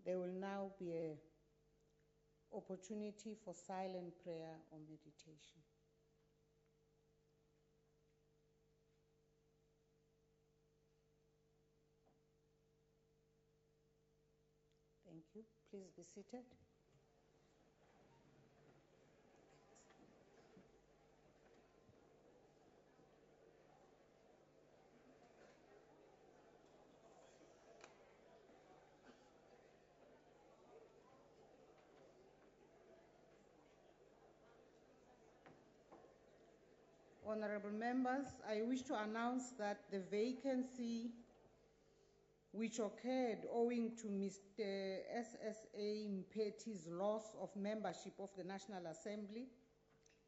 There will now be an opportunity for silent prayer or meditation. Thank you. Please be seated. Honorable members, I wish to announce that the vacancy which occurred owing to Mr. SSA Mpeti's loss of membership of the National Assembly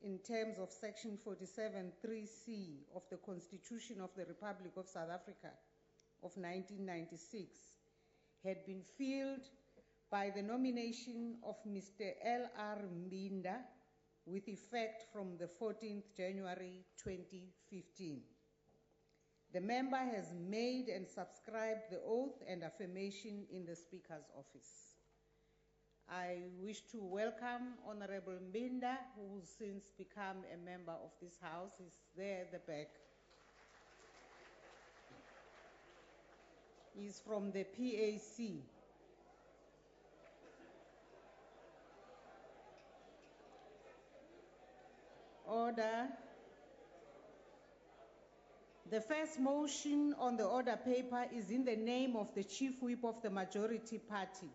in terms of Section 47(3)(c) of the Constitution of the Republic of South Africa of 1996 had been filled by the nomination of Mr. L.R. Mbinda with effect from the 14th January 2015. The member has made and subscribed the oath and affirmation in the Speaker's office. I wish to welcome Honorable Mbinda, who will since become a member of this House. He's there at the back. He's from the PAC. Order. The first motion on the order paper is in the name of the Chief Whip of the Majority Party,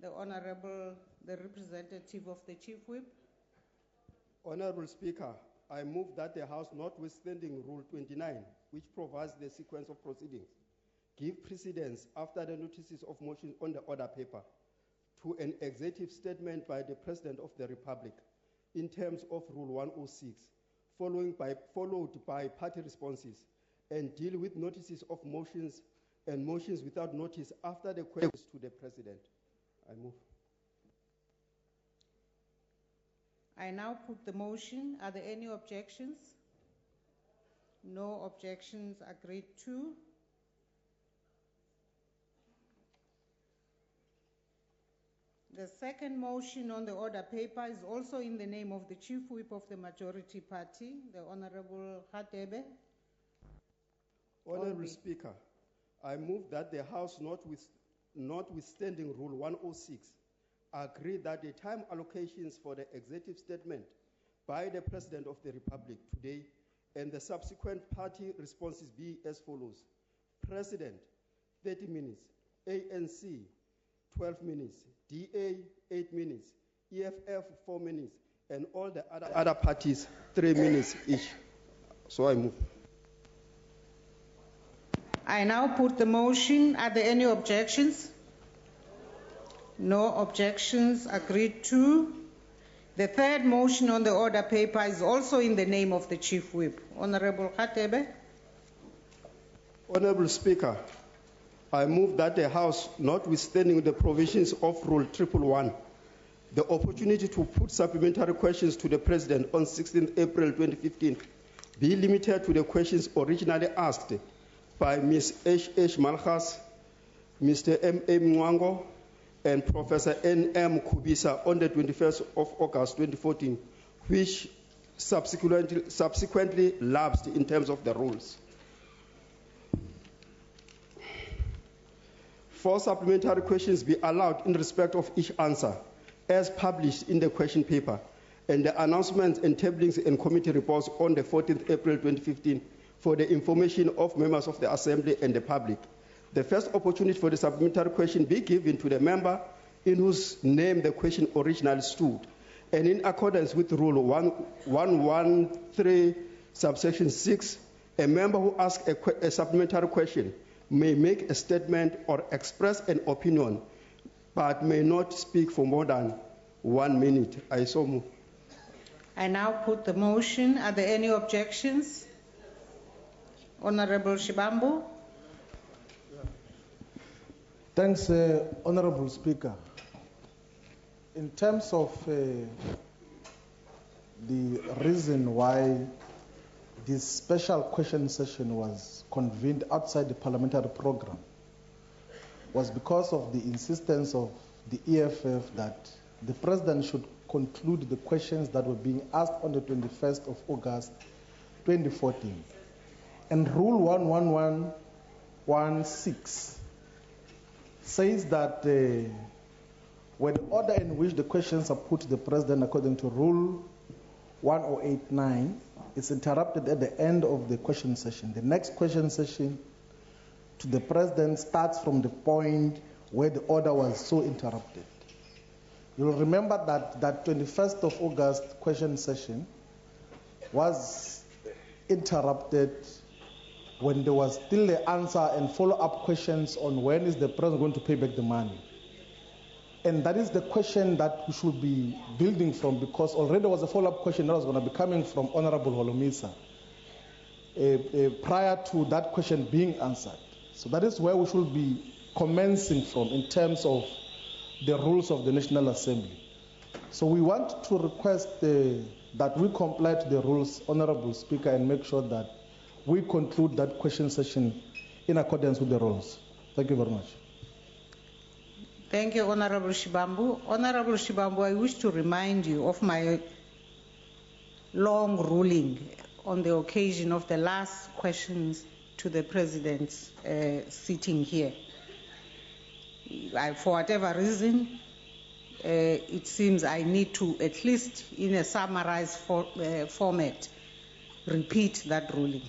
the representative of the Chief Whip. Honorable Speaker, I move that the House, notwithstanding Rule 29, which provides the sequence of proceedings, give precedence after the notices of motion on the order paper to an executive statement by the President of the Republic in terms of Rule 106, followed by party responses, and deal with notices of motions and motions without notice after the questions to the President. I move. I now put the motion. Are there any objections? No objections. Agreed to. The second motion on the order paper is also in the name of the Chief Whip of the Majority Party, the Honorable Hadebe. Honorable Speaker, I move that the House, notwithstanding Rule 106, agree that the time allocations for the executive statement by the President of the Republic today and the subsequent party responses be as follows. President, 30 minutes. ANC, 12 minutes. DA, 8 minutes. EFF, 4 minutes. And all the other parties, 3 minutes each. So I move. I now put the motion. Are there any objections? No objections. Agreed to. The third motion on the order paper is also in the name of the Chief Whip. Honorable Khatebe. Honorable Speaker, I move that the House, notwithstanding the provisions of Rule 111, the opportunity to put supplementary questions to the President on 16th April 2015 be limited to the questions originally asked by Ms. H. Malchas, Mr. M.A. Mwango, and Professor N.M. Kubisa on the 21st of August 2014, which subsequently lapsed in terms of the rules. 4 supplementary questions be allowed in respect of each answer, as published in the question paper, and the announcements and tablings and committee reports on the 14th April 2015 for the information of members of the Assembly and the public. The first opportunity for the supplementary question be given to the member in whose name the question originally stood, and in accordance with Rule 113, subsection 6, a member who asks a supplementary question may make a statement or express an opinion, but may not speak for more than 1 minute. I so move. I now put the motion. Are there any objections? Honorable Shibambu. Thanks, Honorable Speaker. In terms of the reason why this special question session was convened outside the parliamentary program, was because of the insistence of the EFF that the President should conclude the questions that were being asked on the 21st of August 2014. And Rule 11116 says that when the order in which the questions are put to the President according to Rule 1089 is interrupted at the end of the question session. The next question session to the President starts from the point where the order was so interrupted. You'll remember that 21st of August question session was interrupted when there was still the answer and follow-up questions on when is the President going to pay back the money. And that is the question that we should be building from, because already there was a follow-up question that was going to be coming from Honorable Holomisa prior to that question being answered. So that is where we should be commencing from in terms of the rules of the National Assembly. So we want to request that we comply to the rules, Honorable Speaker, and make sure that we conclude that question session in accordance with the rules. Thank you very much. Thank you, Honorable Shibambu. Honorable Shibambu, I wish to remind you of my long ruling on the occasion of the last questions to the President sitting here. For whatever reason, it seems I need to, at least in a summarized format, repeat that ruling.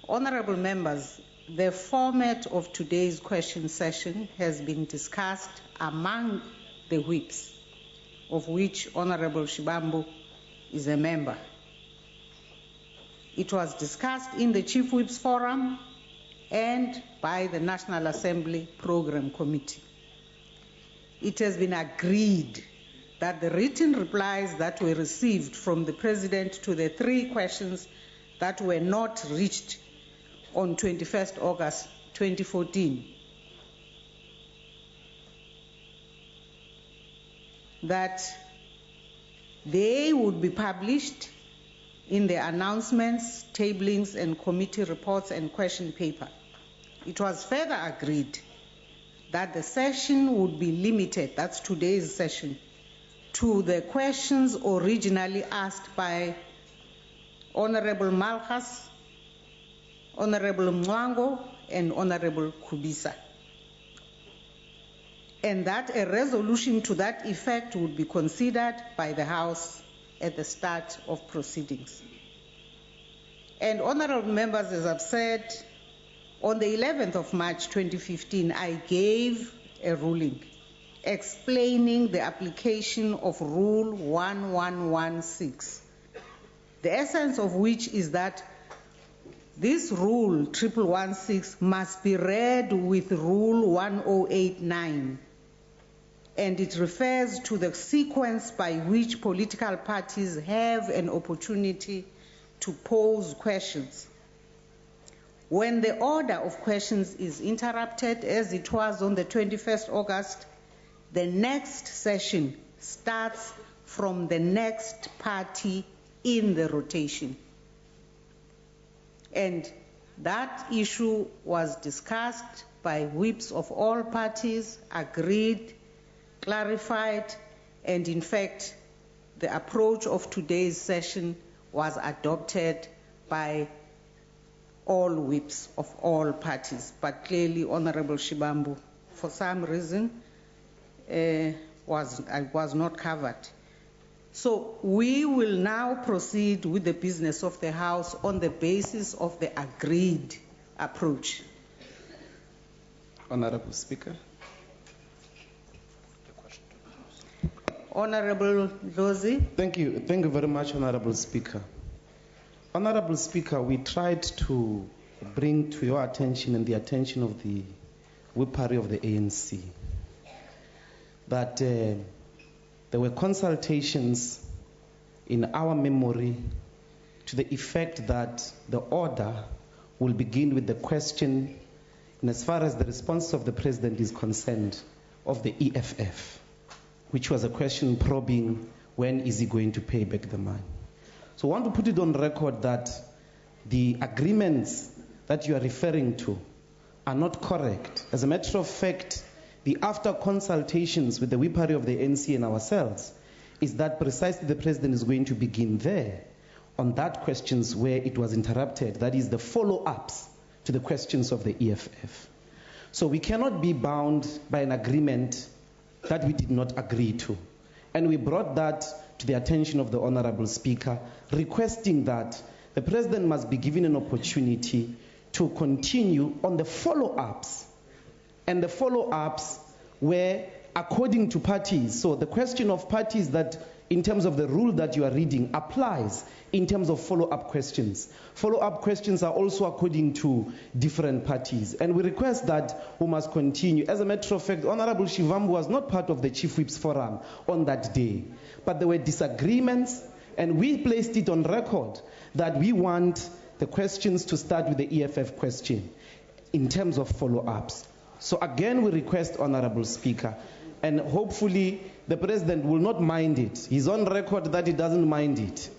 Honorable members, the format of today's question session has been discussed among the whips, of which Honorable Shibambu is a member. It was discussed in the Chief Whips Forum and by the National Assembly Program Committee. It has been agreed that the written replies that were received from the President to the 3 questions that were not reached on 21st August 2014, that they would be published in the announcements, tablings, and committee reports and question paper. It was further agreed that the session would be limited, that's today's session, to the questions originally asked by Honorable Malchus, Honorable Mwango, and Honorable Kubisa, and that a resolution to that effect would be considered by the House at the start of proceedings. And honorable members, as I've said, on the 11th of March 2015, I gave a ruling explaining the application of Rule 1116, the essence of which is that this Rule 1116 must be read with Rule 1089, and it refers to the sequence by which political parties have an opportunity to pose questions. When the order of questions is interrupted, as it was on the 21st August, the next session starts from the next party in the rotation. And that issue was discussed by whips of all parties, agreed, clarified, and in fact, the approach of today's session was adopted by all whips of all parties. But clearly, Honorable Shibambu, for some reason, was not covered. So we will now proceed with the business of the House on the basis of the agreed approach. Honorable Speaker. Honorable Lozi. Thank you very much, Honorable Speaker. Honorable Speaker, we tried to bring to your attention and the attention of the whippery of the ANC that there were consultations in our memory to the effect that the order will begin with the question, and as far as the response of the President is concerned, of the EFF, which was a question probing when is he going to pay back the money. So I want to put it on record that the agreements that you are referring to are not correct. As a matter of fact, the after consultations with the whippery of the ANC and ourselves is that precisely the president is going to begin there on that questions where it was interrupted, that is the follow-ups to the questions of the EFF. So we cannot be bound by an agreement that we did not agree to. And we brought that to the attention of the Honorable Speaker, requesting that the President must be given an opportunity to continue on the follow-ups. And the follow-ups were according to parties. So the question of parties that, in terms of the rule that you are reading, applies in terms of follow-up questions. Follow-up questions are also according to different parties. And we request that we must continue. As a matter of fact, Honorable Shivambu was not part of the Chief Whip's forum on that day. But there were disagreements, and we placed it on record that we want the questions to start with the EFF question in terms of follow-ups. So again, we request, Honorable Speaker, and hopefully the President will not mind it. He's on record that he doesn't mind it.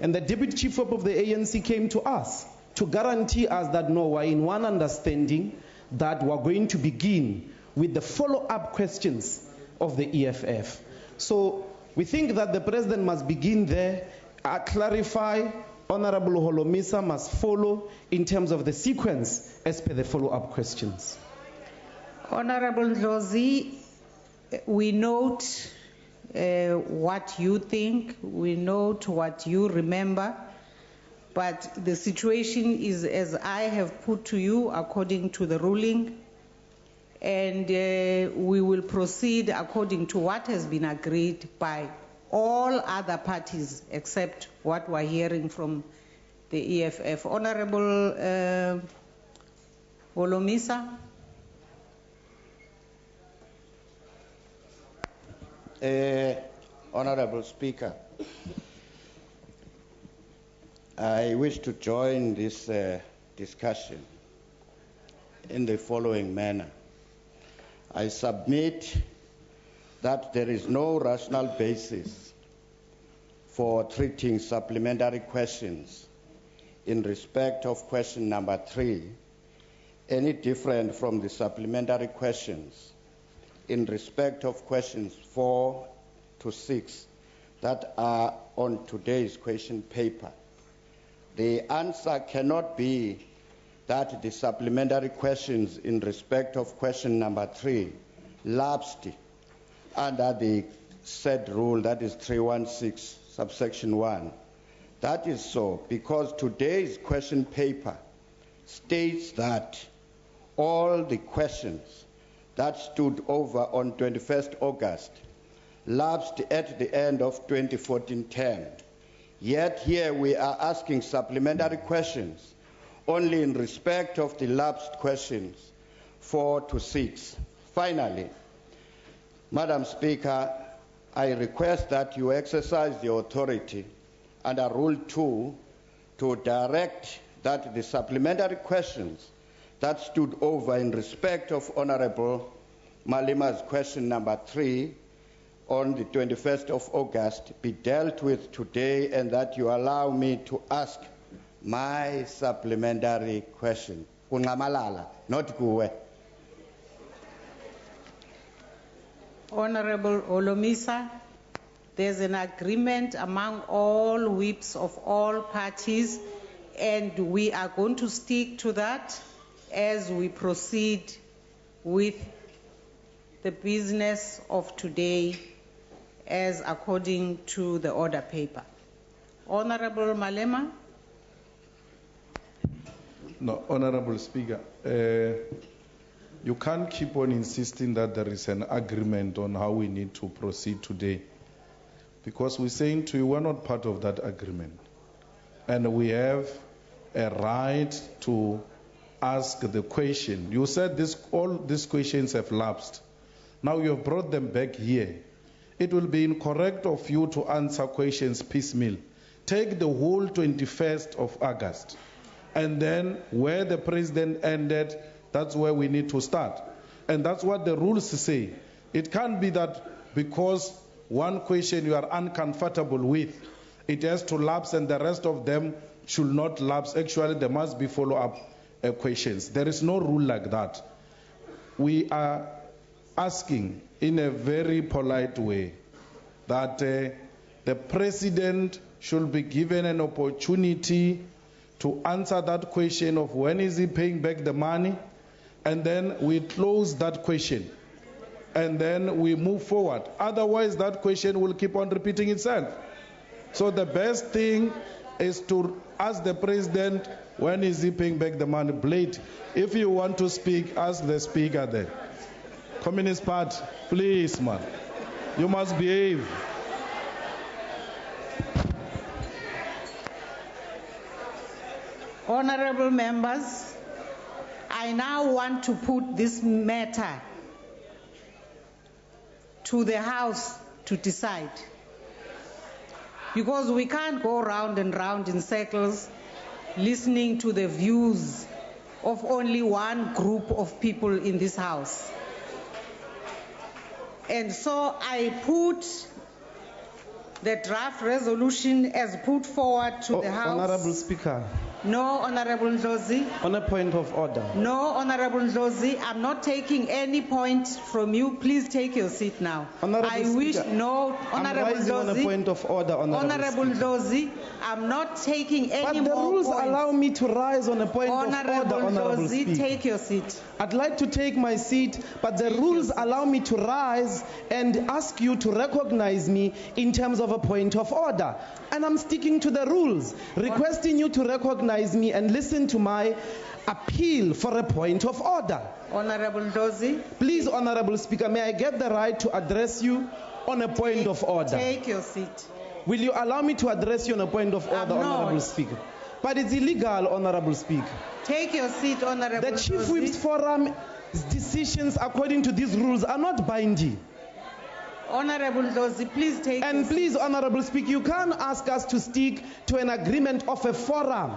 And the Deputy Chief Whip of the ANC came to us to guarantee us that no, we're in one understanding that we're going to begin with the follow-up questions of the EFF. So we think that the President must begin there, clarify. Honorable Holomisa must follow in terms of the sequence as per the follow-up questions. Honorable Ndlozi, we note what you think, we note what you remember, but the situation is as I have put to you according to the ruling, and we will proceed according to what has been agreed by all other parties except what we're hearing from the EFF. Honorable Holomisa. Honorable Speaker, I wish to join this discussion in the following manner. I submit that there is no rational basis for treating supplementary questions in respect of question number 3 any different from the supplementary questions in respect of questions 4 to 6 that are on today's question paper. The answer cannot be that the supplementary questions in respect of question number 3 lapsed under the said rule, that is 316 subsection 1. That is so because today's question paper states that all the questions that stood over on 21st August lapsed at the end of 2014 term. Yet here we are asking supplementary questions only in respect of the lapsed questions 4 to 6. Finally, Madam Speaker, I request that you exercise the authority under Rule 2 to direct that the supplementary questions that stood over in respect of Honorable Malima's question number 3 on the 21st of August be dealt with today, and that you allow me to ask my supplementary question. Kungamalala, not kuwe. Honorable Holomisa, there's an agreement among all whips of all parties, and we are going to stick to that as we proceed with the business of today as according to the order paper. Honorable Malema. No, Honorable Speaker, you can't keep on insisting that there is an agreement on how we need to proceed today, because we're saying to you we're not part of that agreement, and we have a right to ask the question. You said all these questions have lapsed. Now you have brought them back here. It will be incorrect of you to answer questions piecemeal. Take the whole 21st of August, and then where the president ended, that's where we need to start. And that's what the rules say. It can't be that because one question you are uncomfortable with, it has to lapse and the rest of them should not lapse. Actually, there must be follow-up questions. There is no rule like that. We are asking in a very polite way that the president should be given an opportunity to answer that question of when is he paying back the money, and then we close that question and then we move forward. Otherwise, that question will keep on repeating itself. So the best thing is to ask the president when is he paying back the money. Blade, if you want to speak, ask the speaker there. Communist Party, please, man, you must behave. Honorable members, I now want to put this matter to the House to decide, because we can't go round and round in circles listening to the views of only one group of people in this House. And so I put the draft resolution as put forward to the House. Honorable Speaker. No, Honorable Ndlozi. On a point of order. No, Honorable Ndlozi. I'm not taking any point from you. Please take your seat now. Honorable I Speaker, wish, no, Honorable Ndlozi. On a point of order, Honorable Ndlozi. I'm not taking any more points. But the rules points. allow me to rise on a point of order, Honorable Ndlozi, Speaker. take your seat. I'd like to take my seat, but the rules allow me to rise and ask you to recognize me in terms of a point of order. And I'm sticking to the rules, requesting you to recognize me and listen to my appeal for a point of order. Honorable Ndlozi. Please, Honorable Speaker, may I get the right to address you on a point of order? Take your seat. Will you allow me to address you on a point of order, Honorable Speaker? But it's illegal, Honorable Speaker. Take your seat, Honorable The Chief Ndlozi. Whip's Forum's decisions according to these rules are not binding. Honorable Ndlozi, please take your And please, seat. Honorable Speaker, you can't ask us to stick to an agreement of a forum.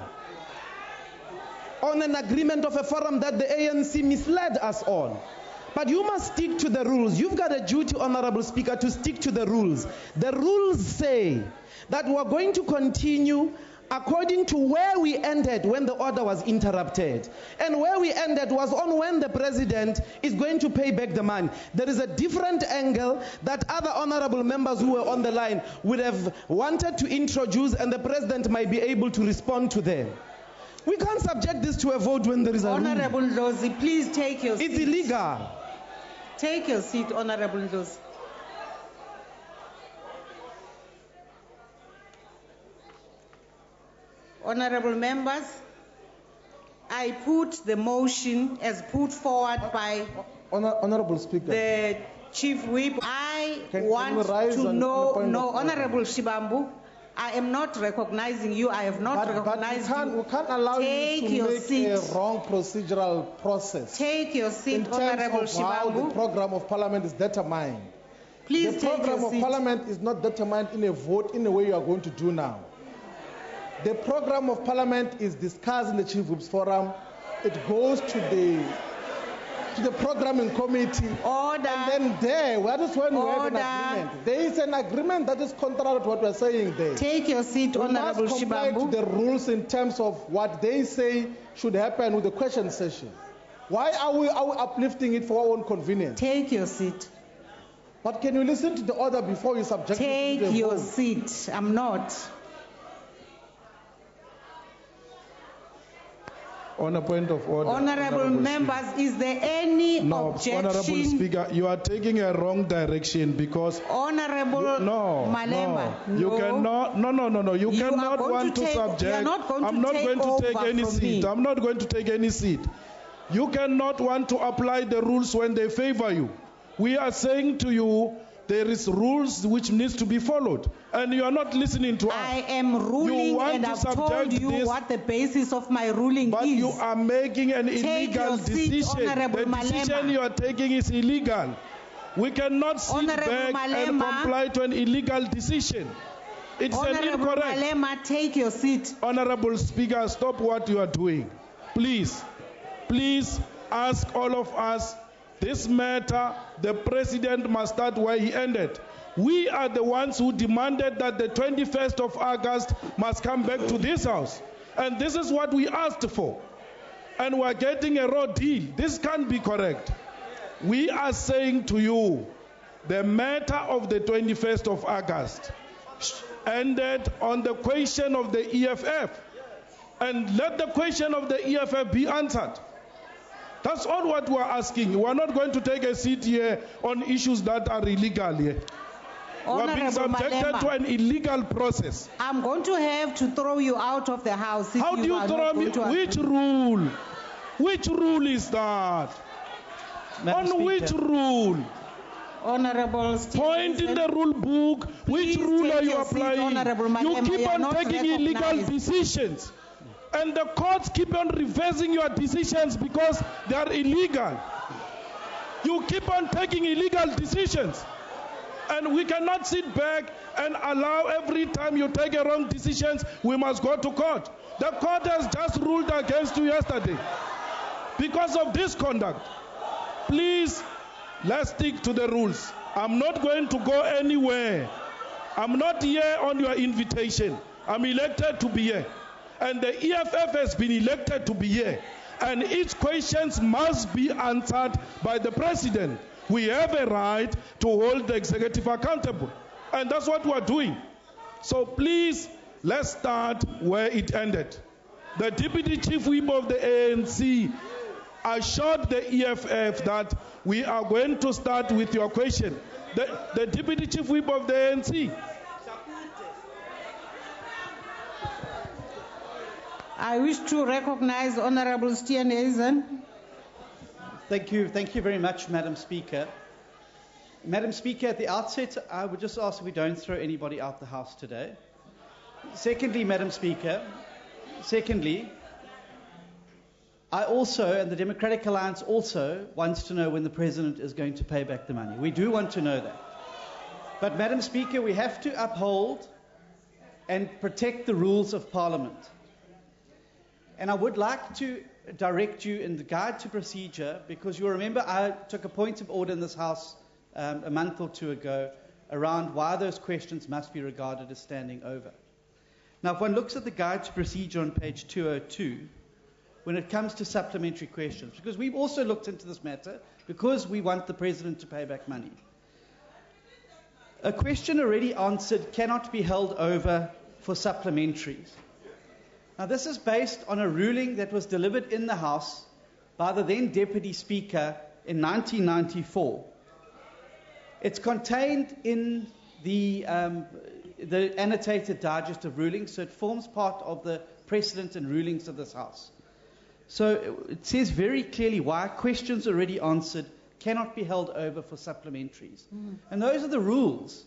On an agreement of a forum that the ANC misled us on. But you must stick to the rules. You've got a duty, Honorable Speaker, to stick to the rules. The rules say that we're going to continue according to where we ended when the order was interrupted. And where we ended was on when the president is going to pay back the money. There is a different angle that other honorable members who were on the line would have wanted to introduce, and the president might be able to respond to them. We can't subject this to a vote when there is a Honorable rule. Ndlozi, please take your seat. It's illegal. Take your seat, Honorable Ndlozi. Honorable members, I put the motion as put forward by Honorable Speaker. the Chief Whip. I Can we want rise to on a know, point no, of order? Honorable Shibambu, I am not recognizing you. I have not recognized But you. we can't allow Take you to your make seat. a wrong procedural process. Take your in seat, terms Honorable of how the Shibambu. program of parliament is determined. Please The take program your of seat. parliament is not determined in a vote in the way you are going to do now. The program of parliament is discussed in the Chief Whip's Forum. It goes to the programming committee. Order. And then there, that is when we have an Order. agreement. There is an agreement that is contrary to what we are saying there. Take your seat, We Honorable must comply to Shibambu. the rules in terms of what they say should happen with the question session. Why are we uplifting it for our own convenience? Take your seat. But can you listen to the order before you subject it to Take the your vote? seat. I'm not. On a point of order. Honorable members, is there any No, objection? Honorable Speaker, you are taking a wrong direction because Honorable Malema, you cannot. No. You You are cannot going want to to take- subject. you are not going I'm to not take going to take over any from seat. me. I'm not going to take any seat. You cannot want to apply the rules when they favor you. We are saying to you, there is rules which needs to be followed, and you are not listening to us. I am ruling want and to I've told subject you this- what the basis of my ruling But is. you are making an Take illegal your seat, decision. Honorable The decision Malema. you are taking is illegal. We cannot sit Honorable back and Malema. comply to an illegal decision. It's an Honorable incorrect. Malema, take your seat. Honorable Speaker, stop what you are doing. Please ask all of us this matter. The president must start where he ended. We are the ones who demanded that the 21st of August must come back to this house. And this is what we asked for. and we're getting a raw deal. This can't be correct. We are saying to you, the matter of the 21st of August ended on the question of the EFF. And let the question of the EFF be answered. That's all what we're asking. We're not going to take a seat here on issues that are illegal here. We're being subjected to an illegal process. I'm going to have to throw you out of the house. If How do you throw me? Which rule? Which rule is that? Madam On Speaker. which rule? Honorable Point in the rule book. Which Please rule take are you your seat, applying? Honorable You Malema. keep You are on not taking illegal recognized. decisions. And the courts keep on reversing your decisions because they are illegal. You keep on taking illegal decisions. And we cannot sit back and allow every time you take a wrong decision, we must go to court. The court has just ruled against you yesterday because of this conduct. Please, let's stick to the rules. I'm not going to go anywhere. I'm not here on your invitation. I'm elected to be here. And the EFF has been elected to be here. And its questions must be answered by the president. We have a right to hold the executive accountable. And that's what we're doing. So please, let's start where it ended. The Deputy Chief Whip of the ANC assured the EFF that we are going to start with your question. The Deputy Chief Whip of the ANC. I wish to recognize Honorable Steenhuisen. Thank you very much, Madam Speaker. Madam Speaker, at the outset, I would just ask that we don't throw anybody out the house today. Secondly, Madam Speaker, I also, and the Democratic Alliance also, wants to know when the President is going to pay back the money. We do want to know that. But, Madam Speaker, we have to uphold and protect the rules of Parliament. And I would like to direct you in the guide to procedure, because you'll remember I took a point of order in this House a month or two ago around why those questions must be regarded as standing over. Now, if one looks at the guide to procedure on page 202, when it comes to supplementary questions, because we've also looked into this matter, because we want the President to pay back money. A question already answered cannot be held over for supplementaries. Now, this is based on a ruling that was delivered in the House by the then Deputy Speaker in 1994. It's contained in the annotated digest of rulings, so it forms part of the precedent and rulings of this House. So it says very clearly why questions already answered cannot be held over for supplementaries. And those are the rules.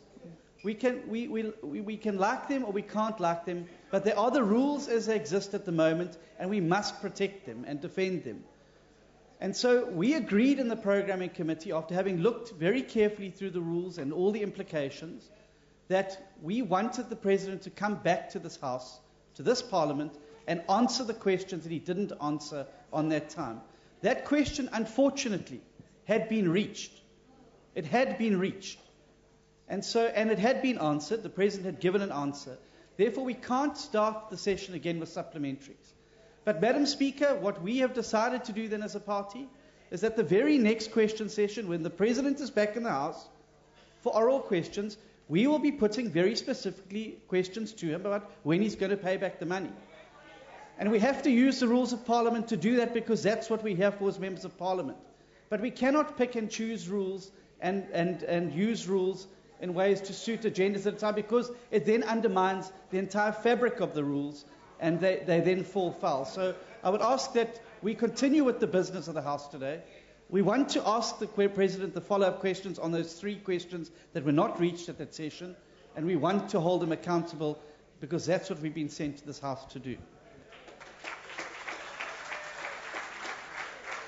We can like them or we can't like them, but there are the rules as they exist at the moment, and we must protect them and defend them. And so we agreed in the Programming Committee, after having looked very carefully through the rules and all the implications, that we wanted the President to come back to this House, to this Parliament, and answer the questions that he didn't answer on that time. That question, unfortunately, had been reached. It had been reached. And it had been answered. The President had given an answer. Therefore, we can't start the session again with supplementaries. But, Madam Speaker, what we have decided to do then as a party is that the very next question session, when the President is back in the House for oral questions, we will be putting very specifically questions to him about when he's going to pay back the money. And we have to use the rules of Parliament to do that, because that's what we have for as members of Parliament. But we cannot pick and choose rules and use rules in ways to suit agendas at a time, because it then undermines the entire fabric of the rules, and they then fall foul. So I would ask that we continue with the business of the House today. We want to ask the President the follow-up questions on those 3 questions that were not reached at that session, and we want to hold him accountable, because that's what we've been sent to this House to do.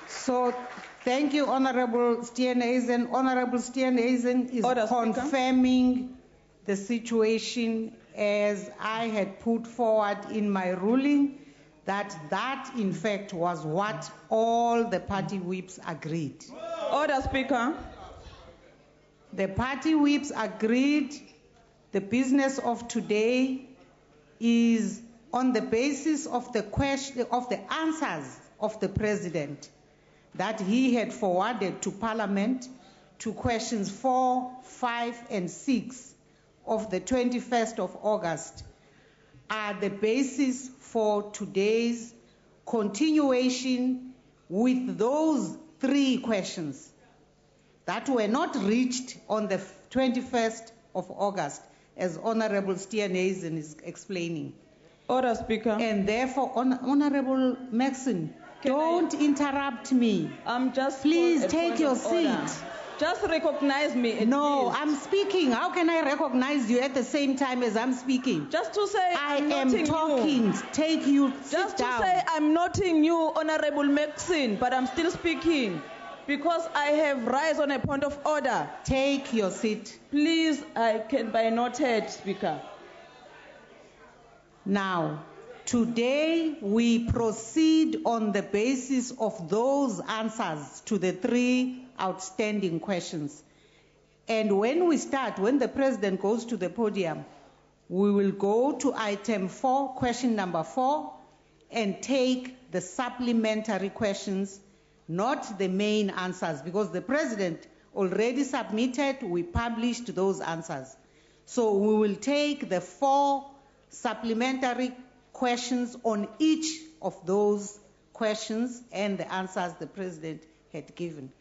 So, thank you, Honorable Steenhuisen. Honorable Steenhuisen is confirming the situation as I had put forward in my ruling, that in fact was what all the party whips agreed. Order, Speaker. The party whips agreed the business of today is on the basis of the question of the answers of the President that he had forwarded to Parliament to questions 4, 5, and 6 of the 21st of August are the basis for today's continuation with those 3 questions that were not reached on the 21st of August, as Honorable Steenhuisen is explaining. Order, Speaker. And therefore, Honorable Maxson, don't interrupt me. I'm just Please take your seat. Order. Just recognize me. No, I'm speaking. How can I recognize you at the same time as I'm speaking? Just to say I I'm am noting talking. You. Take you. Just sit to down. say I'm noting you, Honorable Maxson, but I'm still speaking because I have rise on a point of order. Take your seat. Please, I can be noted, Speaker. Now, today we proceed on the basis of those answers to the 3 outstanding questions. And when we start, when the President goes to the podium, we will go to item 4, question number 4, and take the supplementary questions, not the main answers, because the President already submitted, we published those answers. So we will take the 4 supplementary questions on each of those questions and the answers the President had given.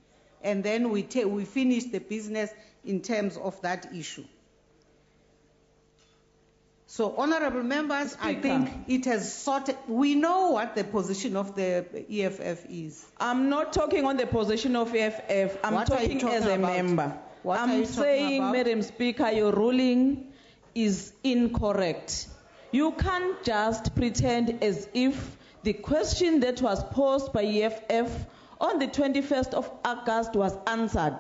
And then we finish the business in terms of that issue. So, honorable members, Speaker. I think it has sorted. We know what the position of the EFF is. I'm not talking on the position of EFF. I'm What are you talking talking as a about? member. What are you I'm talking saying, about? Madam Speaker, your ruling is incorrect. You can't just pretend as if the question that was posed by EFF on the 21st of August was answered.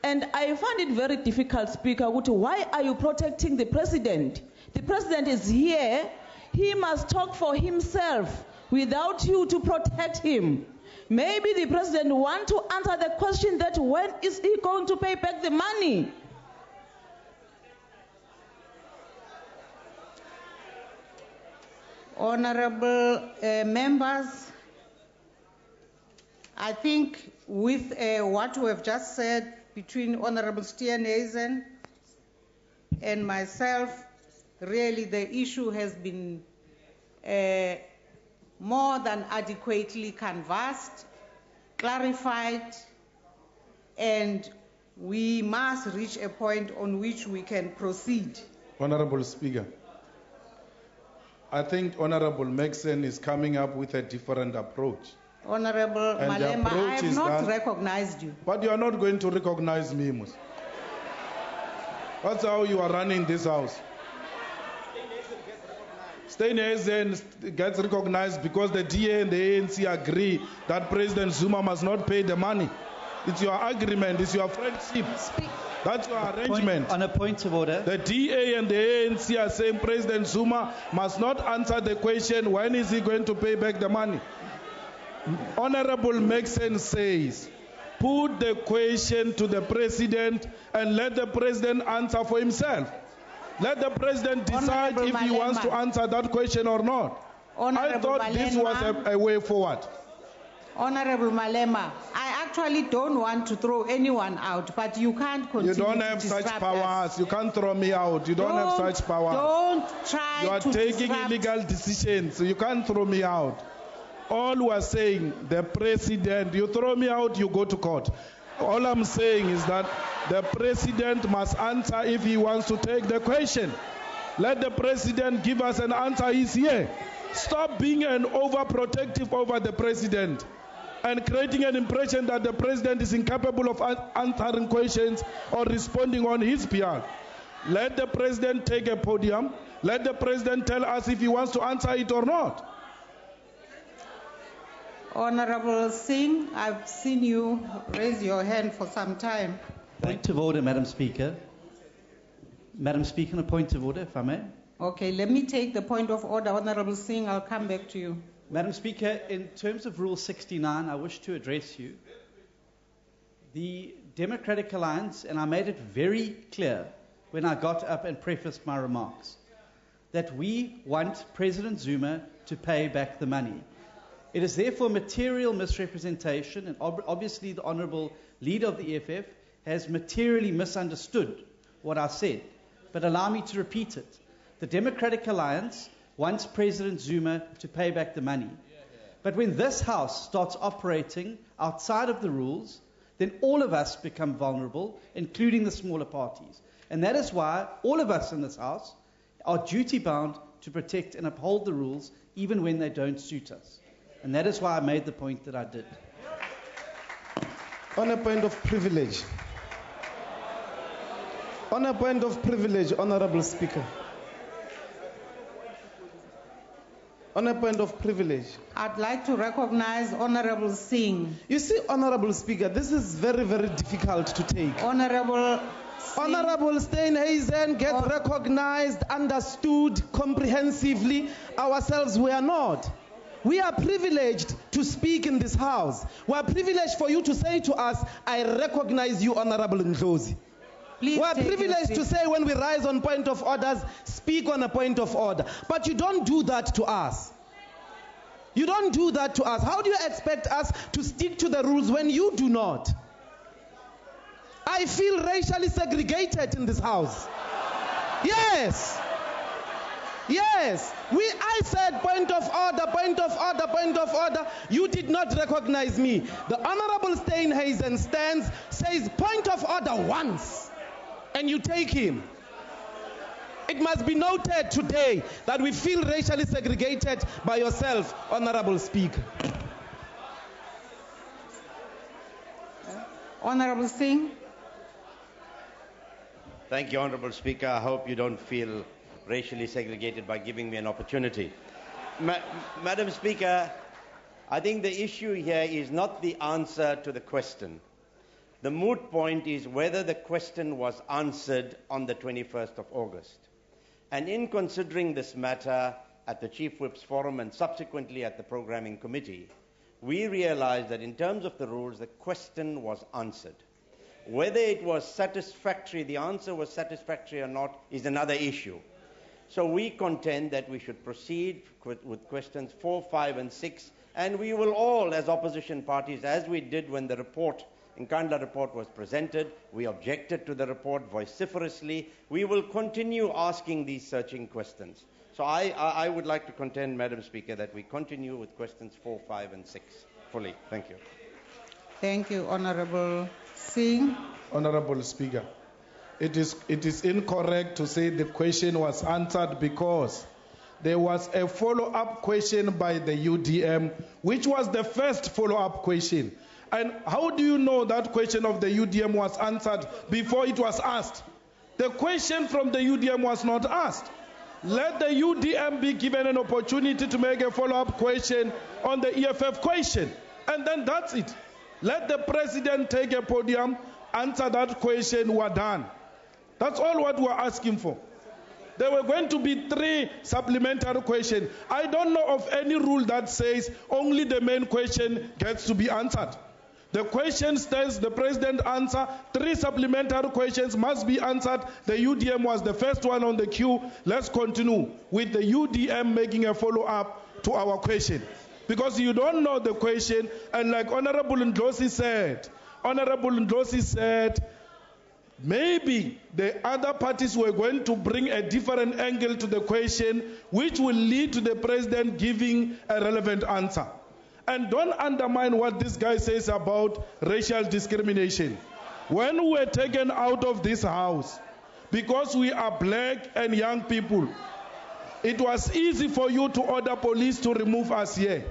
And I find it very difficult, Speaker, why are you protecting the President? The President is here. He must talk for himself without you to protect him. Maybe the President wants to answer the question that when is he going to pay back the money? Honorable members, I think with what we have just said between Honorable Steenhuisen and myself, really the issue has been more than adequately canvassed, clarified, and we must reach a point on which we can proceed. Honorable Speaker, I think Honorable Maxson is coming up with a different approach. Honorable And the Malema, I approach have is not that- recognized you. But you are not going to recognize me, Mus. That's how you are running this house. Steenhuisen gets recognized because the DA and the ANC agree that President Zuma must not pay the money. It's your agreement, it's your friendship. That's your arrangement. On a point of order. The DA and the ANC are saying President Zuma must not answer the question, when is he going to pay back the money? Honorable Maxson says, put the question to the President and let the President answer for himself. Let the President decide Honorable if he wants to Malema. answer that question or not. I Honorable thought this was a way forward. Honorable Malema, I actually don't want to throw anyone out, but you can't continue You don't to have such disrupt powers. us. You can't throw me out. You don't have such powers. Don't try You are to taking disrupt. illegal decisions. You can't throw me out. All we are saying, the President, you throw me out, you go to court. All I'm saying is that the President must answer if he wants to take the question. Let the President give us an answer. He's here. Stop being an overprotective over the President and creating an impression that the President is incapable of answering questions or responding on his behalf. Let the President take a podium. Let the President tell us if he wants to answer it or not. Honorable Singh, I've seen you raise your hand for some time. Point of order, Madam Speaker. Madam Speaker, a point of order, if I may. Okay, let me take the point of order. Honorable Singh, I'll come back to you. Madam Speaker, in terms of Rule 69, I wish to address you. The Democratic Alliance, and I made it very clear when I got up and prefaced my remarks, that we want President Zuma to pay back the money. It is therefore material misrepresentation, and obviously the Honourable Leader of the EFF has materially misunderstood what I said. But allow me to repeat it. The Democratic Alliance wants President Zuma to pay back the money. But when this House starts operating outside of the rules, then all of us become vulnerable, including the smaller parties. And that is why all of us in this House are duty-bound to protect and uphold the rules, even when they don't suit us. And that is why I made the point that I did. On a point of privilege. On a point of privilege, Honourable Speaker. On a point of privilege. I'd like to recognize Honorable Singh. You see, Honourable Speaker, this is very, very difficult to take. Honorable Steenhuisen gets recognized, understood comprehensively. Ourselves, we are not. We are privileged to speak in this House. We are privileged for you to say to us, I recognize you, Honourable Ndlozi. We are privileged to say when we rise on point of orders, speak on a point of order. But you don't do that to us. You don't do that to us. How do you expect us to stick to the rules when you do not? I feel racially segregated in this House. Yes. Yes. I said point of order, point of order, point of order. You did not recognize me. The Honourable Steenhuisen stands, says point of order once, and you take him. It must be noted today that we feel racially segregated by yourself, Honourable Speaker. Honourable Singh. Thank you, Honourable Speaker. I hope you don't feel racially segregated by giving me an opportunity. Madam Speaker, I think the issue here is not the answer to the question. The moot point is whether the question was answered on the 21st of August. And in considering this matter at the Chief Whip's Forum and subsequently at the Programming Committee, we realized that in terms of the rules, the question was answered. Whether it was satisfactory, the answer was satisfactory or not, is another issue. So we contend that we should proceed with questions 4, 5, and 6, and we will all, as opposition parties, as we did when the Nkandla report was presented, we objected to the report vociferously. We will continue asking these searching questions. So I would like to contend, Madam Speaker, that we continue with questions 4, 5, and 6 fully. Thank you. Thank you, Honourable Singh. Honourable Speaker, it is incorrect to say the question was answered because there was a follow-up question by the UDM, which was the first follow-up question. And how do you know that question of the UDM was answered before it was asked? The question from the UDM was not asked. Let the UDM be given an opportunity to make a follow-up question on the EFF question. And then that's it. Let the President take a podium, answer that question, we're done. That's all what we're asking for. There were going to be 3 supplementary questions. I don't know of any rule that says only the main question gets to be answered. The question states the President answer, 3 supplementary questions must be answered. The UDM was the first one on the queue. Let's continue with the UDM making a follow-up to our question. Because you don't know the question, and like Honourable Ndlozi said, maybe the other parties were going to bring a different angle to the question, which will lead to the President giving a relevant answer. And don't undermine what this guy says about racial discrimination. When we were taken out of this house, because we are black and young people, it was easy for you to order police to remove us here.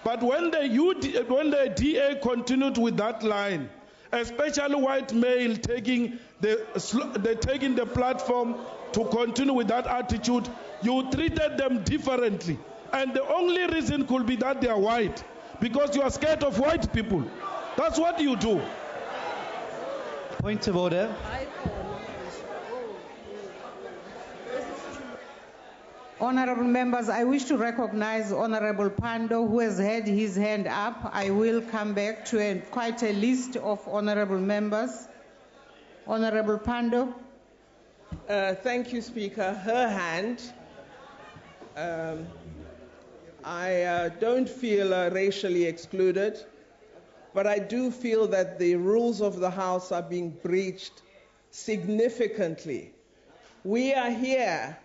But when the DA continued with that line, especially white male taking the platform to continue with that attitude, you treated them differently. And the only reason could be that they are white, because you are scared of white people. That's what you do. Point of order. Honourable members, I wish to recognize Honourable Pando, who has had his hand up. I will come back to quite a list of honourable members. Honourable Pando. Thank you, Speaker. Her hand I don't feel racially excluded, but I do feel that the rules of the House are being breached significantly. We are here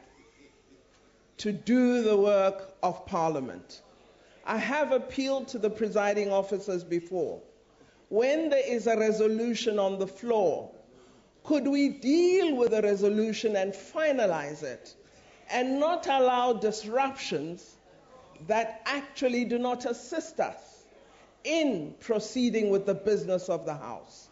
to do the work of Parliament. I have appealed to the presiding officers before. When there is a resolution on the floor, could we deal with the resolution and finalize it and not allow disruptions that actually do not assist us in proceeding with the business of the House?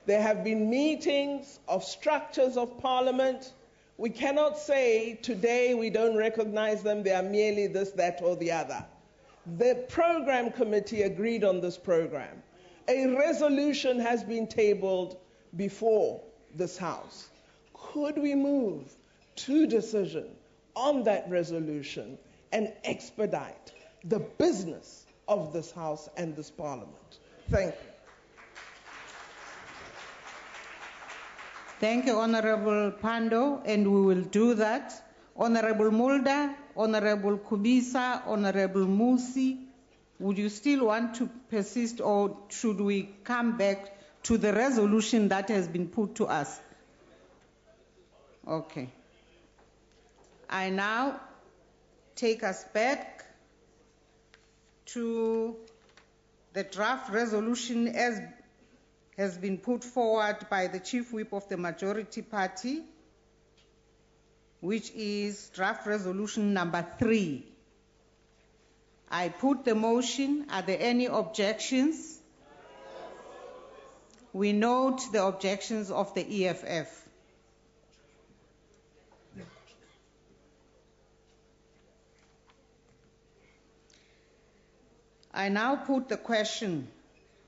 There have been meetings of structures of Parliament. We cannot say today we don't recognize them, they are merely this, that, or the other. The program committee agreed on this program. A resolution has been tabled before this House. Could we move to decision on that resolution and expedite the business of this House and this Parliament? Thank you. Thank you, Honorable Pando, and we will do that. Honorable Mulder, Honorable Kubisa, Honorable Musi, would you still want to persist, or should we come back to the resolution that has been put to us? Okay. I now take us back to the draft resolution as has been put forward by the Chief Whip of the Majority Party, which is draft resolution number 3. I put the motion. Are there any objections? We note the objections of the EFF. I now put the question.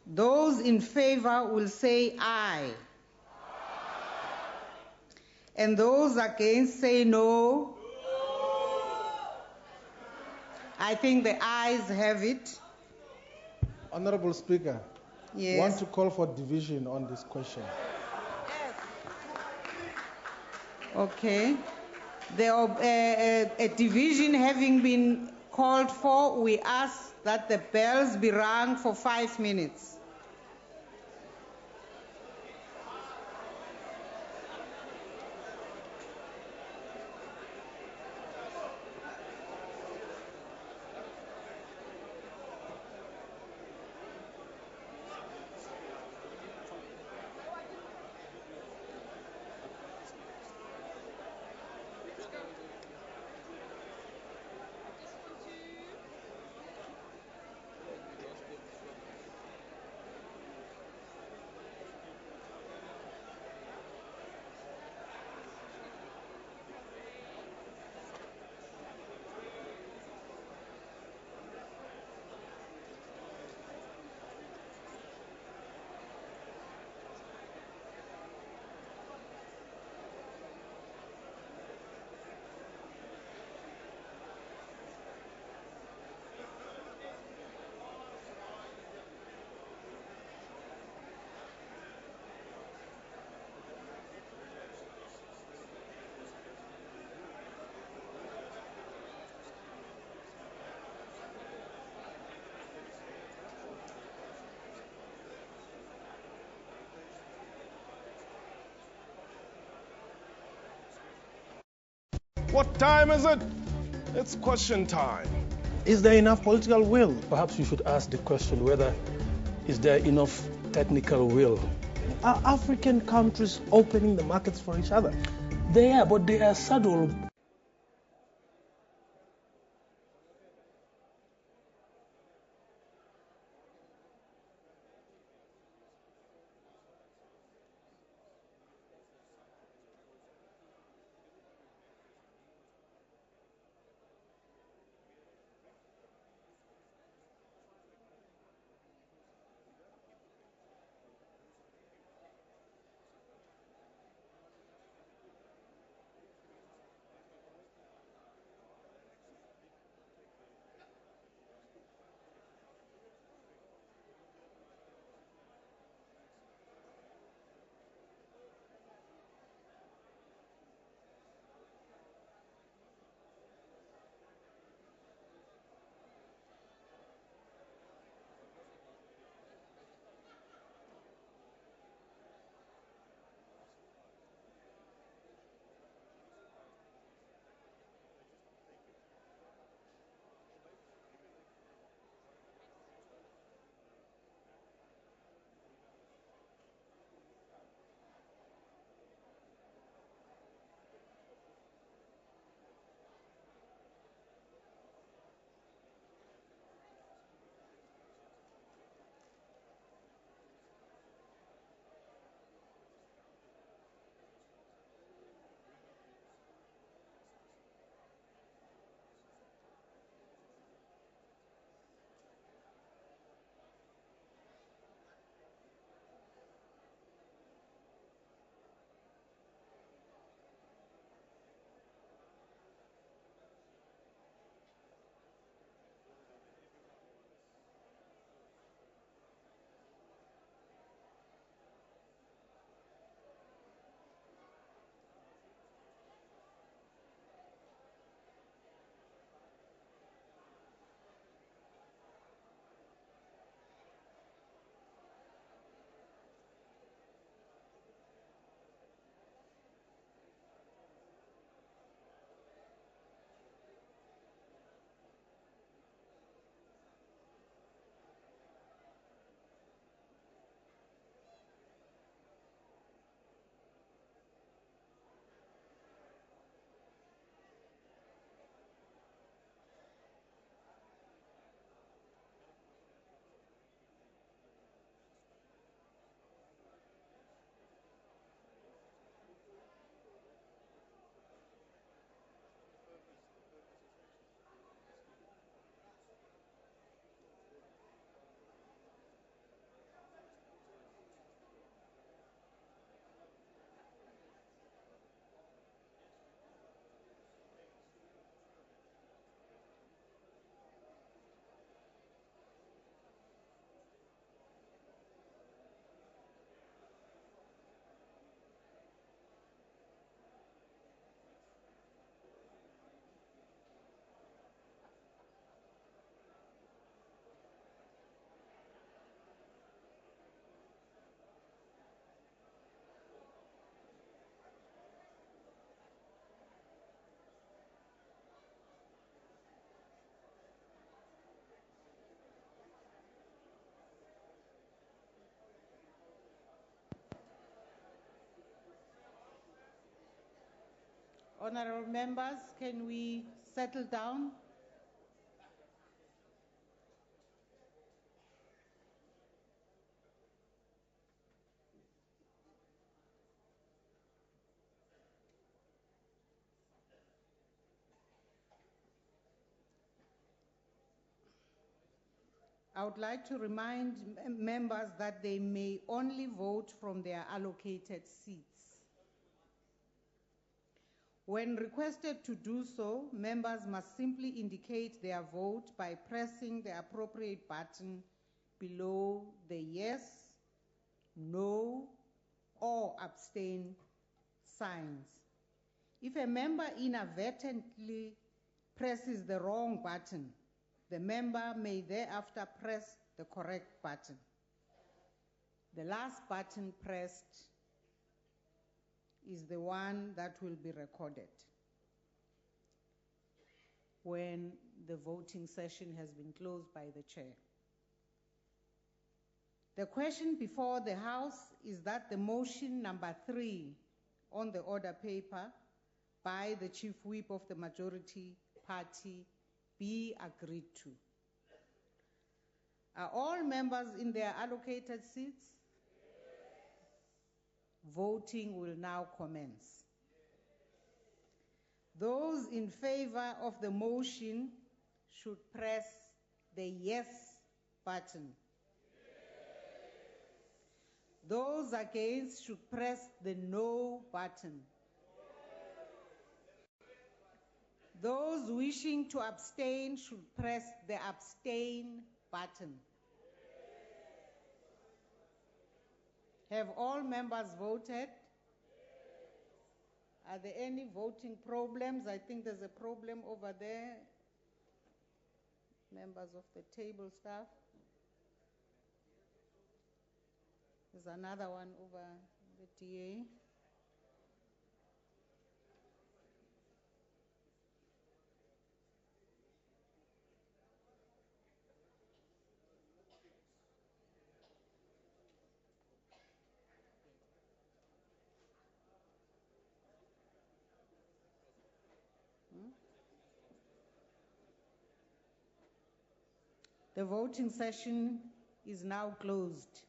Those in favor will say aye. And those against say no. I think the ayes have it. Honorable Speaker, Yes. want to call for division on this question. Okay. A division having been called for, we ask that the bells be rung for 5 minutes. What time is it? It's question time. Is there enough political will? Perhaps you should ask the question whether is there enough technical will? Are African countries opening the markets for each other? They are, but they are subtle. Honorable members, can we settle down? I would like to remind members that they may only vote from their allocated seats. When requested to do so, members must simply indicate their vote by pressing the appropriate button below the yes, no, or abstain signs. If a member inadvertently presses the wrong button, the member may thereafter press the correct button. The last button pressed is the one that will be recorded when the voting session has been closed by the chair. The question before the House is that the motion number 3 on the order paper by the Chief Whip of the Majority Party be agreed to. Are all members in their allocated seats? Voting will now commence. Those in favor of the motion should press the yes button. Those against should press the no button. Those wishing to abstain should press the abstain button. Have all members voted? Are there any voting problems? I think there's a problem over there. Members of the table staff. There's another one over the DA. The voting session is now closed.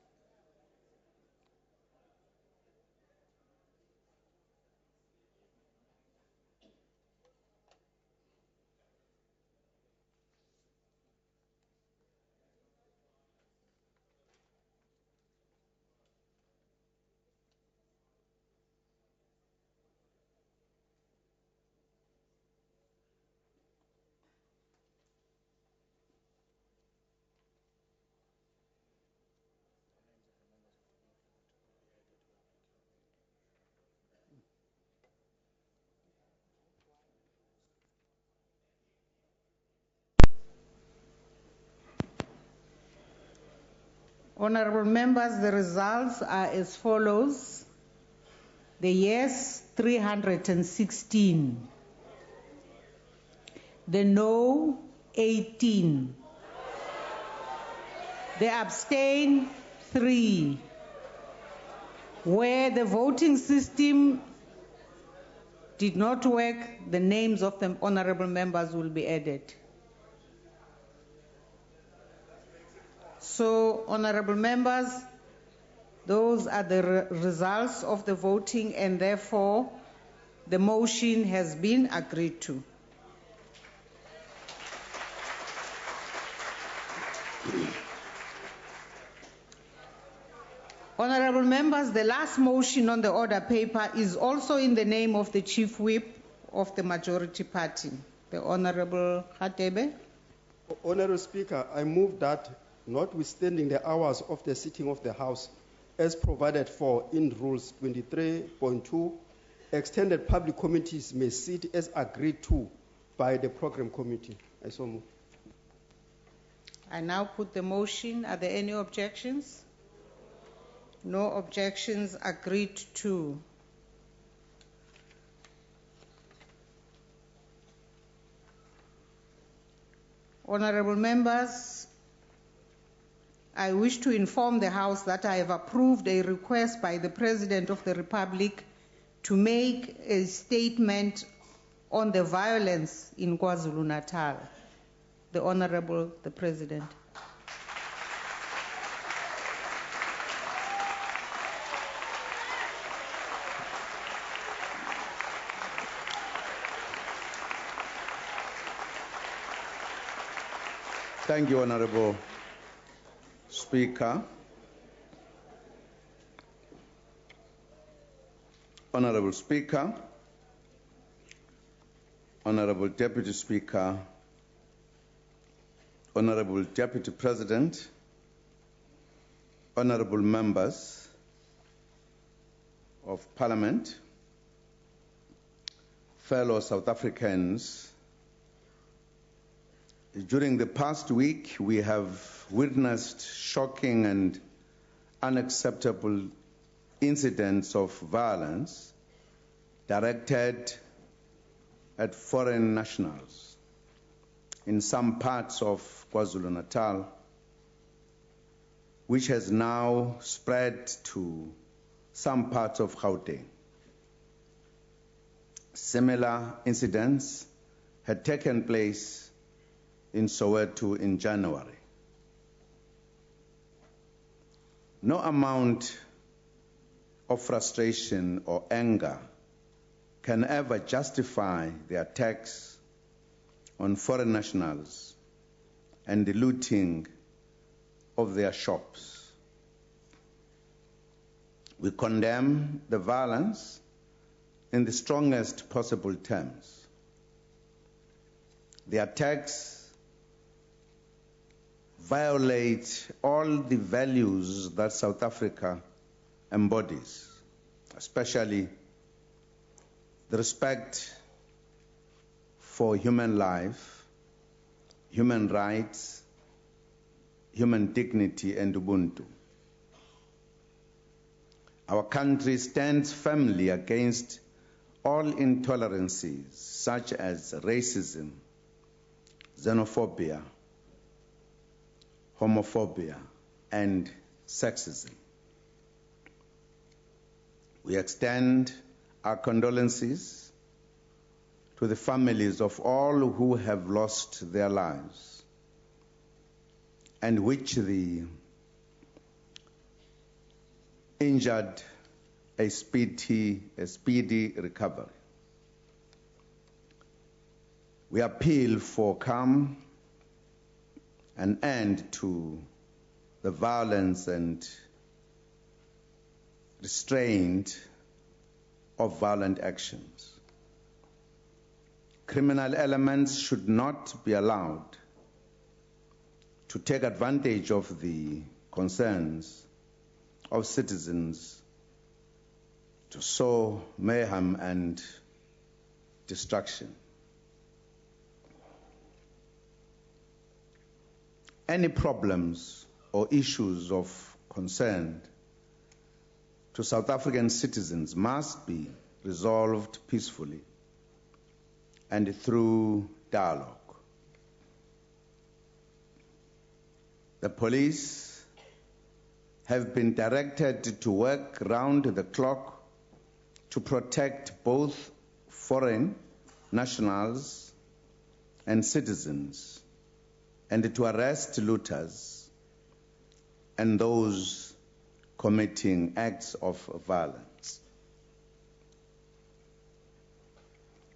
Honorable members, the results are as follows. The yes, 316. The no, 18. The abstain, 3. Where the voting system did not work, the names of the honorable members will be added. So, honorable members, those are the results of the voting, and therefore the motion has been agreed to. Honorable members, the last motion on the order paper is also in the name of the Chief Whip of the Majority Party, the Honorable Hadebe. Honorable Speaker, I move that, notwithstanding the hours of the sitting of the House as provided for in Rules 23.2, extended public committees may sit as agreed to by the Program Committee. I so move. I now put the motion. Are there any objections? No objections. Agreed to. Honorable members, I wish to inform the House that I have approved a request by the President of the Republic to make a statement on the violence in KwaZulu Natal. The Honorable, the President. Thank you, Honorable Speaker. Honorable Speaker, Honorable Deputy Speaker, Honorable Deputy President, Honorable Members of Parliament, fellow South Africans, during the past week, we have witnessed shocking and unacceptable incidents of violence directed at foreign nationals in some parts of KwaZulu Natal, which has now spread to some parts of Gauteng. Similar incidents had taken place in Soweto in January. No amount of frustration or anger can ever justify the attacks on foreign nationals and the looting of their shops. We condemn the violence in the strongest possible terms. The attacks violate all the values that South Africa embodies, especially the respect for human life, human rights, human dignity, and Ubuntu. Our country stands firmly against all intolerances such as racism, xenophobia, homophobia, and sexism. We extend our condolences to the families of all who have lost their lives and wish the injured a speedy recovery. We appeal for calm, an end to the violence and restraint of violent actions. Criminal elements should not be allowed to take advantage of the concerns of citizens to sow mayhem and destruction. Any problems or issues of concern to South African citizens must be resolved peacefully and through dialogue. The police have been directed to work round the clock to protect both foreign nationals and citizens, and to arrest looters and those committing acts of violence.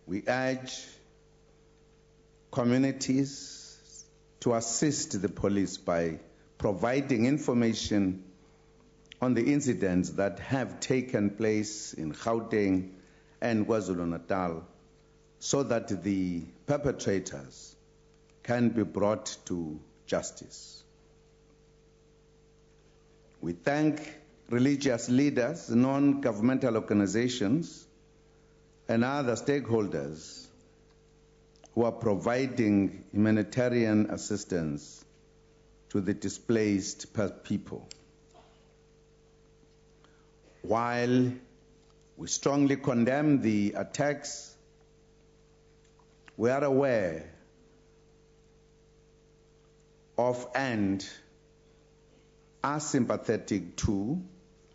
We urge communities to assist the police by providing information on the incidents that have taken place in Gauteng and KwaZulu Natal, so that the perpetrators can be brought to justice. We thank religious leaders, non-governmental organizations, and other stakeholders who are providing humanitarian assistance to the displaced people. While we strongly condemn the attacks, we are aware of and are sympathetic to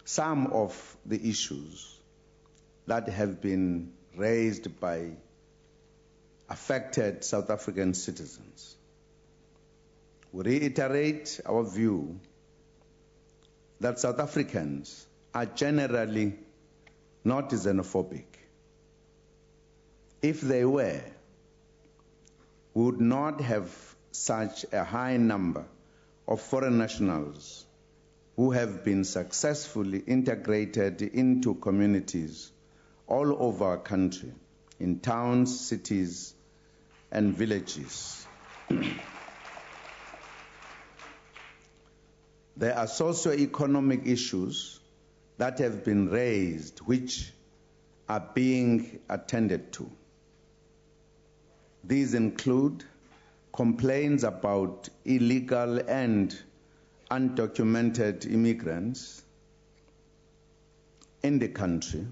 some of the issues that have been raised by affected South African citizens. We reiterate our view that South Africans are generally not xenophobic. If they were, we would not have such a high number of foreign nationals who have been successfully integrated into communities all over our country, in towns, cities, and villages. There are socio-economic issues that have been raised which are being attended to. These include complaints about illegal and undocumented immigrants in the country,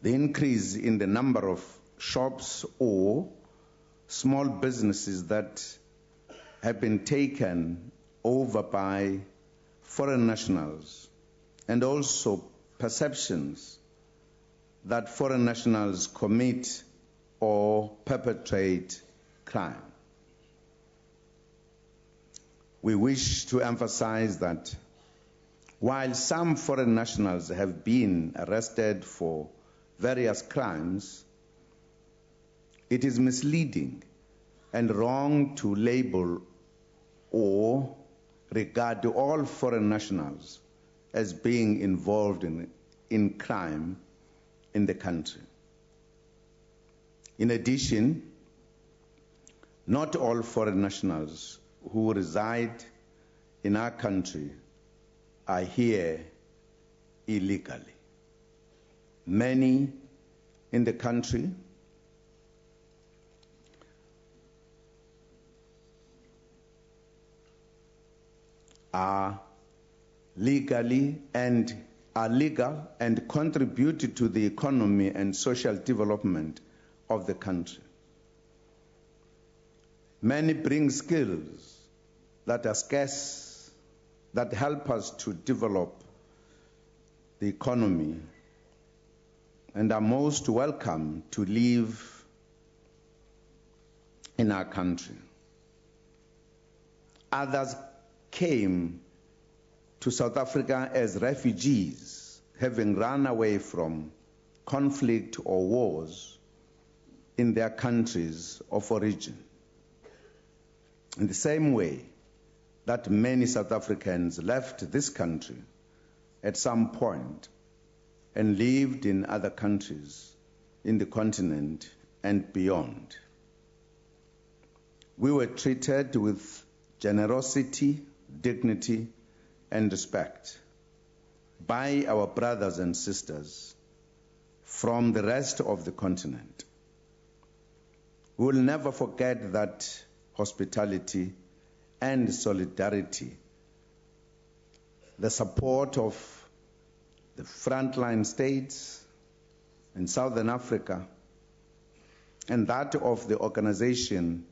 the increase in the number of shops or small businesses that have been taken over by foreign nationals, and also perceptions that foreign nationals commit or perpetrate crime. We wish to emphasize that while some foreign nationals have been arrested for various crimes, it is misleading and wrong to label or regard all foreign nationals as being involved in crime in the country. In addition, not all foreign nationals who reside in our country are here illegally. Many in the country are legal and contribute to the economy and social development of the country. Many bring skills that are scarce, that help us to develop the economy, and are most welcome to live in our country. Others came to South Africa as refugees, having run away from conflict or wars in their countries of origin. In the same way that many South Africans left this country at some point and lived in other countries in the continent and beyond. We were treated with generosity, dignity, and respect by our brothers and sisters from the rest of the continent. We will never forget that hospitality and solidarity, the support of the frontline states in Southern Africa, and that of the Organization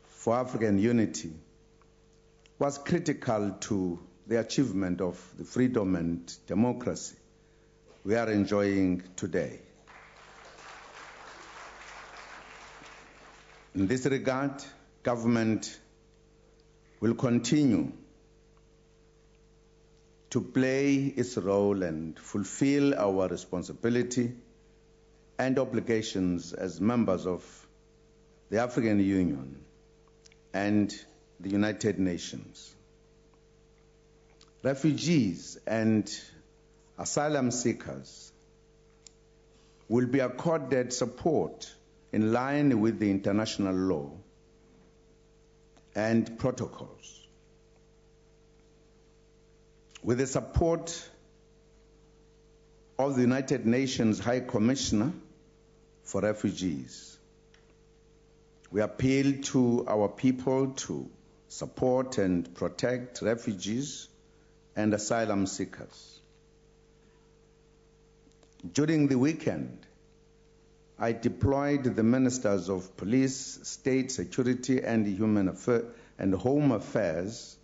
for African Unity was critical to the achievement of the freedom and democracy we are enjoying today. In this regard, government will continue to play its role and fulfill our responsibility and obligations as members of the African Union and the United Nations. Refugees and asylum seekers will be accorded support in line with the international law and protocols. With the support of the United Nations High Commissioner for Refugees, we appeal to our people to support and protect refugees and asylum seekers. During the weekend, I deployed the ministers of police, state security, and home affairs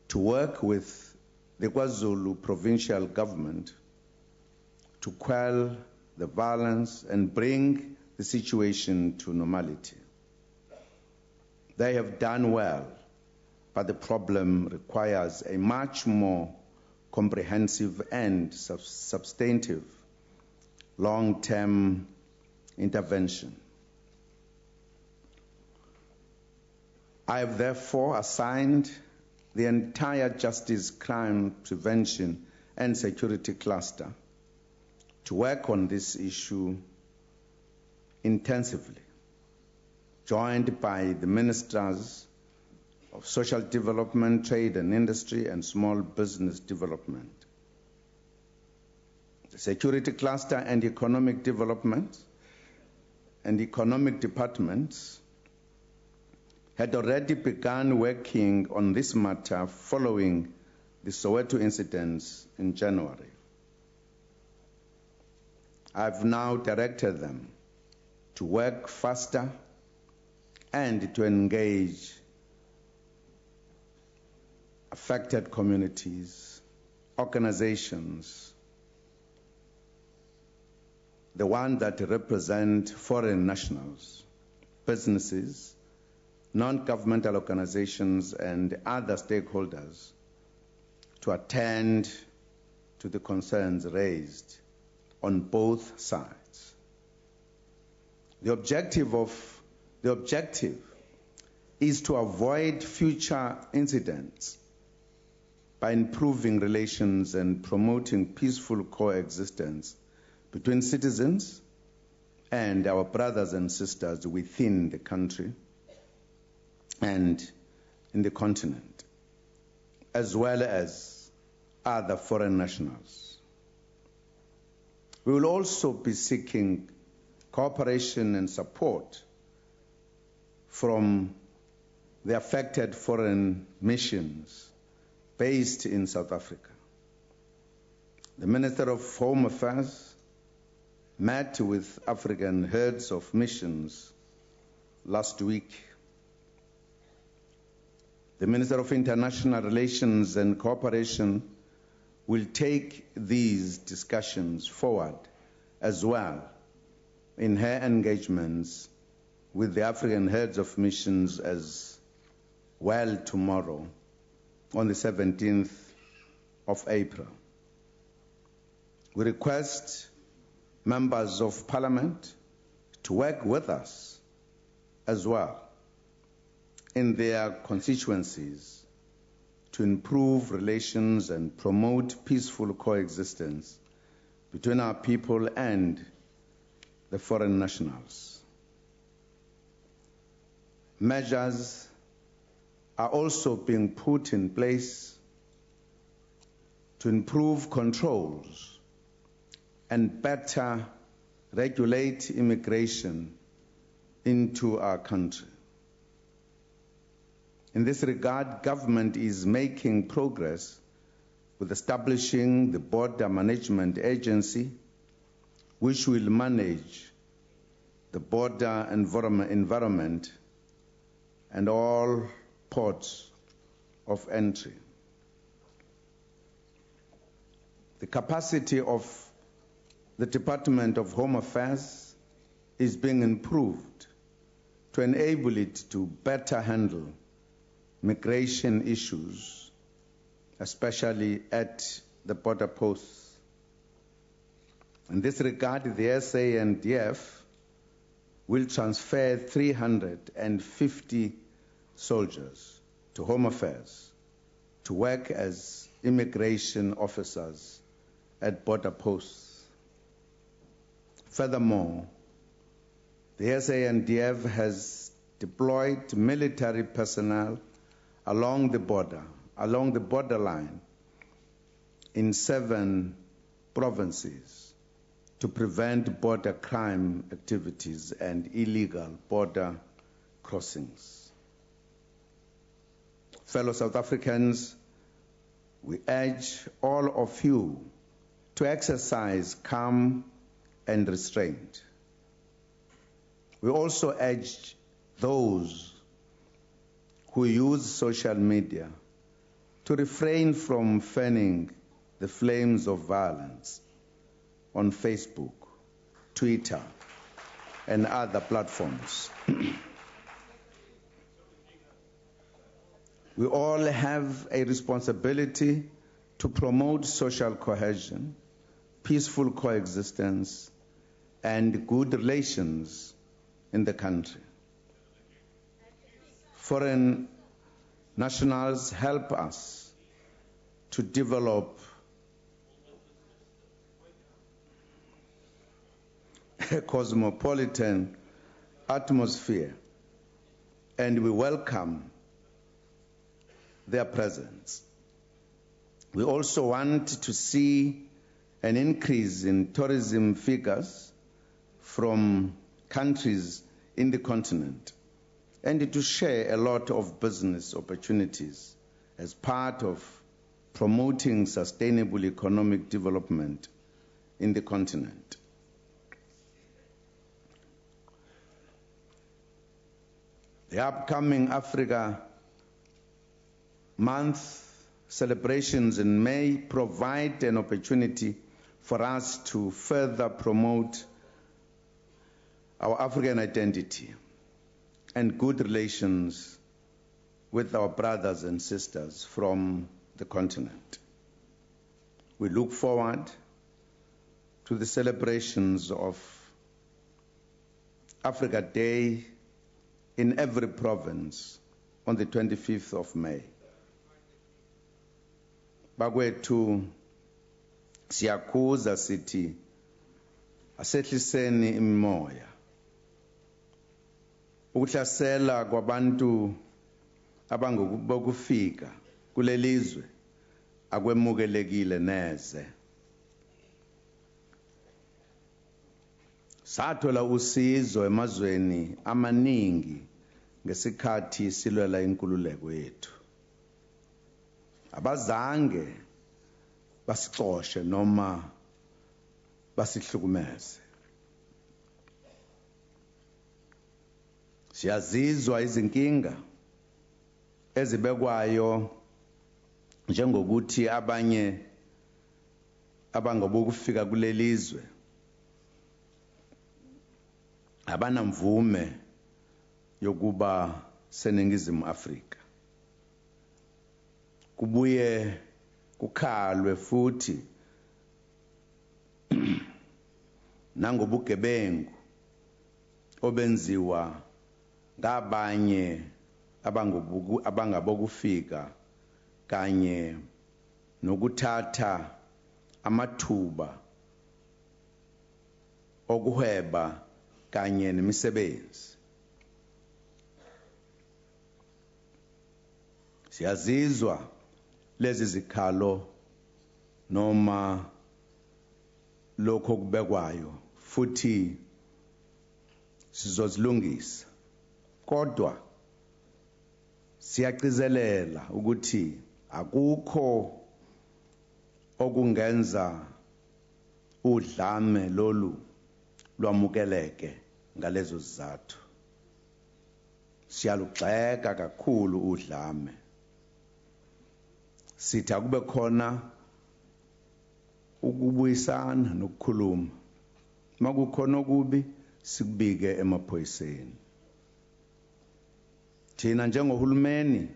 to work with the KwaZulu provincial government to quell the violence and bring the situation to normality. They have done well, but the problem requires a much more comprehensive and substantive long-term intervention. I have therefore assigned the entire Justice, Crime Prevention and Security cluster to work on this issue intensively, joined by the Ministers of Social Development, Trade and Industry, and Small Business Development. The Security Cluster and Economic Development and Economic Departments had already begun working on this matter following the Soweto incidents in January. I've now directed them to work faster and to engage affected communities, organizations, the ones that represent foreign nationals, businesses, non-governmental organizations, and other stakeholders to attend to the concerns raised on both sides. The objective is to avoid future incidents by improving relations and promoting peaceful coexistence between citizens and our brothers and sisters within the country and in the continent, as well as other foreign nationals. We will also be seeking cooperation and support from the affected foreign missions based in South Africa. The Minister of Home Affairs met with African heads of missions last week. The Minister of International Relations and Cooperation will take these discussions forward as well in her engagements with the African heads of missions as well tomorrow on the 17th of April. We request members of Parliament to work with us as well in their constituencies to improve relations and promote peaceful coexistence between our people and the foreign nationals. Measures are also being put in place to improve controls and better regulate immigration into our country. In this regard, government is making progress with establishing the Border Management Agency, which will manage the border environment and all ports of entry. The capacity of the Department of Home Affairs is being improved to enable it to better handle migration issues, especially at the border posts. In this regard, the SANDF will transfer 350 soldiers to Home Affairs to work as immigration officers at border posts. Furthermore, the SANDF has deployed military personnel along the borderline in 7 provinces to prevent border crime activities and illegal border crossings. Fellow South Africans, we urge all of you to exercise calm and restraint. We also urge those who use social media to refrain from fanning the flames of violence on Facebook, Twitter, and other platforms. We all have a responsibility to promote social cohesion, peaceful coexistence, and good relations in the country. Foreign nationals help us to develop a cosmopolitan atmosphere, and we welcome their presence. We also want to see an increase in tourism figures from countries in the continent, and to share a lot of business opportunities as part of promoting sustainable economic development in the continent. The upcoming Africa Month celebrations in May provide an opportunity for us to further promote our African identity and good relations with our brothers and sisters from the continent. We look forward to the celebrations of Africa Day in every province on the 25th of May. Bakwethu siyakhuza sithi asehliseni imimoya. Ukuhlasela kwabantu abangokufika kulelizwe akwemukelekile neze. Sathola usizo emazweni amaningi ngesikhathi silwela inkululeko yethu. Abazange basixoshe noma basihlukumeze. Siyazizwa izinkinga ezibekwayo njengokuthi abanye abangabokufika kulelizwe abanamvume yokuba seningizimu Afrika. Kubuye kukhalwe futhi nangobugebengu obenziwa ngabanye abangabokufika kanye nokuthatha amathuba okuhweba kanye nemisebenzi. Siyazizwa lezi zikhalo noma lokho kubekwayo futhi sizozilungisa. Kodwa siyagcizelela ukuthi akukho okungenza udlame lolu lwamukeleke ngalezo zizathu. Siyalugxeka kakhulu udlame. Sithi akube khona ukubuyisana nokukhuluma. Makukhona okubi sikubike emaphoyiseni. Thina njengohulumeni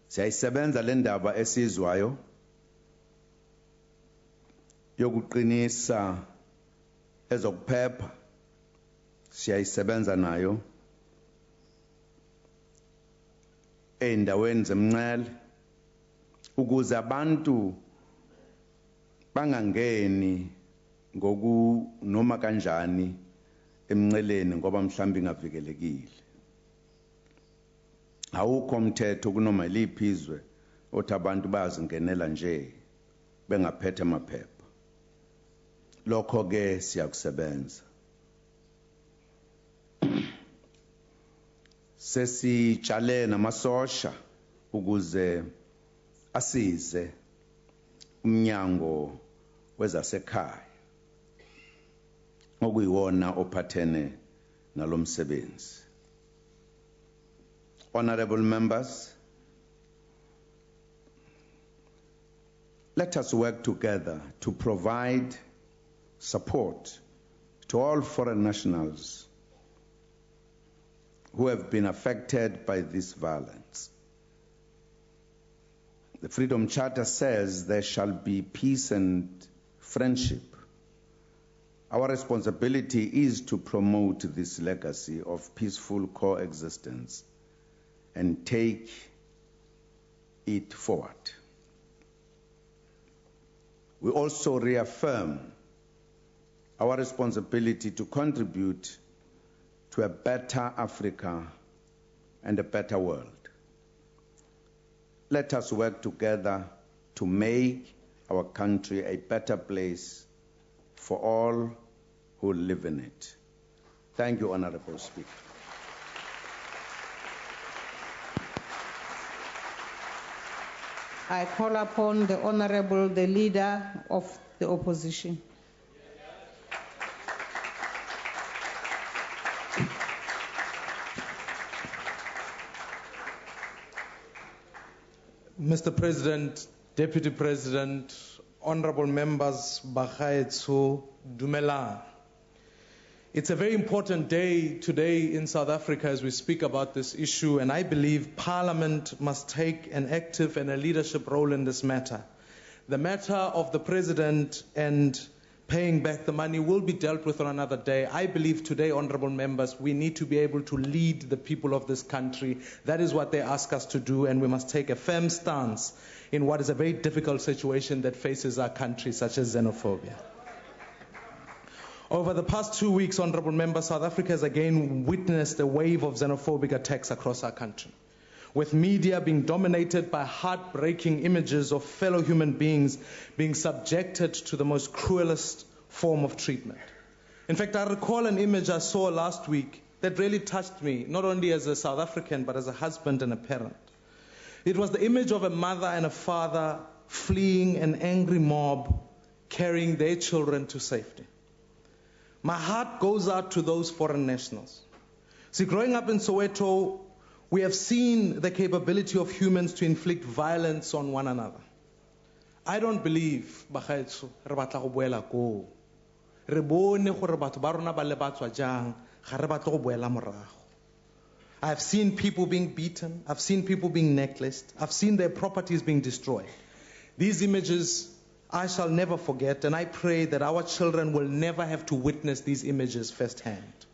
siyayisebenza le ndaba esizwayo yokuqinisa ezokuphepha. Siyayisebenza nayo endaweni zemncele ukuze abantu bangangeni noma kanjani emnceleni ngoba mhlambi ingavikelekile. Awukho umthetho kunoma yiliphi izwe othi abantu bayazingenela nje bengaphethe amaphepha. Lokho ke siyakusebenza. Sesitshale namasosha ukuze asize umnyango wezasekhaya okuyiwona ophathene nalomsebenzi. Honorable members, let us work together to provide support to all foreign nationals who have been affected by this violence. The Freedom Charter says there shall be peace and friendship. Our responsibility is to promote this legacy of peaceful coexistence and take it forward. We also reaffirm our responsibility to contribute to a better Africa and a better world. Let us work together to make our country a better place for all who live in it. Thank you, Honorable Speaker. I call upon the leader of the opposition. Mr. President, Deputy President, honorable members, Bagaetsu, Dumelang. It's a very important day today in South Africa as we speak about this issue, and I believe Parliament must take an active and a leadership role in this matter. The matter of the President and paying back the money will be dealt with on another day. I believe today, honorable members, we need to be able to lead the people of this country. That is what they ask us to do, and we must take a firm stance in what is a very difficult situation that faces our country, such as xenophobia. Over the past 2 weeks, honorable members, South Africa has again witnessed a wave of xenophobic attacks across our country, with media being dominated by heartbreaking images of fellow human beings being subjected to the most cruelest form of treatment. In fact, I recall an image I saw last week that really touched me, not only as a South African, but as a husband and a parent. It was the image of a mother and a father fleeing an angry mob, carrying their children to safety. My heart goes out to those foreign nationals. See, growing up in Soweto, we have seen the capability of humans to inflict violence on one another. I don't believe, Bagaetsu, re batla go boela ko. Re bone gore batho ba rona ba le batswa jang, ga re batla go boela morago. I've seen people being beaten, I've seen people being necklaced, I've seen their properties being destroyed. These images I shall never forget, and I pray that our children will never have to witness these images firsthand.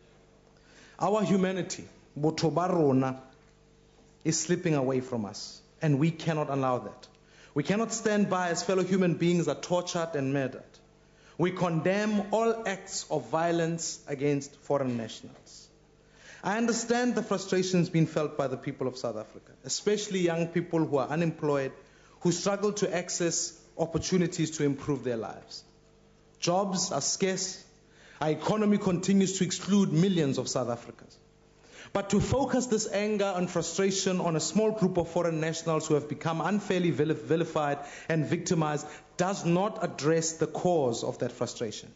Our humanity, botho ba rona, is slipping away from us, and we cannot allow that. We cannot stand by as fellow human beings are tortured and murdered. We condemn all acts of violence against foreign nationals. I understand the frustrations being felt by the people of South Africa, especially young people who are unemployed, who struggle to access opportunities to improve their lives. Jobs are scarce. Our economy continues to exclude millions of South Africans. But to focus this anger and frustration on a small group of foreign nationals who have become unfairly vilified and victimized does not address the cause of that frustration.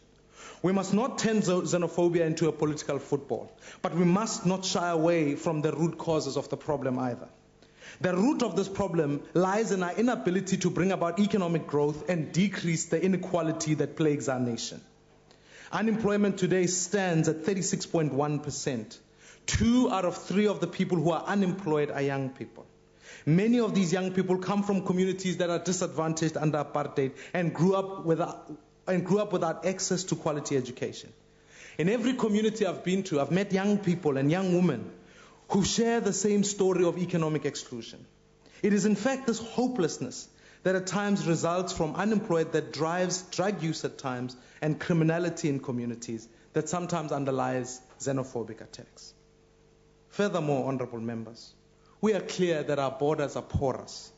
We must not turn xenophobia into a political football, but we must not shy away from the root causes of the problem either. The root of this problem lies in our inability to bring about economic growth and decrease the inequality that plagues our nation. Unemployment today stands at 36.1%. 2 out of 3 of the people who are unemployed are young people. Many of these young people come from communities that are disadvantaged under apartheid and grew up without access to quality education. In every community I've been to, I've met young people and young women who share the same story of economic exclusion. It is in fact this hopelessness that at times results from unemployment that drives drug use at times and criminality in communities that sometimes underlies xenophobic attacks. Furthermore, honorable members, we are clear that our borders are porous,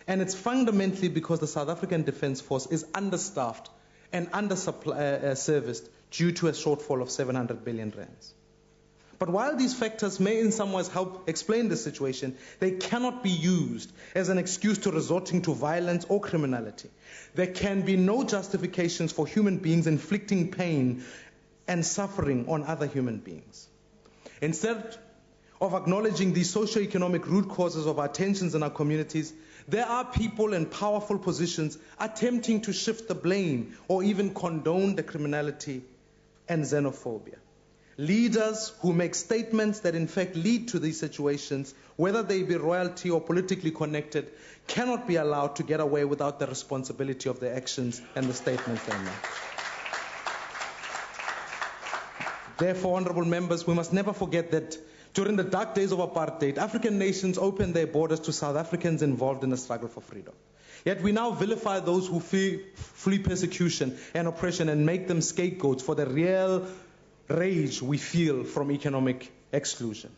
and it's fundamentally because the South African Defence Force is understaffed and underserviced due to a shortfall of 700 billion rands. But while these factors may in some ways help explain the situation, they cannot be used as an excuse to resorting to violence or criminality. There can be no justifications for human beings inflicting pain and suffering on other human beings. Instead of acknowledging these socio-economic root causes of our tensions in our communities, there are people in powerful positions attempting to shift the blame or even condone the criminality and xenophobia. Leaders who make statements that in fact lead to these situations, whether they be royalty or politically connected, cannot be allowed to get away without the responsibility of their actions and the statements they make. Therefore, honorable members, we must never forget that during the dark days of apartheid, African nations opened their borders to South Africans involved in the struggle for freedom. Yet we now vilify those who flee persecution and oppression and make them scapegoats for the real rage we feel from economic exclusion.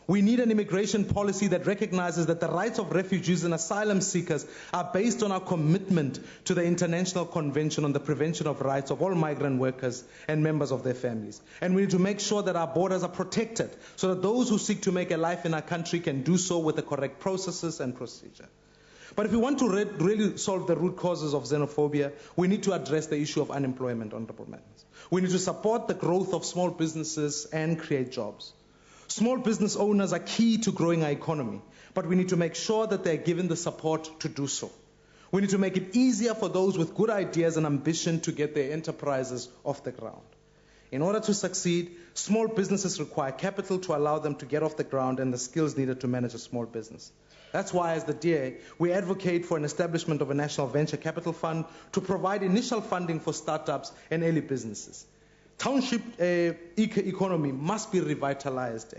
We need an immigration policy that recognizes that the rights of refugees and asylum seekers are based on our commitment to the International Convention on the Prevention of Rights of all migrant workers and members of their families. And we need to make sure that our borders are protected so that those who seek to make a life in our country can do so with the correct processes and procedure. But if we want to really solve the root causes of xenophobia, we need to address the issue of unemployment, honorable members. We need to support the growth of small businesses and create jobs. Small business owners are key to growing our economy, but we need to make sure that they're given the support to do so. We need to make it easier for those with good ideas and ambition to get their enterprises off the ground. In order to succeed, small businesses require capital to allow them to get off the ground and the skills needed to manage a small business. That's why, as the DA, we advocate for an establishment of a national venture capital fund to provide initial funding for startups and early businesses. Township economy must be revitalized,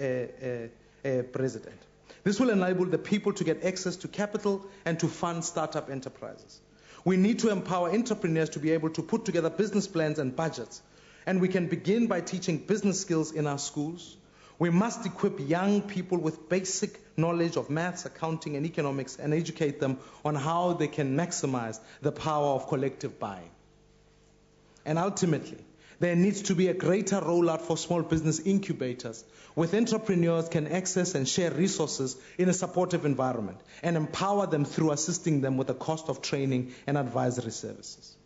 President. This will enable the people to get access to capital and to fund startup enterprises. We need to empower entrepreneurs to be able to put together business plans and budgets. And we can begin by teaching business skills in our schools. We must equip young people with basic knowledge of maths, accounting, and economics and educate them on how they can maximize the power of collective buying. And ultimately, there needs to be a greater rollout for small business incubators, where entrepreneurs can access and share resources in a supportive environment and empower them through assisting them with the cost of training and advisory services.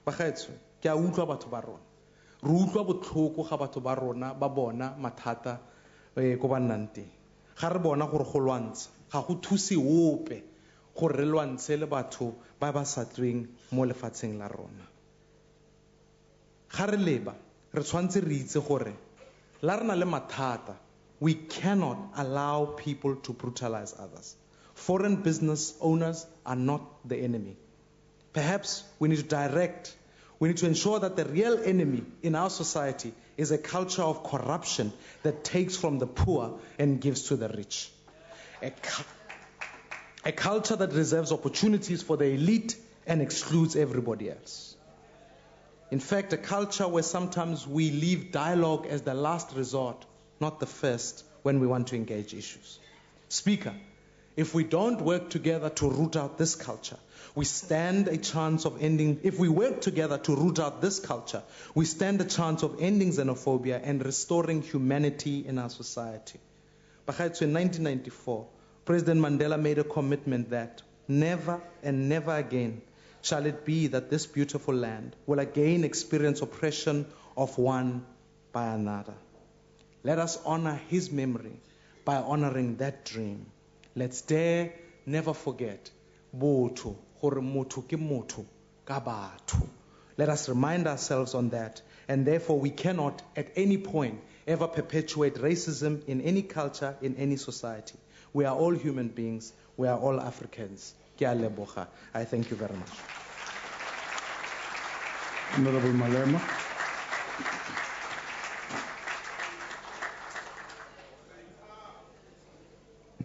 Bagaetsho, ke a utlwa batho ba rona. Re utlwa botlhoko ga batho ba rona ba bona mathata ko ba nnang teng. Ga re bona gore go lwantsha, ga go thuse ope gore re lwantshe le batho ba ba sa tsweng mo lefatsheng la rona. Ga re leba, re tshwantse re itse gore la re na le mathata, we cannot allow people to brutalize others. Foreign business owners are not the enemy. Perhaps we need to ensure that the real enemy in our society is a culture of corruption that takes from the poor and gives to the rich. A culture that reserves opportunities for the elite and excludes everybody else. In fact, a culture where sometimes we leave dialogue as the last resort, not the first, when we want to engage issues. Speaker, if we don't work together to root out this culture, we stand a chance of ending. If we work together to root out this culture, we stand a chance of ending xenophobia and restoring humanity in our society. Bagaetsho, in 1994, President Mandela made a commitment that never and never again shall it be that this beautiful land will again experience oppression of one by another. Let us honor his memory by honoring that dream. Let's dare never forget botho, gore motho ke motho ka batho. Let us remind ourselves on that, and therefore we cannot at any point ever perpetuate racism in any culture, in any society. We are all human beings. We are all Africans. Ke a leboga. I thank you very much. Honorable Malema.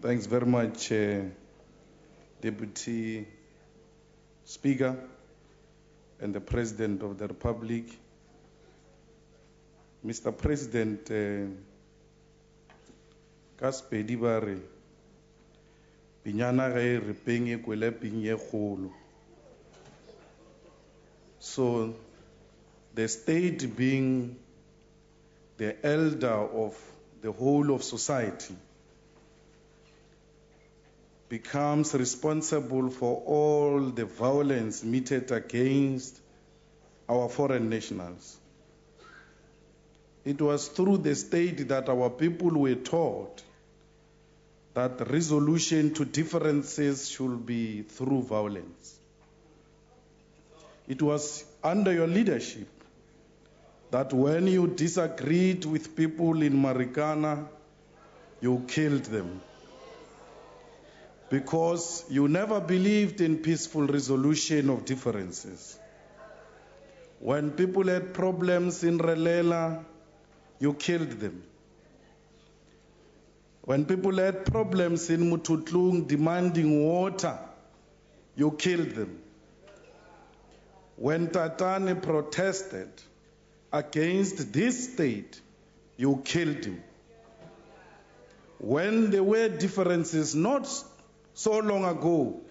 Thanks very much, Deputy Speaker and the President of the Republic. Mr. President, Kaspedi bare, pinyana ge re penge kwele pinye kholo. So, the state being the elder of the whole of society becomes responsible for all the violence meted against our foreign nationals. It was through the state that our people were taught that resolution to differences should be through violence. It was under your leadership that when you disagreed with people in Marikana, you killed them. Because you never believed in peaceful resolution of differences. When people had problems in Relela, you killed them. When people had problems in Mututlung demanding water, you killed them. When Tatane protested against this state, you killed him. When there were differences not so long ago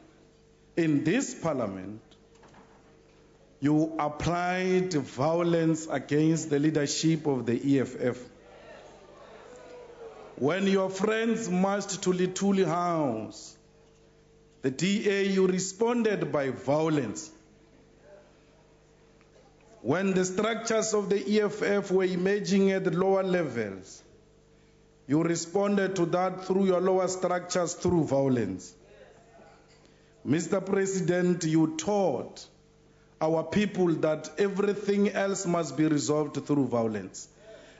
in this parliament, you applied violence against the leadership of the EFF. When your friends marched to Lituli House, the DA, you responded by violence. When the structures of the EFF were emerging at the lower levels, you responded to that through your lower structures through violence. Mr. President, you taught our people that everything else must be resolved through violence.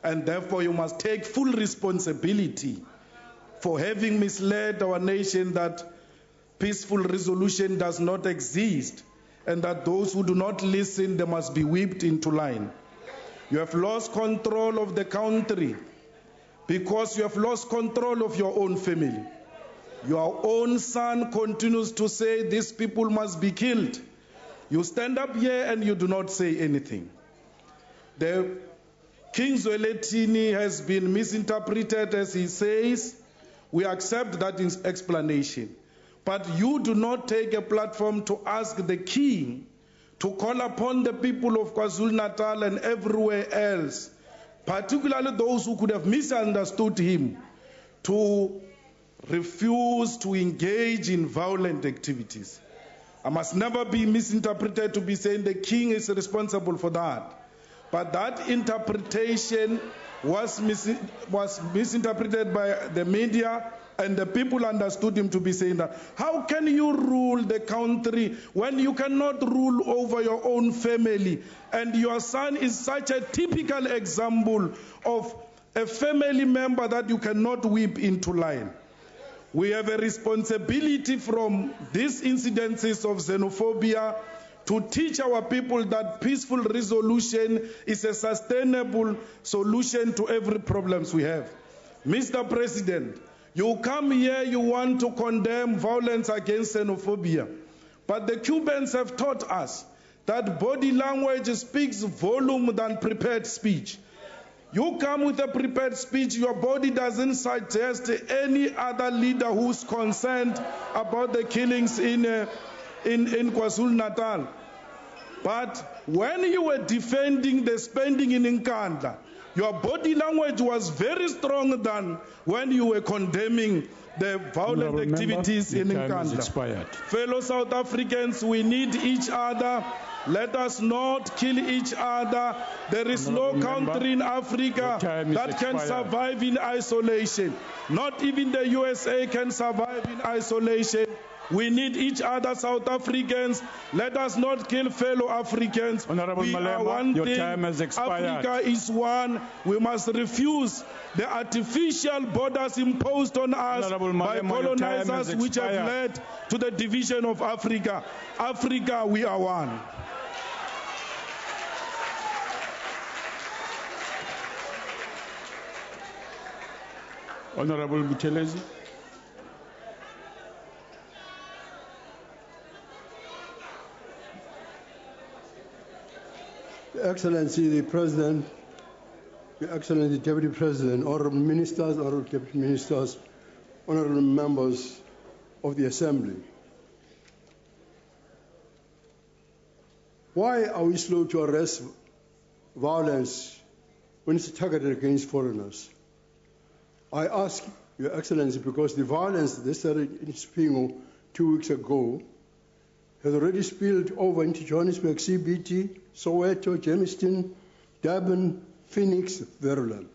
And therefore you must take full responsibility for having misled our nation that peaceful resolution does not exist and that those who do not listen, they must be whipped into line. You have lost control of the country because you have lost control of your own family. Your own son continues to say these people must be killed. You stand up here and you do not say anything. The King Zweletini has been misinterpreted as he says. We accept that explanation. But you do not take a platform to ask the king to call upon the people of KwaZulu Natal and everywhere else, particularly those who could have misunderstood him, to refuse to engage in violent activities. I must never be misinterpreted to be saying the king is responsible for that. But that interpretation was misinterpreted by the media, and the people understood him to be saying that. How can you rule the country when you cannot rule over your own family? And your son is such a typical example of a family member that you cannot whip into line. We have a responsibility from these incidences of xenophobia to teach our people that peaceful resolution is a sustainable solution to every problem we have. Mr. President, you come here, you want to condemn violence against xenophobia, but the Cubans have taught us that body language speaks volume than prepared speech. You come with a prepared speech, your body doesn't suggest any other leader who's concerned about the killings in KwaZulu Natal. But when you were defending the spending in Nkandla, your body language was very strong than when you were condemning the violent activities in Nkandla. Fellow South Africans, we need each other. Let us not kill each other. There is no country in Africa that can survive in isolation. Not even the USA can survive in isolation. We need each other, South Africans. Let us not kill fellow Africans. Honorable we Malema, are one your thing. time has expired. Africa is one. We must refuse the artificial borders imposed on us by colonizers, which have led to the division of Africa. Africa, we are one. Honorable Buthelezi. Excellency the President, Your Excellency the Deputy President, honorable ministers, honorable deputy ministers, honorable members of the Assembly. Why are we slow to arrest violence when it's targeted against foreigners? I ask Your Excellency because the violence that started in Spingo 2 weeks ago has already spilled over into Johannesburg, CBT, Soweto, Germiston, Durban, Phoenix, Verulam.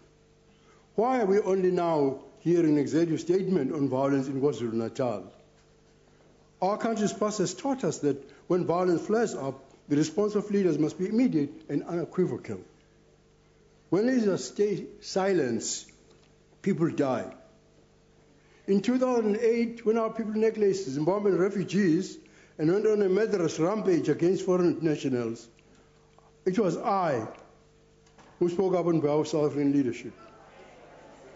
Why are we only now hearing an executive statement on violence in KwaZulu Natal? Our country's past has taught us that when violence flares up, the response of leaders must be immediate and unequivocal. When there is a silence, people die. In 2008, when our people necklaced Zimbabwean refugees and went on a murderous rampage against foreign nationals, it was I who spoke up on behalf of South African leadership.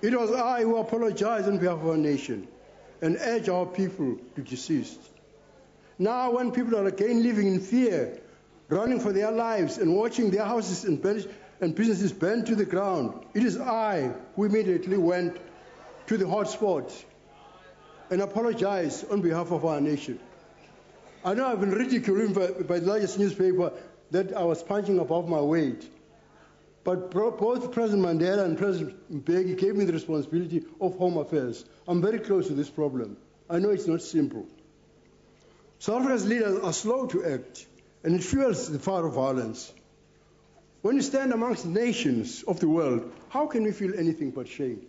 It was I who apologized on behalf of our nation and urged our people to desist. Now, when people are again living in fear, running for their lives and watching their houses and businesses burned to the ground, it is I who immediately went to the hotspots and apologized on behalf of our nation. I know I've been ridiculed by the largest newspaper that I was punching above my weight. But both President Mandela and President Mbeki gave me the responsibility of Home Affairs. I'm very close to this problem. I know it's not simple. South Africa's leaders are slow to act, and it fuels the fire of violence. When you stand amongst nations of the world, how can we feel anything but shame?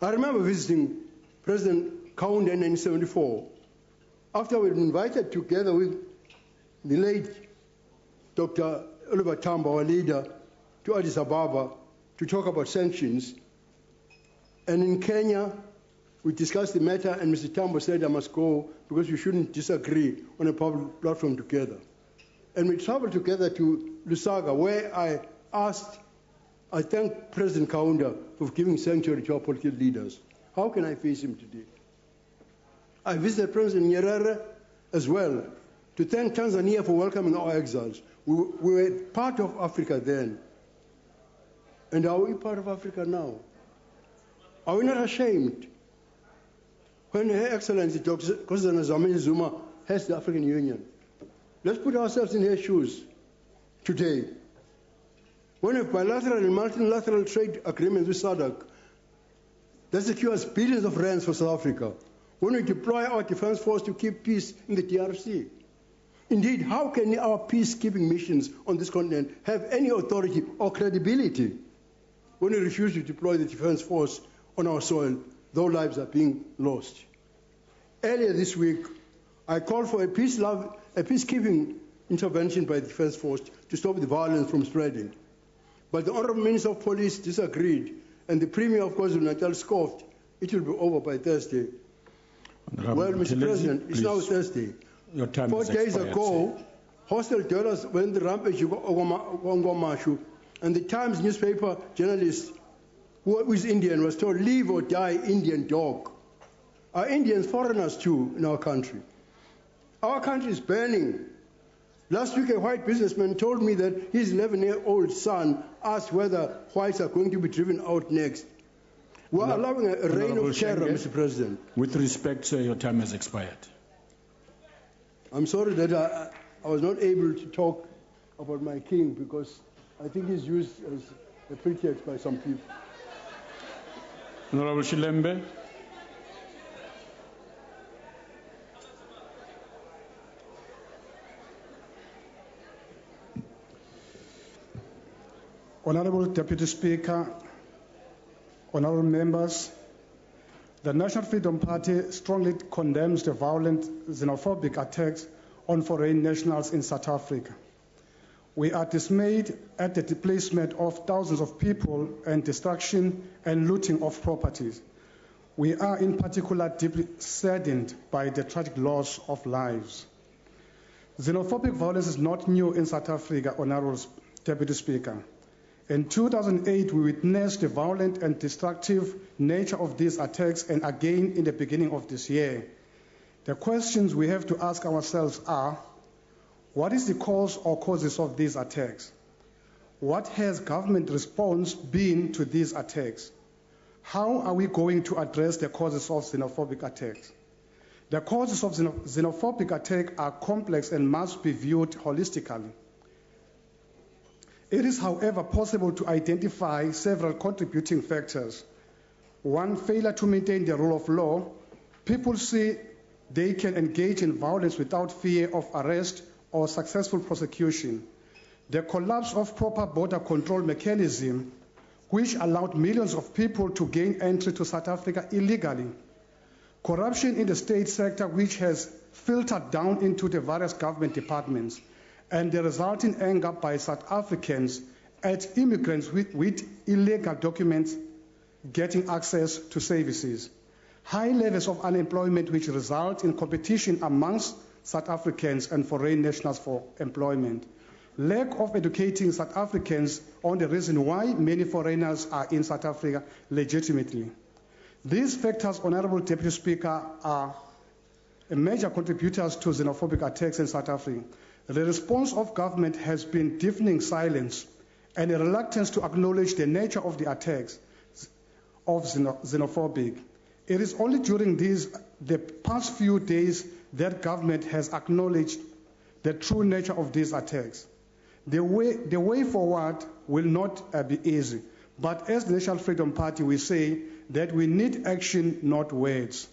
I remember visiting President Kaunda in 1974, after we were invited together with the late Dr. Oliver Tambo, our leader, to Addis Ababa to talk about sanctions. And in Kenya, we discussed the matter, and Mr. Tambo said I must go because we shouldn't disagree on a public platform together. And we traveled together to Lusaka, where I thanked President Kaunda for giving sanctuary to our political leaders. How can I face him today? I visited President Nyerere as well to thank Tanzania for welcoming our exiles. We were part of Africa then. And are we part of Africa now? Are we not ashamed when Her Excellency Dr. President Zuma heads the African Union? Let's put ourselves in her shoes today. When we have bilateral and multilateral trade agreements with SADC that secures billions of rands for South Africa, when we deploy our defense force to keep peace in the DRC. Indeed, how can our peacekeeping missions on this continent have any authority or credibility when we refuse to deploy the defense force on our soil, though lives are being lost? Earlier this week, I called for a peacekeeping intervention by the defense force to stop the violence from spreading. But the Honorable Minister of Police disagreed, and the Premier of KwaZulu Natal scoffed. It will be over by Thursday. Well, Mr. President, it's now Thursday. Your time 4 days expired, ago, hostile dwellers went the rampage on Ngomashu, and the Times newspaper journalist who is Indian was told, "Live or die, Indian dog." Are Indians foreigners too in our country? Our country is burning. Last week, a white businessman told me that his 11-year-old son asked whether whites are going to be driven out next. We're allowing a reign of terror, Mr. President. With respect, sir, your time has expired. I'm sorry that I was not able to talk about my king because I think he's used as a pretext by some people. Honorable Shilembe. Honorable Deputy Speaker, honorable members, the National Freedom Party strongly condemns the violent xenophobic attacks on foreign nationals in South Africa. We are dismayed at the displacement of thousands of people and destruction and looting of properties. We are in particular deeply saddened by the tragic loss of lives. Xenophobic violence is not new in South Africa, Honorable Deputy Speaker. In 2008, we witnessed the violent and destructive nature of these attacks, and again in the beginning of this year. The questions we have to ask ourselves are, what is the cause or causes of these attacks? What has government response been to these attacks? How are we going to address the causes of xenophobic attacks? The causes of xenophobic attack are complex and must be viewed holistically. It is, however, possible to identify several contributing factors. One, failure to maintain the rule of law. People see they can engage in violence without fear of arrest or successful prosecution. The collapse of proper border control mechanism, which allowed millions of people to gain entry to South Africa illegally. Corruption in the state sector, which has filtered down into the various government departments, and the resulting anger by South Africans at immigrants with illegal documents getting access to services, high levels of unemployment which result in competition amongst South Africans and foreign nationals for employment, lack of educating South Africans on the reason why many foreigners are in South Africa legitimately. These factors, Honorable Deputy Speaker, are major contributors to xenophobic attacks in South Africa. The response of government has been deafening silence and a reluctance to acknowledge the nature of the attacks of xenophobic. It is only during the past few days that government has acknowledged the true nature of these attacks. The way forward will not be easy, but as the National Freedom Party, we say that we need action, not words.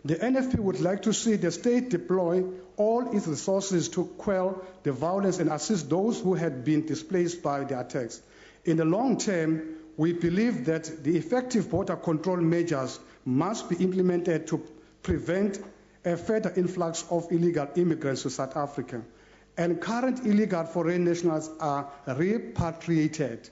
The NFP would like to see the state deploy all its resources to quell the violence and assist those who had been displaced by the attacks. In the long term, we believe that the effective border control measures must be implemented to prevent a further influx of illegal immigrants to South Africa, and current illegal foreign nationals are repatriated.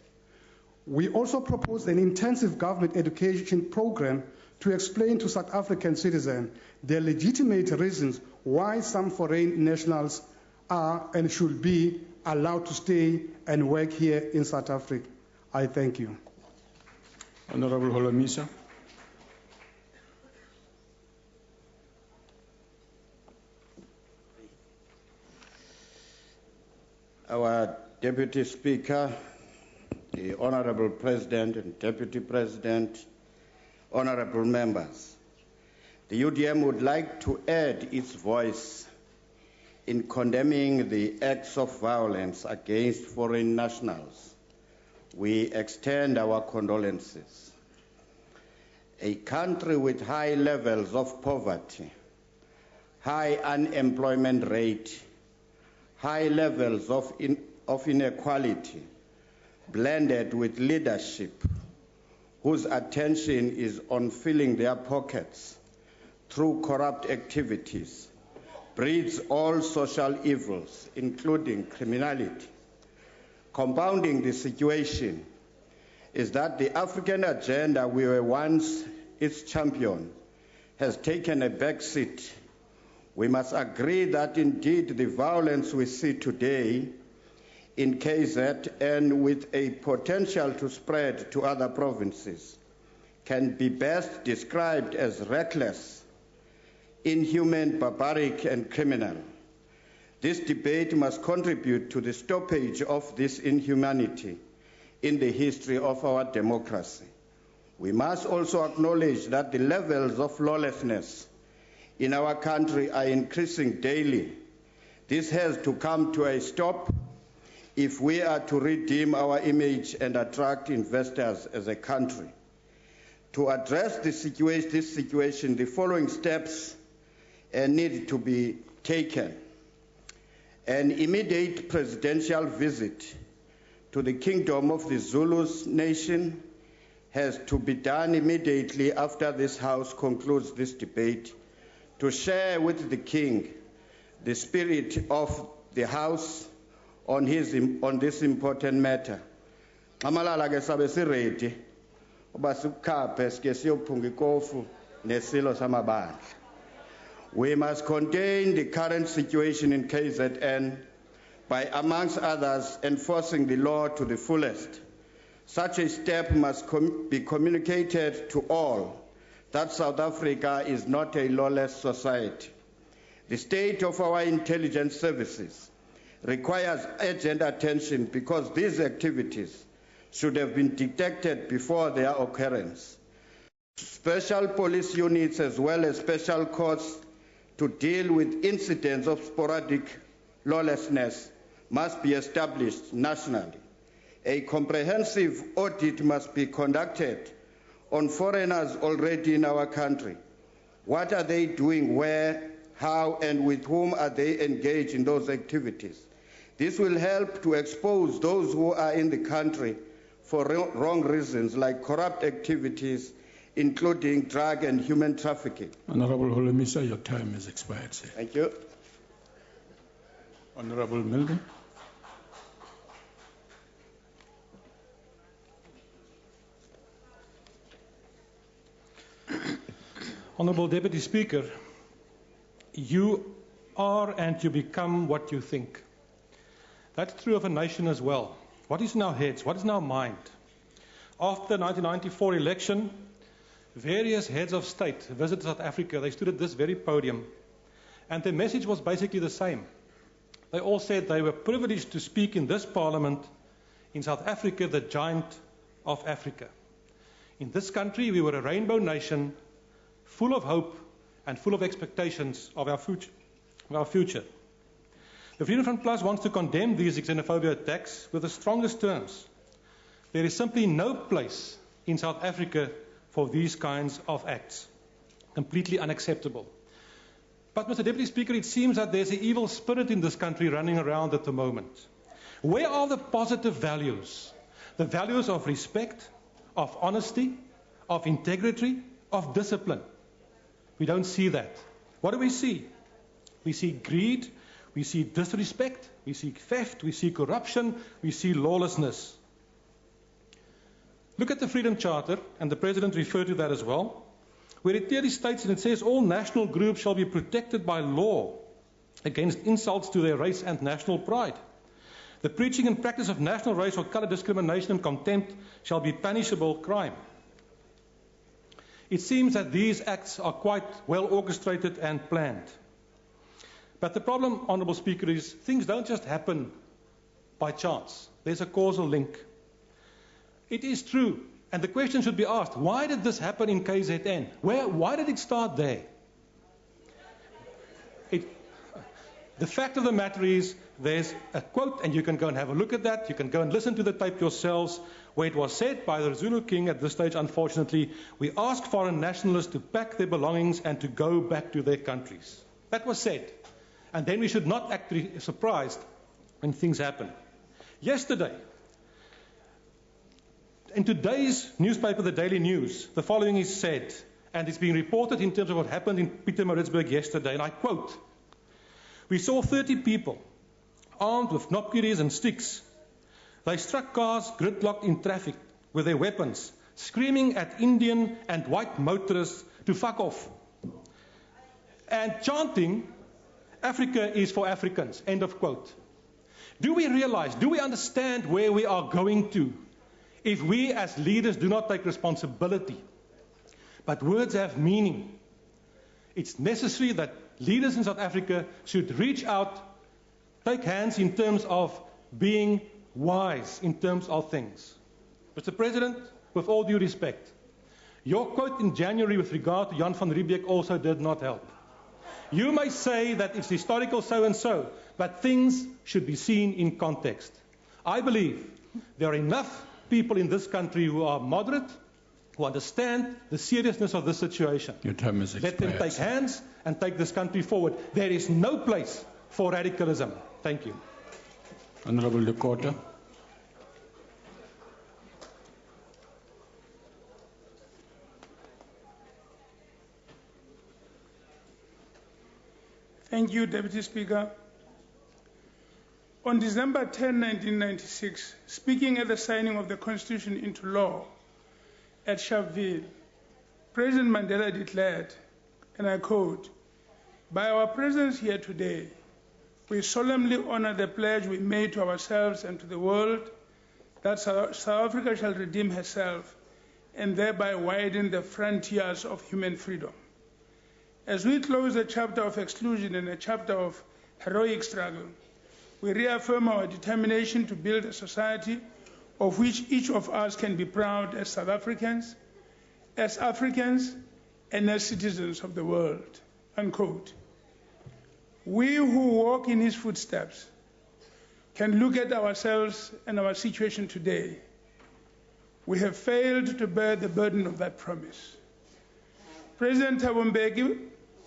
We also propose an intensive government education program to explain to South African citizens the legitimate reasons why some foreign nationals are and should be allowed to stay and work here in South Africa. I thank you. Honorable Holomisa. Our Deputy Speaker, the Honorable President and Deputy President, honorable members, the UDM would like to add its voice in condemning the acts of violence against foreign nationals. We extend our condolences. A country with high levels of poverty, high unemployment rate, high levels of inequality, blended with leadership whose attention is on filling their pockets through corrupt activities, breeds all social evils, including criminality. Compounding the situation is that the African agenda we were once its champion has taken a back seat. We must agree that indeed the violence we see today in KZN with a potential to spread to other provinces can be best described as reckless, inhuman, barbaric, and criminal. This debate must contribute to the stoppage of this inhumanity in the history of our democracy. We must also acknowledge that the levels of lawlessness in our country are increasing daily. This has to come to a stop if we are to redeem our image and attract investors as a country. To address this situation, the following steps need to be taken. An immediate presidential visit to the Kingdom of the Zulus nation has to be done immediately after this House concludes this debate, to share with the King the spirit of the House on this important matter. Amalala ke sabe siredi uba sikhaphe sike siyophunga ikofu nesilo samabandla. We must contain the current situation in KZN by, amongst others, enforcing the law to the fullest. Such a step must be communicated to all that South Africa is not a lawless society. The state of our intelligence services requires urgent attention because these activities should have been detected before their occurrence. Special police units as well as special courts to deal with incidents of sporadic lawlessness must be established nationally. A comprehensive audit must be conducted on foreigners already in our country. What are they doing, where, how, and with whom are they engaged in those activities? This will help to expose those who are in the country for wrong reasons, like corrupt activities, including drug and human trafficking. Honorable Holomisa, your time has expired, sir. Thank you. Honorable Milne. Honourable Deputy Speaker, you are and you become what you think. That's true of a nation as well. What is in our heads? What is in our mind? After the 1994 election, various heads of state visited South Africa. They stood at this very podium, and their message was basically the same. They all said they were privileged to speak in this parliament in South Africa, the giant of Africa. In this country, we were a rainbow nation, full of hope and full of expectations of our future. The Freedom Front Plus wants to condemn these xenophobia attacks with the strongest terms. There is simply no place in South Africa for these kinds of acts. Completely unacceptable. But, Mr. Deputy Speaker, it seems that there's an evil spirit in this country running around at the moment. Where are the positive values? The values of respect, of honesty, of integrity, of discipline. We don't see that. What do we see? We see greed, we see disrespect, we see theft, we see corruption, we see lawlessness. Look at the Freedom Charter, and the President referred to that as well, where it clearly states, and it says, all national groups shall be protected by law against insults to their race and national pride. The preaching and practice of national, race or colour discrimination and contempt shall be punishable crime. It seems that these acts are quite well orchestrated and planned. But the problem, Honourable Speaker, is things don't just happen by chance. There's a causal link. It is true, and the question should be asked, why did this happen in KZN? Why did it start there? The fact of the matter is, there's a quote, and you can go and have a look at that. You can go and listen to the tape yourselves, where it was said by the Zulu king at this stage, unfortunately, we ask foreign nationalists to pack their belongings and to go back to their countries. That was said. And then we should not act surprised when things happen. Yesterday, in today's newspaper, the Daily News, the following is said, and it's being reported in terms of what happened in Pietermaritzburg yesterday, and I quote, we saw 30 people armed with knobkerries and sticks. They struck cars gridlocked in traffic with their weapons, screaming at Indian and white motorists to fuck off, and chanting, Africa is for Africans, end of quote. Do we realize, do we understand where we are going to if we as leaders do not take responsibility? But words have meaning. It's necessary that leaders in South Africa should reach out, take hands in terms of being wise in terms of things. Mr. President, with all due respect, your quote in January with regard to Jan van Riebeeck also did not help. You may say that it's historical so-and-so, but things should be seen in context. I believe there are enough people in this country who are moderate, who understand the seriousness of this situation. Your term is expired. Let them take hands and take this country forward. There is no place for radicalism. Thank you. Honourable Lekota. Thank you, Deputy Speaker. On December 10, 1996, speaking at the signing of the Constitution into law at Sharpeville, President Mandela declared, and I quote, by our presence here today, we solemnly honor the pledge we made to ourselves and to the world that South Africa shall redeem herself and thereby widen the frontiers of human freedom. As we close a chapter of exclusion and a chapter of heroic struggle, we reaffirm our determination to build a society of which each of us can be proud as South Africans, and as citizens of the world, unquote. We who walk in his footsteps can look at ourselves and our situation today. We have failed to bear the burden of that promise. President Thabo Mbeki,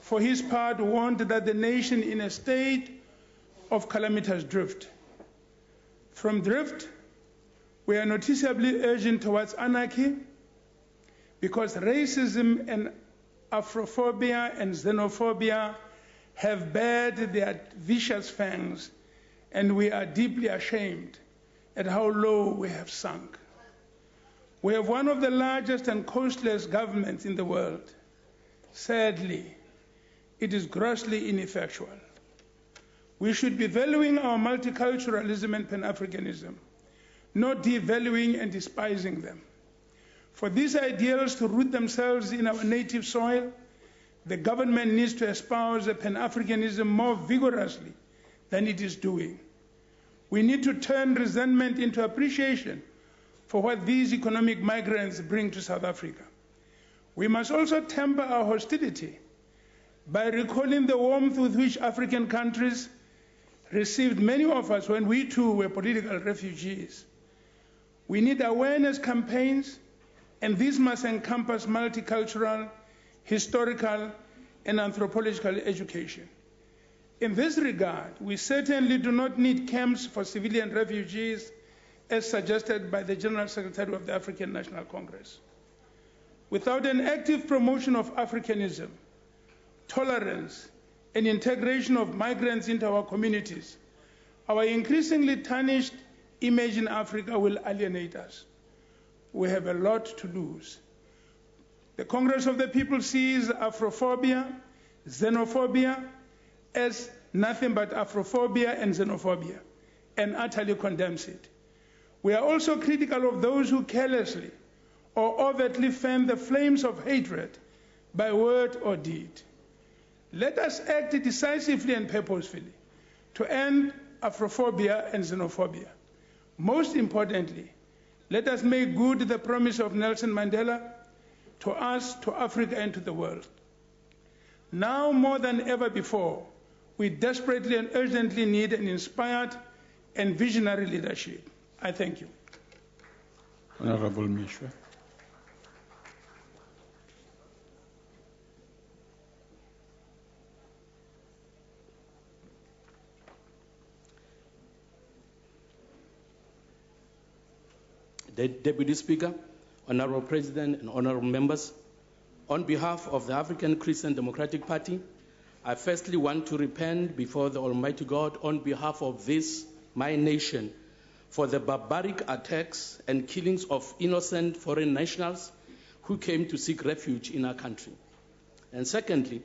for his part, warned that the nation in a state of calamitous drift. From drift, we are noticeably urging towards anarchy because racism and Afrophobia and xenophobia have bared their vicious fangs, and we are deeply ashamed at how low we have sunk. We have one of the largest and costless governments in the world, Sadly, it is grossly ineffectual. We should be valuing our multiculturalism and Pan-Africanism, not devaluing and despising them. For these ideals to root themselves in our native soil, the government needs to espouse a Pan-Africanism more vigorously than it is doing. We need to turn resentment into appreciation for what these economic migrants bring to South Africa. We must also temper our hostility by recalling the warmth with which African countries received many of us when we too were political refugees. We need awareness campaigns, and these must encompass multicultural, historical, and anthropological education. In this regard, we certainly do not need camps for civilian refugees as suggested by the General Secretary of the African National Congress. Without an active promotion of Africanism, tolerance, and integration of migrants into our communities, our increasingly tarnished image in Africa will alienate us. We have a lot to lose. The Congress of the People sees Afrophobia, xenophobia as nothing but Afrophobia and xenophobia, and utterly condemns it. We are also critical of those who carelessly or overtly fan the flames of hatred by word or deed. Let us act decisively and purposefully to end Afrophobia and xenophobia. Most importantly, let us make good the promise of Nelson Mandela to us, to Africa, and to the world. Now more than ever before, we desperately and urgently need an inspired and visionary leadership. I thank you. Honorable Mishwe. Deputy Speaker, Honorable President, and honorable members, on behalf of the African Christian Democratic Party, I firstly want to repent before the Almighty God on behalf of this, my nation, for the barbaric attacks and killings of innocent foreign nationals who came to seek refuge in our country. And secondly,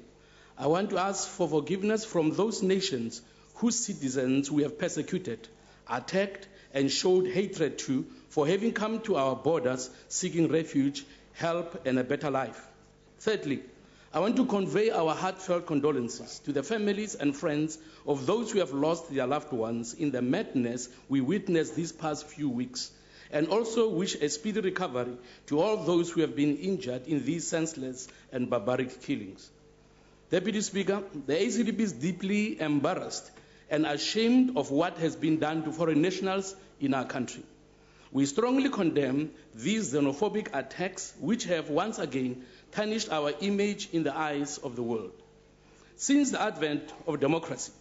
I want to ask for forgiveness from those nations whose citizens we have persecuted, attacked, and showed hatred to for having come to our borders seeking refuge, help, and a better life. Thirdly, I want to convey our heartfelt condolences to the families and friends of those who have lost their loved ones in the madness we witnessed these past few weeks, and also wish a speedy recovery to all those who have been injured in these senseless and barbaric killings. Deputy Speaker, the ACDP is deeply embarrassed and ashamed of what has been done to foreign nationals in our country. We strongly condemn these xenophobic attacks, which have once again tarnished our image in the eyes of the world. Since the advent of democracy,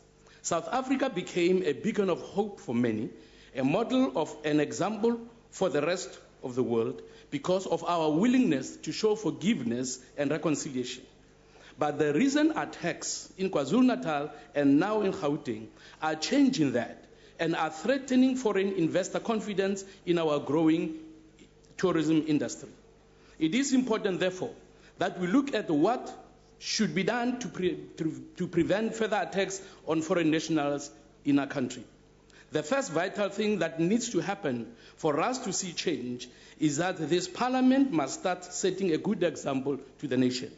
South Africa became a beacon of hope for many, a model of an example for the rest of the world because of our willingness to show forgiveness and reconciliation. But the recent attacks in KwaZulu Natal and now in Gauteng are changing that and are threatening foreign investor confidence in our growing tourism industry. It is important, therefore, that we look at what should be done to prevent further attacks on foreign nationals in our country. The first vital thing that needs to happen for us to see change is that this parliament must start setting a good example to the nation.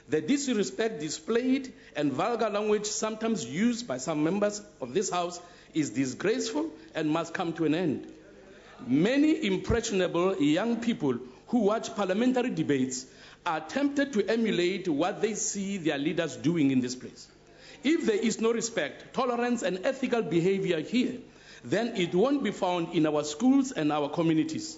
The disrespect displayed and vulgar language sometimes used by some members of this House is disgraceful and must come to an end. Many impressionable young people who watch parliamentary debates are tempted to emulate what they see their leaders doing in this place. If there is no respect, tolerance, and ethical behavior here, then it won't be found in our schools and our communities.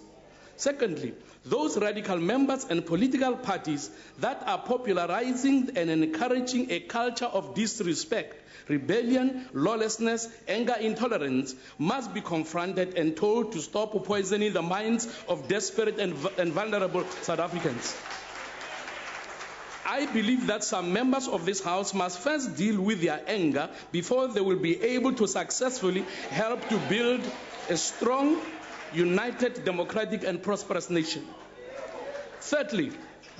Secondly, those radical members and political parties that are popularizing and encouraging a culture of disrespect, rebellion, lawlessness, anger, intolerance must be confronted and told to stop poisoning the minds of desperate and vulnerable South Africans. I believe that some members of this House must first deal with their anger before they will be able to successfully help to build a strong, united, democratic, and prosperous nation. Thirdly,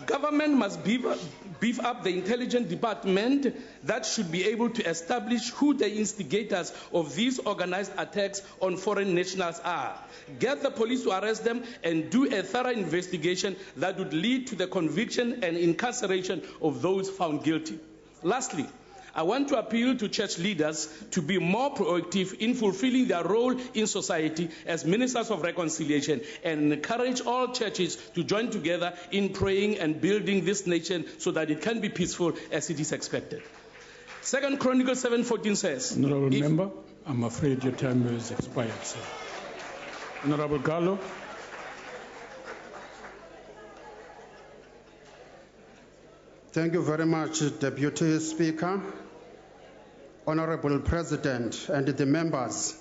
Government must beef up the intelligence department that should be able to establish who the instigators of these organized attacks on foreign nationals are. Get the police to arrest them and do a thorough investigation that would lead to the conviction and incarceration of those found guilty. Lastly, I want to appeal to church leaders to be more proactive in fulfilling their role in society as ministers of reconciliation and encourage all churches to join together in praying and building this nation so that it can be peaceful as it is expected. 2 Chronicles 7:14 says, Honorable Member, I'm afraid your time has expired, sir. Honorable Gallo. Thank you very much, Deputy Speaker, Honorable President, and the members.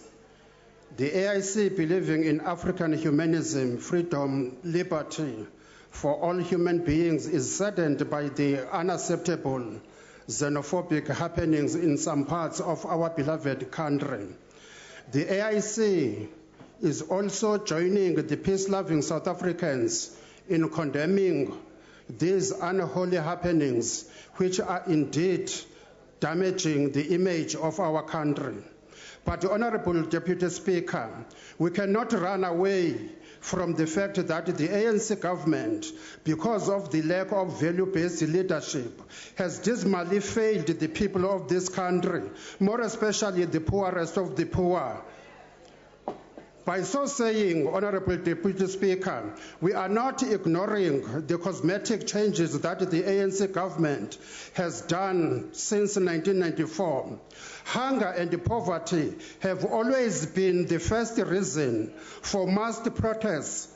The AIC, believing in African humanism, freedom, liberty for all human beings, is saddened by the unacceptable xenophobic happenings in some parts of our beloved country. The AIC is also joining the peace-loving South Africans in condemning these unholy happenings, which are indeed damaging the image of our country. But, Honorable Deputy Speaker, we cannot run away from the fact that the ANC government, because of the lack of value-based leadership, has dismally failed the people of this country, more especially the poorest of the poor. By so saying, Honorable Deputy Speaker, we are not ignoring the cosmetic changes that the ANC government has done since 1994. Hunger and poverty have always been the first reason for mass protests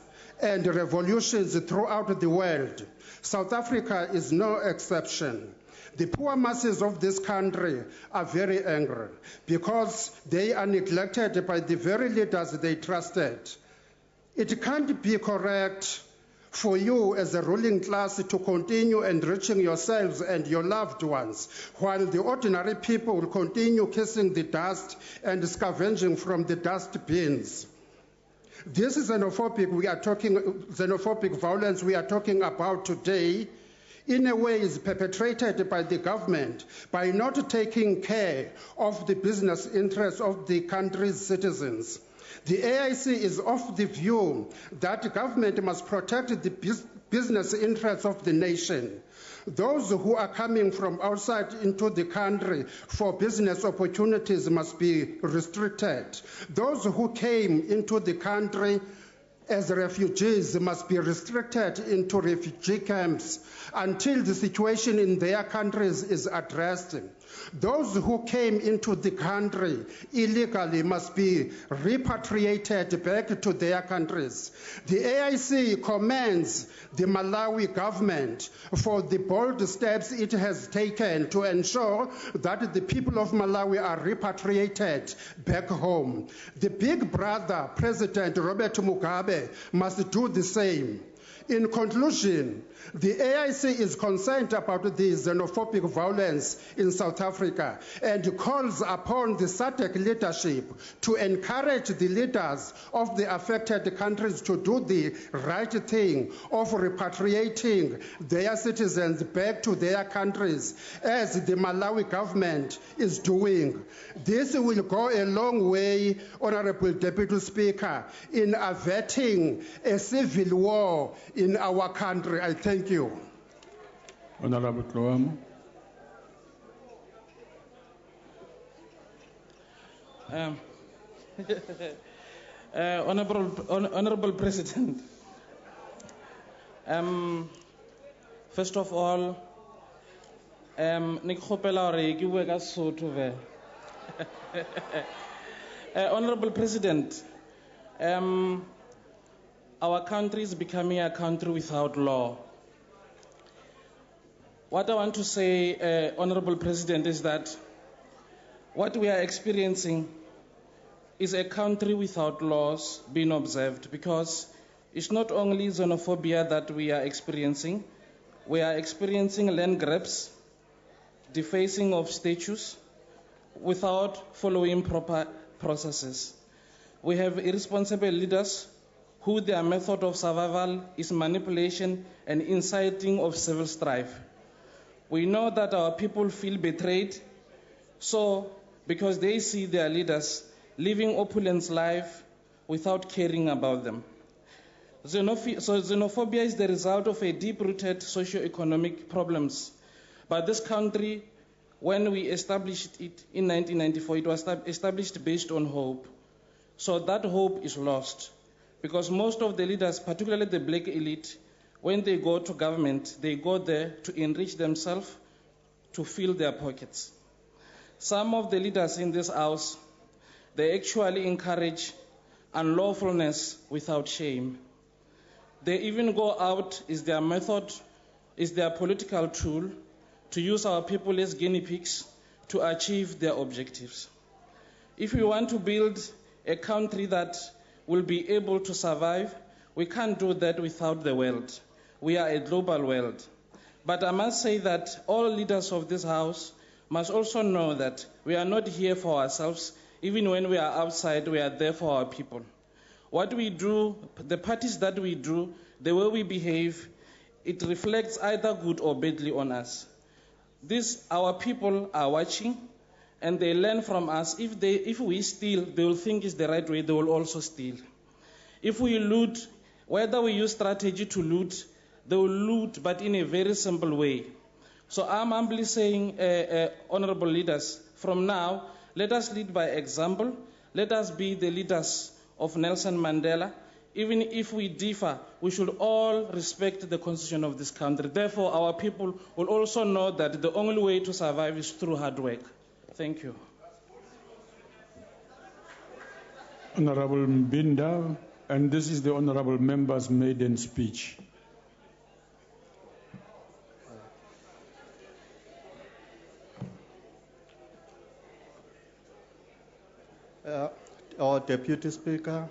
and revolutions throughout the world. South Africa is no exception. The poor masses of this country are very angry because they are neglected by the very leaders they trusted. It can't be correct for you as a ruling class to continue enriching yourselves and your loved ones while the ordinary people will continue kissing the dust and scavenging from the dust bins. This is xenophobic violence we are talking about today, in a way is perpetrated by the government by not taking care of the business interests of the country's citizens. The AIC is of the view that the government must protect the business interests of the nation. Those who are coming from outside into the country for business opportunities must be restricted. Those who came into the country as refugees must be restricted into refugee camps until the situation in their countries is addressed. Those who came into the country illegally must be repatriated back to their countries. The AIC commends the Malawi government for the bold steps it has taken to ensure that the people of Malawi are repatriated back home. The big brother, President Robert Mugabe, must do the same. In conclusion, the AIC is concerned about the xenophobic violence in South Africa and calls upon the SADC leadership to encourage the leaders of the affected countries to do the right thing of repatriating their citizens back to their countries, as the Malawi government is doing. This will go a long way, Honorable Deputy Speaker, in averting a civil war in our country. I thank you. Honorable Kloamo. Honorable President, first of all, Honorable President, our country is becoming a country without law. What I want to say, Honorable President, is that what we are experiencing is a country without laws being observed, because it's not only xenophobia that we are experiencing land grabs, defacing of statues without following proper processes. We have irresponsible leaders who their method of survival is manipulation and inciting of civil strife. We know that our people feel betrayed, so because they see their leaders living opulent life without caring about them. Xenophobia is the result of a deep-rooted socio-economic problems. But this country, when we established it in 1994, it was established based on hope. So that hope is lost because most of the leaders, particularly the black elite, when they go to government, they go there to enrich themselves, to fill their pockets. Some of the leaders in this house, they actually encourage unlawfulness without shame. They even go out, is their method, is their political tool to use our people as guinea pigs to achieve their objectives. If we want to build a country that will be able to survive, we can't do that without the world. We are a global world. But I must say that all leaders of this house must also know that we are not here for ourselves. Even when we are outside, we are there for our people. What we do, the parties that we do, the way we behave, it reflects either good or badly on us. Our people are watching, and they learn from us. If we steal, they will think it's the right way, they will also steal. If we loot, whether we use strategy to loot, they will loot, but in a very simple way. So I'm humbly saying, honorable leaders, from now, let us lead by example. Let us be the leaders of Nelson Mandela. Even if we differ, we should all respect the constitution of this country. Therefore, our people will also know that the only way to survive is through hard work. Thank you. Honorable Mbinda, and this is the honorable member's maiden speech. Our Deputy Speaker,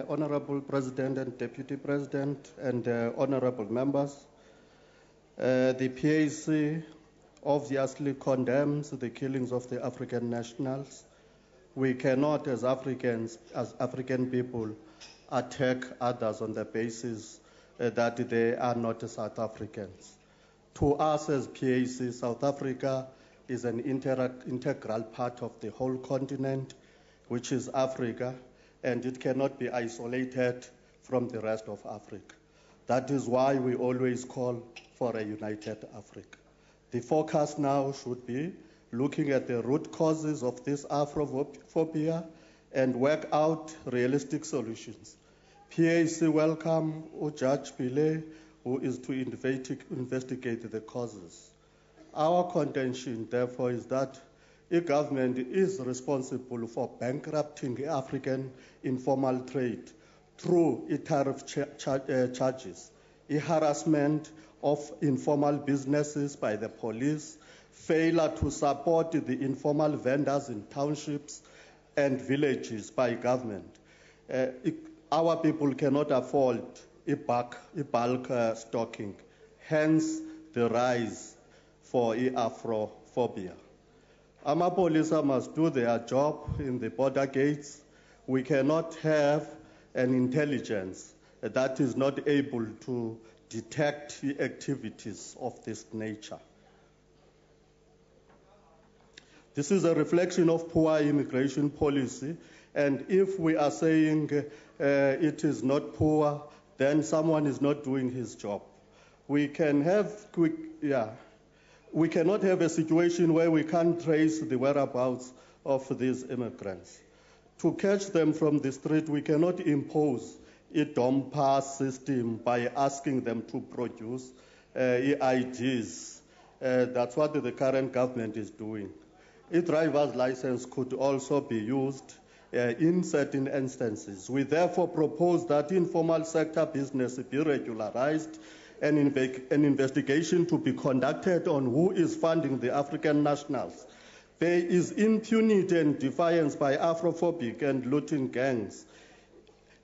Honorable President and Deputy President, and honorable members, the PAC obviously condemns the killings of the African nationals. We cannot, as Africans, as African people, attack others on the basis that they are not South Africans. To us as PAC, South Africa is an integral part of the whole continent, which is Africa, and it cannot be isolated from the rest of Africa. That is why we always call for a united Africa. The focus now should be looking at the root causes of this Afrophobia and work out realistic solutions. PAC welcome Judge Pile, who is to investigate the causes. Our contention, therefore, is that the government is responsible for bankrupting African informal trade through tariff charges, harassment of informal businesses by the police, failure to support the informal vendors in townships and villages by government. Our people cannot afford bulk stocking, hence the rise for Afrophobia. Amapolisa must do their job in the border gates. We cannot have an intelligence that is not able to detect activities of this nature. This is a reflection of poor immigration policy, and if we are saying it is not poor, then someone is not doing his job. We cannot have a situation where we can't trace the whereabouts of these immigrants. To catch them from the street, we cannot impose a DOM pass system by asking them to produce IDs. That's what the current government is doing. A driver's license could also be used in certain instances. We therefore propose that informal sector business be regularized and an investigation to be conducted on who is funding the African nationals. There is impunity and defiance by Afrophobic and looting gangs.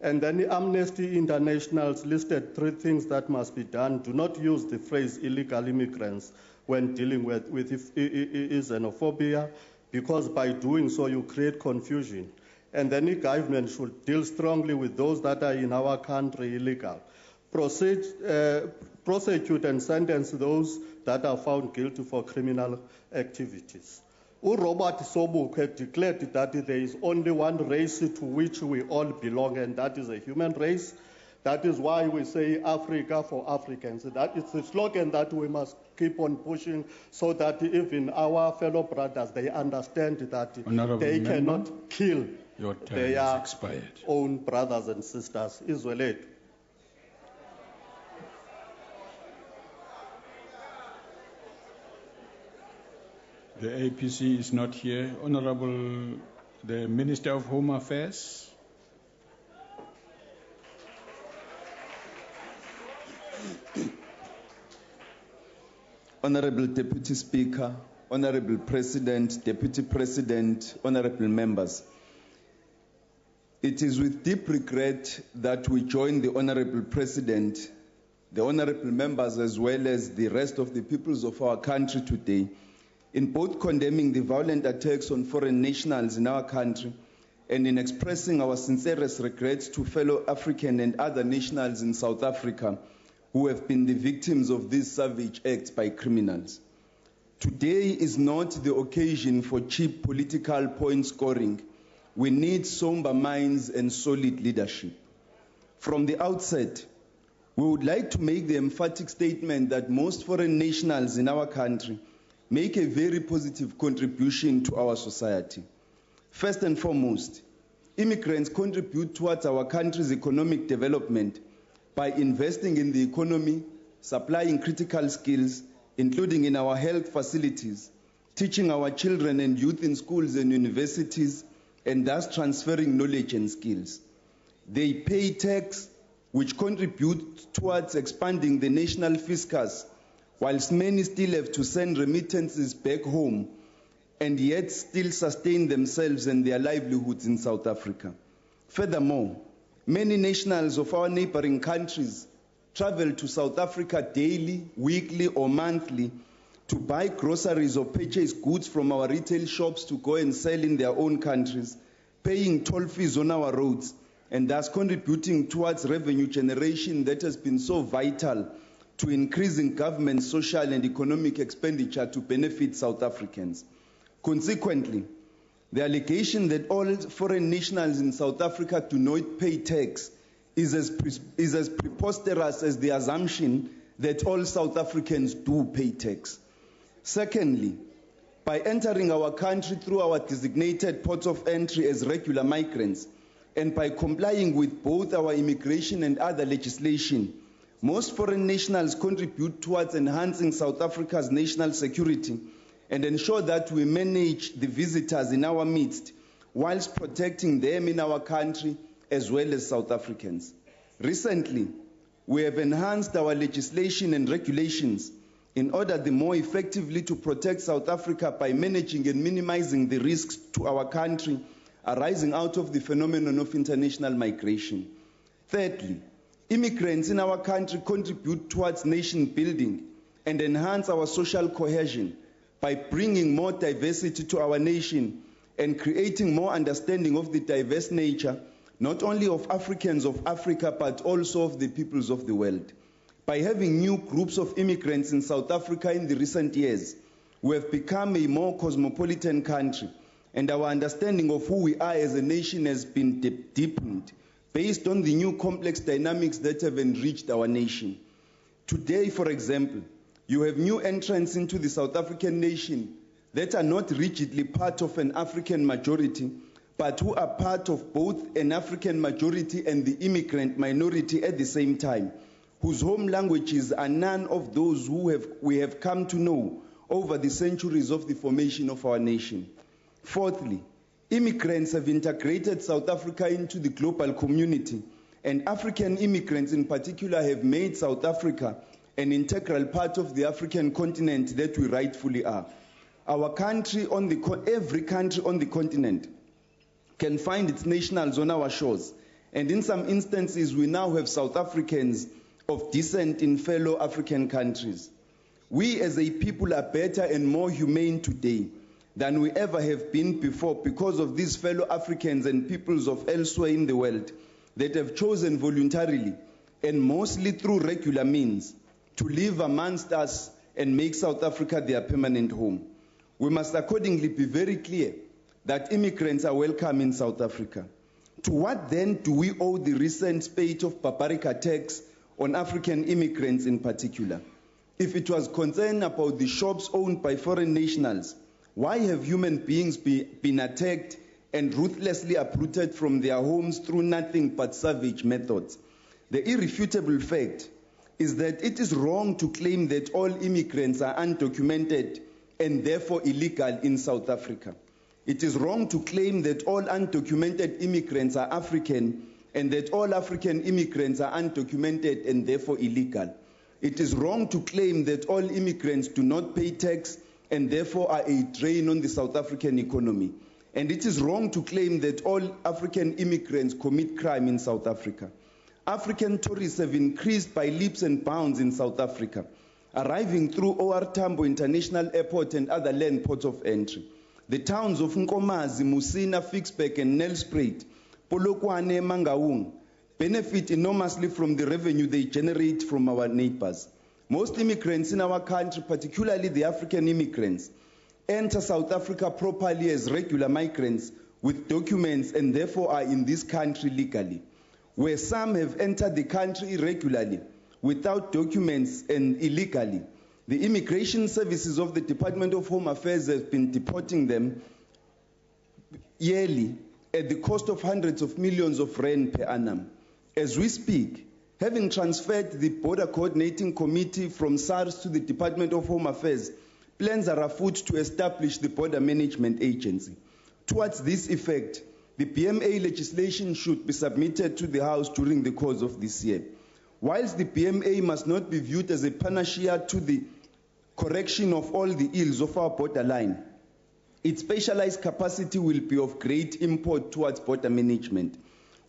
And then the Amnesty International's listed 3 things that must be done. Do not use the phrase illegal immigrants when dealing with xenophobia, because by doing so you create confusion. and the new government should deal strongly with those that are in our country illegal. Prosecute and sentence those that are found guilty for criminal activities. Robert Sobukwe declared that there is only one race to which we all belong, and that is a human race. That is why we say Africa for Africans. That is the slogan that we must keep on pushing, so that even our fellow brothers, they understand that they cannot kill their own brothers and sisters. Izwe. The APC is not here. Honorable, the Minister of Home Affairs. Honorable Deputy Speaker, Honorable President, Deputy President, honorable members. It is with deep regret that we join the Honorable President, the honorable members, as well as the rest of the peoples of our country today, in both condemning the violent attacks on foreign nationals in our country and in expressing our sincerest regrets to fellow African and other nationals in South Africa who have been the victims of these savage acts by criminals. Today is not the occasion for cheap political point scoring. We need somber minds and solid leadership. From the outset, we would like to make the emphatic statement that most foreign nationals in our country make a very positive contribution to our society. First and foremost, immigrants contribute towards our country's economic development by investing in the economy, supplying critical skills, including in our health facilities, teaching our children and youth in schools and universities, and thus transferring knowledge and skills. They pay tax, which contributes towards expanding the national fiscus, whilst many still have to send remittances back home and yet still sustain themselves and their livelihoods in South Africa. Furthermore, many nationals of our neighboring countries travel to South Africa daily, weekly, or monthly to buy groceries or purchase goods from our retail shops to go and sell in their own countries, paying toll fees on our roads, and thus contributing towards revenue generation that has been so vital to increasing government social and economic expenditure to benefit South Africans. Consequently, the allegation that all foreign nationals in South Africa do not pay tax is as preposterous as the assumption that all South Africans do pay tax. Secondly, by entering our country through our designated ports of entry as regular migrants, and by complying with both our immigration and other legislation, most foreign nationals contribute towards enhancing South Africa's national security and ensure that we manage the visitors in our midst whilst protecting them in our country as well as South Africans. Recently, we have enhanced our legislation and regulations in order the more effectively to protect South Africa by managing and minimizing the risks to our country arising out of the phenomenon of international migration. Thirdly, immigrants in our country contribute towards nation building and enhance our social cohesion by bringing more diversity to our nation and creating more understanding of the diverse nature, not only of Africans of Africa, but also of the peoples of the world. By having new groups of immigrants in South Africa in the recent years, we have become a more cosmopolitan country, and our understanding of who we are as a nation has been deepened based on the new complex dynamics that have enriched our nation. Today, for example, you have new entrants into the South African nation that are not rigidly part of an African majority, but who are part of both an African majority and the immigrant minority at the same time, whose home languages are none of those we have come to know over the centuries of the formation of our nation. Fourthly, immigrants have integrated South Africa into the global community, and African immigrants in particular have made South Africa an integral part of the African continent that we rightfully are. Our country, every country on the continent can find its nationals on our shores, and in some instances we now have South Africans of descent in fellow African countries. We as a people are better and more humane today, than we ever have been before because of these fellow Africans and peoples of elsewhere in the world that have chosen voluntarily and mostly through regular means to live amongst us and make South Africa their permanent home. We must accordingly be very clear that immigrants are welcome in South Africa. To what then do we owe the recent spate of barbaric attacks on African immigrants in particular? If it was concern about the shops owned by foreign nationals, why have human beings been attacked and ruthlessly uprooted from their homes through nothing but savage methods? The irrefutable fact is that it is wrong to claim that all immigrants are undocumented and therefore illegal in South Africa. It is wrong to claim that all undocumented immigrants are African and that all African immigrants are undocumented and therefore illegal. It is wrong to claim that all immigrants do not pay tax and therefore are a drain on the South African economy. And it is wrong to claim that all African immigrants commit crime in South Africa. African tourists have increased by leaps and bounds in South Africa, arriving through OR Tambo International Airport and other land ports of entry. The towns of Nkomazi, Musina, Fixbeck, and Nelspruit, Polokwane, Mangaung, benefit enormously from the revenue they generate from our neighbors. Most immigrants in our country, particularly the African immigrants, enter South Africa properly as regular migrants with documents and therefore are in this country legally. Where some have entered the country irregularly, without documents and illegally, the immigration services of the Department of Home Affairs have been deporting them yearly at the cost of hundreds of millions of rand per annum. As we speak, having transferred the Border Coordinating Committee from SARS to the Department of Home Affairs, plans are afoot to establish the Border Management Agency. Towards this effect, the BMA legislation should be submitted to the House during the course of this year. Whilst the BMA must not be viewed as a panacea to the correction of all the ills of our borderline, its specialized capacity will be of great import towards border management.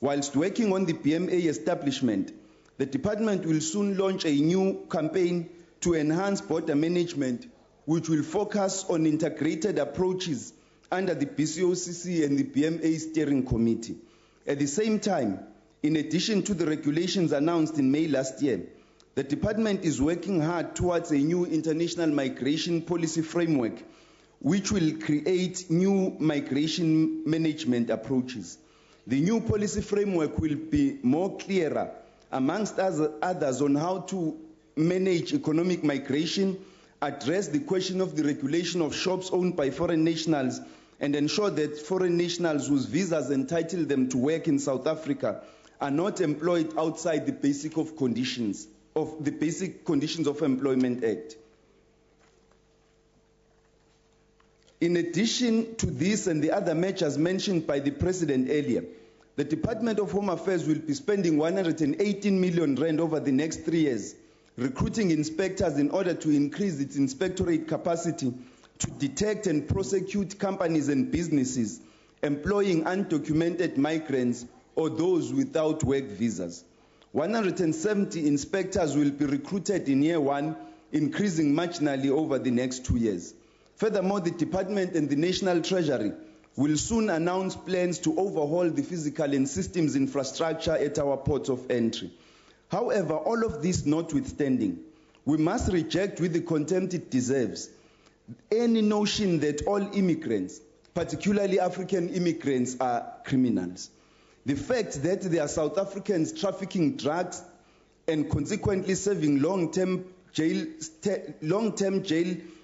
Whilst working on the BMA establishment, the department will soon launch a new campaign to enhance border management, which will focus on integrated approaches under the BCOCC and the BMA Steering Committee. At the same time, in addition to the regulations announced in May last year, the department is working hard towards a new international migration policy framework, which will create new migration management approaches. The new policy framework will be more clearer, amongst others, on how to manage economic migration, address the question of the regulation of shops owned by foreign nationals, and ensure that foreign nationals whose visas entitle them to work in South Africa are not employed outside the basic conditions of Employment Act. In addition to this and the other measures mentioned by the President earlier, the Department of Home Affairs will be spending 118 million rand over the next 3 years, recruiting inspectors in order to increase its inspectorate capacity to detect and prosecute companies and businesses employing undocumented migrants or those without work visas. 170 inspectors will be recruited in year one, increasing marginally over the next 2 years. Furthermore, the department and the National Treasury will soon announce plans to overhaul the physical and systems infrastructure at our ports of entry. However, all of this notwithstanding, we must reject with the contempt it deserves any notion that all immigrants, particularly African immigrants, are criminals. The fact that there are South Africans trafficking drugs and consequently serving long-term jail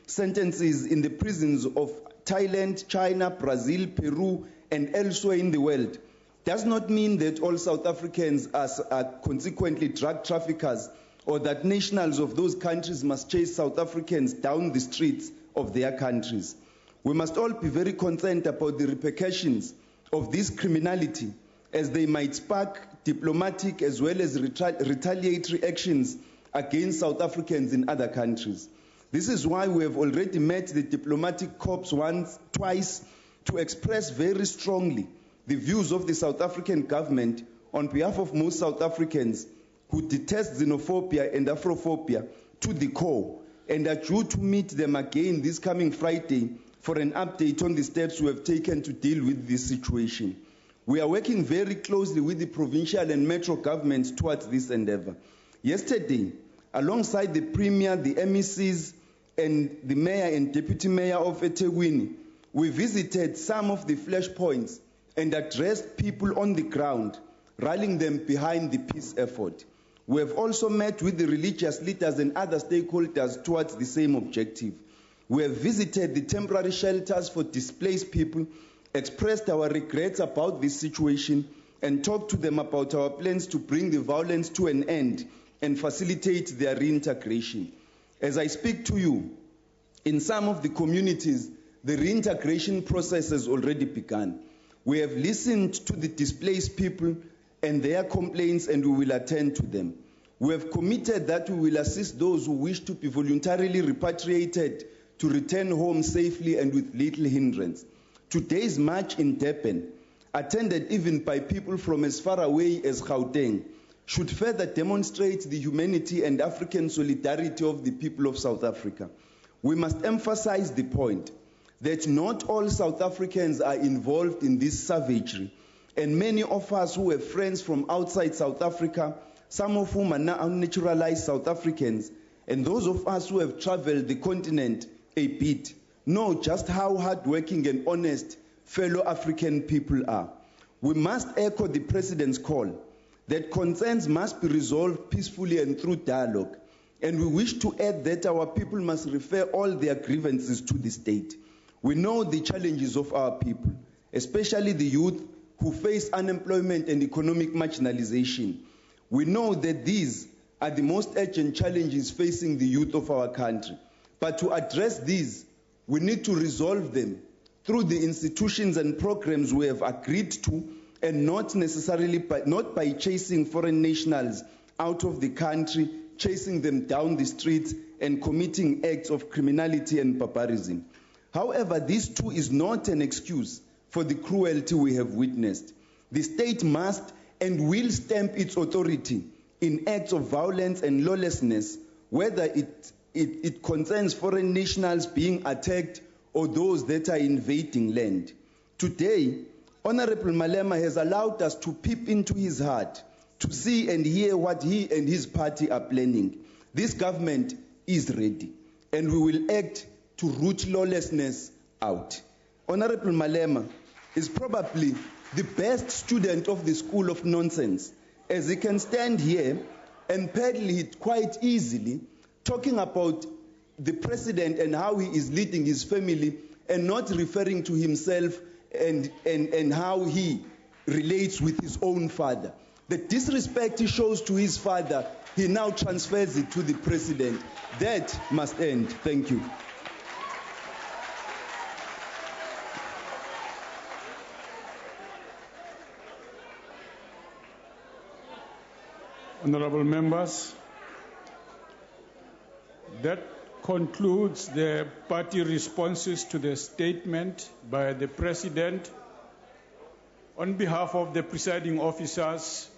sentences in the prisons of Thailand, China, Brazil, Peru, and elsewhere in the world does not mean that all South Africans are consequently drug traffickers, or that nationals of those countries must chase South Africans down the streets of their countries. We must all be very concerned about the repercussions of this criminality, as they might spark diplomatic as well as retaliatory actions against South Africans in other countries. This is why we have already met the diplomatic corps twice to express very strongly the views of the South African government on behalf of most South Africans who detest xenophobia and Afrophobia to the core, and are due to meet them again this coming Friday for an update on the steps we have taken to deal with this situation. We are working very closely with the provincial and metro governments towards this endeavor. Yesterday, alongside the Premier, the MECs, and the Mayor and Deputy Mayor of eThekwini, we visited some of the flashpoints and addressed people on the ground, rallying them behind the peace effort. We have also met with the religious leaders and other stakeholders towards the same objective. We have visited the temporary shelters for displaced people, expressed our regrets about this situation, and talked to them about our plans to bring the violence to an end and facilitate their reintegration. As I speak to you, in some of the communities, the reintegration process has already begun. We have listened to the displaced people and their complaints, and we will attend to them. We have committed that we will assist those who wish to be voluntarily repatriated to return home safely and with little hindrance. Today's march in Durban, attended even by people from as far away as Gauteng, should further demonstrate the humanity and African solidarity of the people of South Africa. We must emphasize the point that not all South Africans are involved in this savagery, and many of us who have friends from outside South Africa, some of whom are now naturalized South Africans, and those of us who have traveled the continent a bit, know just how hardworking and honest fellow African people are. We must echo the President's call that concerns must be resolved peacefully and through dialogue, and we wish to add that our people must refer all their grievances to the state. We know the challenges of our people, especially the youth who face unemployment and economic marginalization. We know that these are the most urgent challenges facing the youth of our country. But to address these, we need to resolve them through the institutions and programs we have agreed to, and not necessarily by chasing foreign nationals out of the country, chasing them down the streets and committing acts of criminality and barbarism. However, this too is not an excuse for the cruelty we have witnessed. The state must and will stamp its authority in acts of violence and lawlessness, whether it concerns foreign nationals being attacked or those that are invading land. Today, Honorable Malema has allowed us to peep into his heart, to see and hear what he and his party are planning. This government is ready, and we will act to root lawlessness out. Honorable Malema is probably the best student of the school of nonsense, as he can stand here and peddle it quite easily, talking about the president and how he is leading his family, and not referring to himself and how he relates with his own father. The disrespect he shows to his father, he now transfers it to the president. That must end. Thank you. Honorable members, that concludes the party responses to the statement by the President. On behalf of the presiding officers,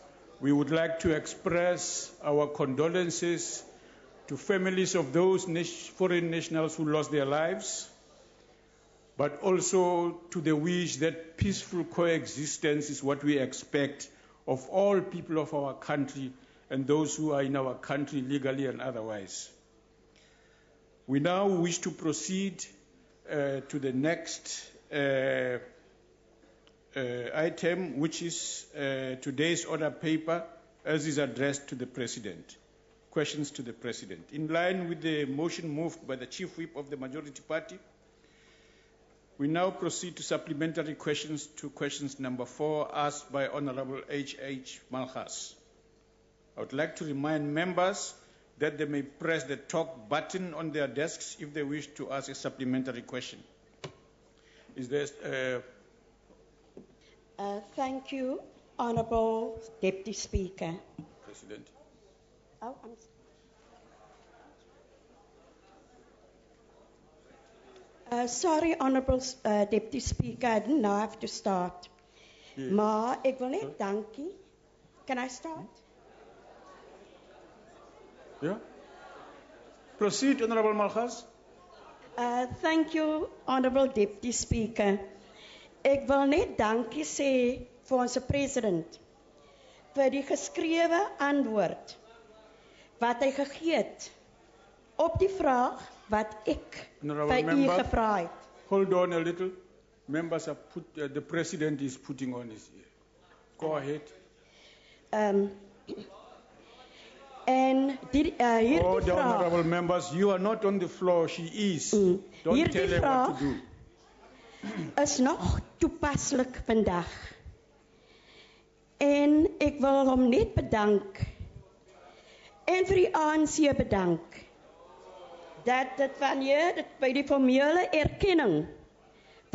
we would like to express our condolences to families of those foreign nationals who lost their lives, but also to the wish that peaceful coexistence is what we expect of all people of our country and those who are in our country legally and otherwise. We now wish to proceed to the next item, which is today's order paper, as is addressed to the President. Questions to the President. In line with the motion moved by the Chief Whip of the Majority Party, we now proceed to supplementary questions to questions number 4 asked by Honorable H.H. Malchas. I would like to remind members that they may press the talk button on their desks if they wish to ask a supplementary question. Is there Thank you, Honorable Deputy Speaker. President? Oh, sorry, Honorable Deputy Speaker, I didn't know I have to start. Yes. Maar ek wil net dankie. Can I start? Yeah. Proceed, Honorable Malchas. Thank you, Honourable Deputy Speaker. Ek wil net dankie sê vir ons president vir die geskrewe antwoord wat hy gegee het op die vraag wat ek by u gevra het. Hold on a little. Members are the president is putting on his ear. Go ahead. En die Oh, the vraag, honorable members, you are not on the floor. She is. Don't tell her what to do. is nog toepaslik vandag. En ek wil hom net bedank en vir die ANC bedank dat dit wanneer dit by die formele erkenning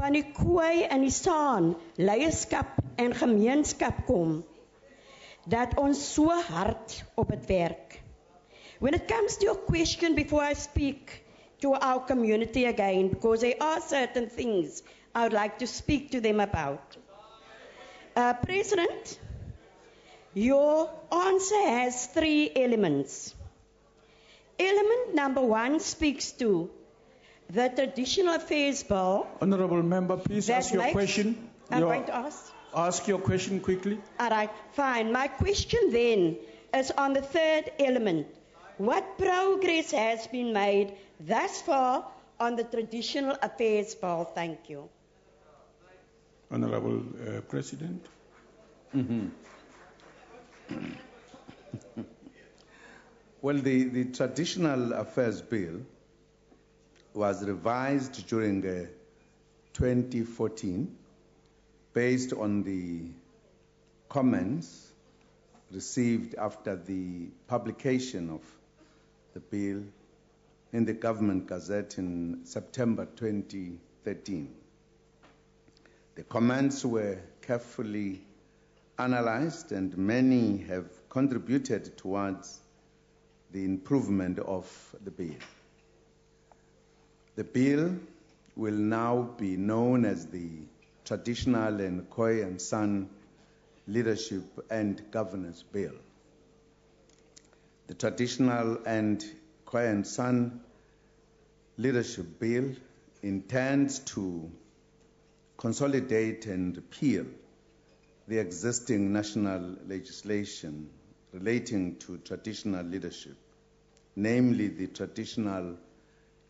van die Khoi en die San leierskap en gemeenskap kom, dat ons so hard op het werk. When it comes to your question, before I speak to our community again, because there are certain things I would like to speak to them about. President, your answer has 3 elements. Element number 1 speaks to the Traditional Affairs Bill. Honorable member, please ask your question. I'm going to ask. Ask your question quickly. All right, fine. My question then is on the 3rd element. What progress has been made thus far on the Traditional Affairs Bill? Thank you. Honorable President. Well, the Traditional Affairs Bill was revised during 2014 based on the comments received after the publication of the bill in the Government Gazette in September 2013. The comments were carefully analyzed and many have contributed towards the improvement of the bill. The bill will now be known as the Traditional and Khoi and San Leadership and Governance Bill. The Traditional and Khoi and San Leadership Bill intends to consolidate and repeal the existing national legislation relating to traditional leadership, namely the Traditional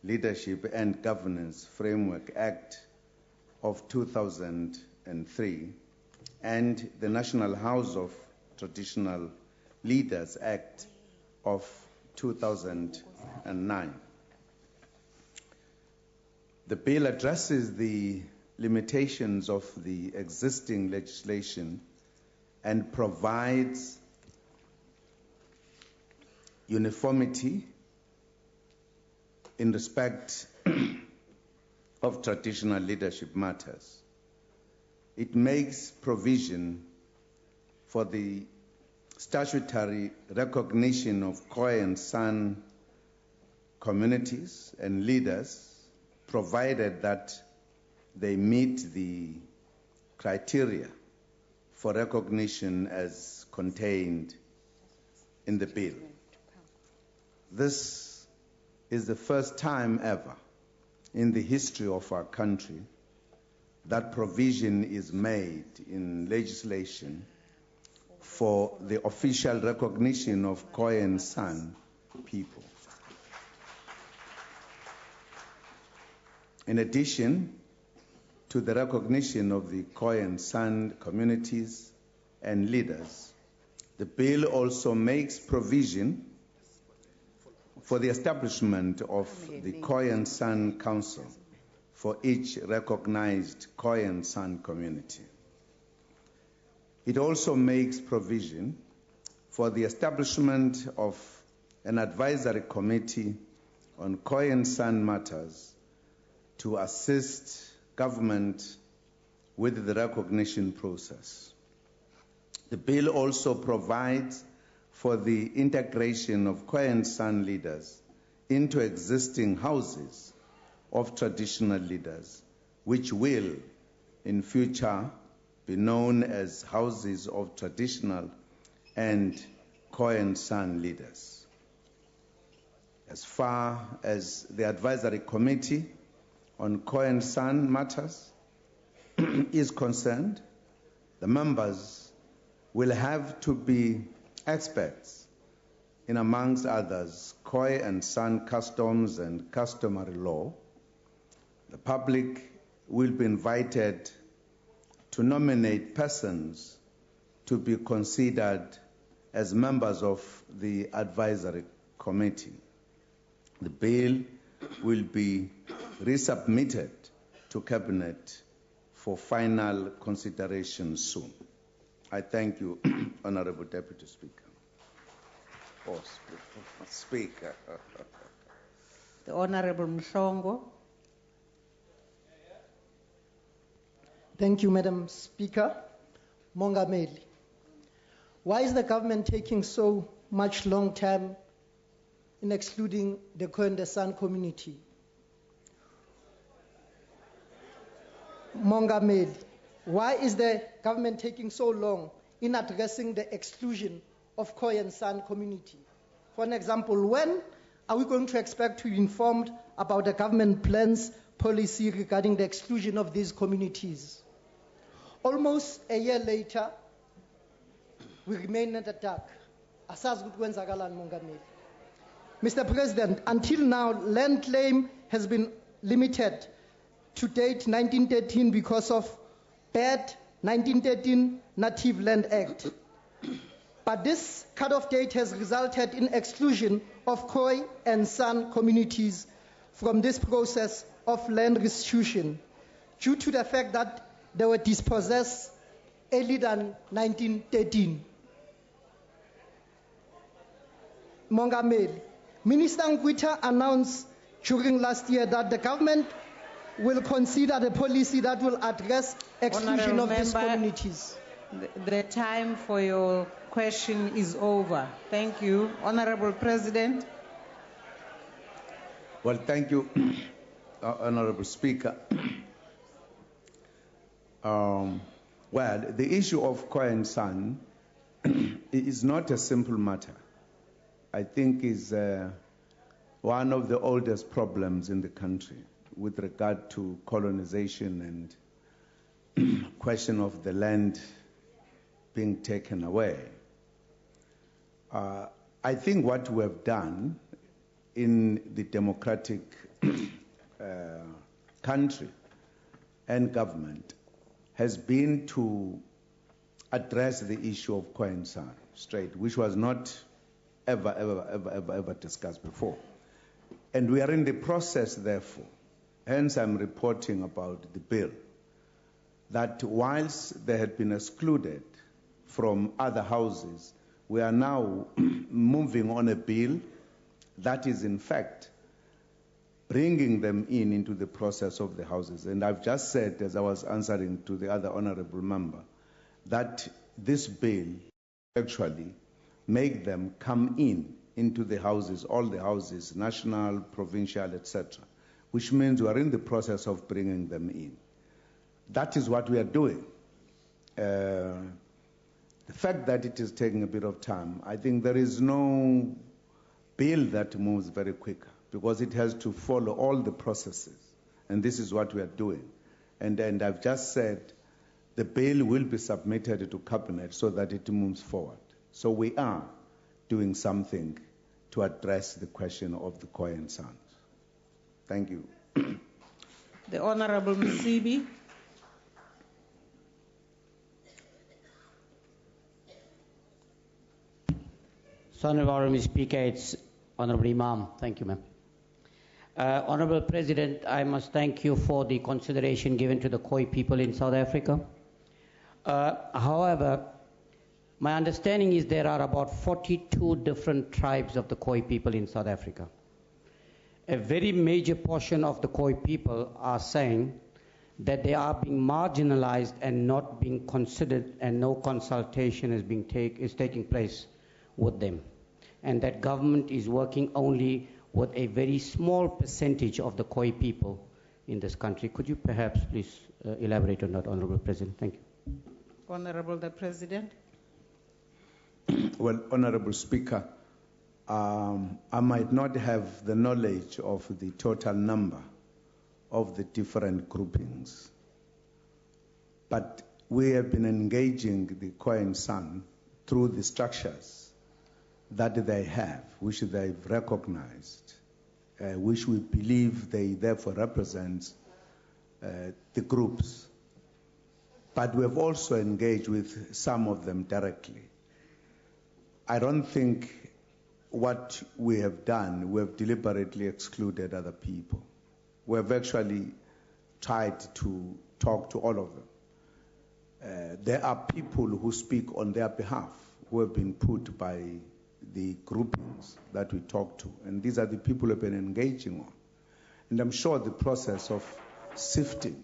Leadership and Governance Framework Act of 2003 and the National House of Traditional Leaders Act of 2009. The bill addresses the limitations of the existing legislation and provides uniformity in respect of traditional leadership matters. It makes provision for the statutory recognition of Khoi and San communities and leaders, provided that they meet the criteria for recognition as contained in the bill. This is the first time ever in the history of our country that provision is made in legislation for the official recognition of Khoi and San people. In addition to the recognition of the Khoi and San communities and leaders, the bill also makes provision for the establishment of the Khoi and San Council for each recognized Khoi and San community. It also makes provision for the establishment of an advisory committee on Khoi and San matters to assist government with the recognition process. The bill also provides for the integration of Khoi and San leaders into existing houses of traditional leaders, which will in future be known as houses of traditional and Khoi and San leaders. As far as the advisory committee on Khoi San matters is concerned, the members will have to be experts in, amongst others, Khoi and San customs and customary law. The public will be invited to nominate persons to be considered as members of the advisory committee. The bill will be resubmitted to Cabinet for final consideration soon. I thank you, Honorable Deputy Speaker. Oh, Speaker. The Honorable Mhlongo. Thank you, Madam Speaker. Mongameli, why is the government taking so much long time in excluding the Khoi and the San community? Mongameli, why is the government taking so long in addressing the exclusion of Khoi and San community? For an example, when are we going to expect to be informed about the government plans policy regarding the exclusion of these communities? Almost a year later, we remain in the dark. Mr. President, until now, land claim has been limited to date 1913 because of bad 1913 Native Land Act. But this cutoff date has resulted in exclusion of Khoi and San communities from this process of land restitution due to the fact that they were dispossessed earlier than 1913. Mongameli, Minister Ngwita announced during last year that the government will consider the policy that will address exclusion of these communities. The time for your question is over. Thank you. Honorable President. Well, thank you, Honorable Speaker. Well, the issue of Khoi and San is not a simple matter. I think is one of the oldest problems in the country with regard to colonization and question of the land being taken away. I think what we have done in the democratic country and government has been to address the issue of Khoi and San straight, which was not ever discussed before. And we are in the process, therefore, hence I'm reporting about the bill, that whilst they had been excluded from other houses, we are now moving on a bill that is in fact bringing them into the process of the houses. And I've just said, as I was answering to the other honorable member, that this bill actually make them come into the houses, all the houses, national, provincial, etc., which means we are in the process of bringing them in. That is what we are doing. The fact that it is taking a bit of time, I think there is no bill that moves very quick because it has to follow all the processes. And this is what we are doing. And I've just said the bill will be submitted to Cabinet so that it moves forward. So we are doing something to address the question of the Khoi and San. Thank you. The Honorable Msibi. Honorable Speaker, it's Honorable Imam. Thank you, ma'am. Honorable President, I must thank you for the consideration given to the Khoi people in South Africa. However, my understanding is there are about 42 different tribes of the Khoi people in South Africa. A very major portion of the Khoi people are saying that they are being marginalized and not being considered, and no consultation is taking place with them, and that government is working only with a very small percentage of the Khoi people in this country. Could you perhaps please elaborate on that, Honorable President? Thank you. Honorable the President. Well, Honorable Speaker, I might not have the knowledge of the total number of the different groupings. But we have been engaging the Khoisan San through the structures that they have, which they've recognized, which we believe they therefore represent the groups. But we have also engaged with some of them directly. I don't think what we have done, we have deliberately excluded other people. We have actually tried to talk to all of them. There are people who speak on their behalf who have been put by the groupings that we talk to, and these are the people who have been engaging on. And I'm sure the process of sifting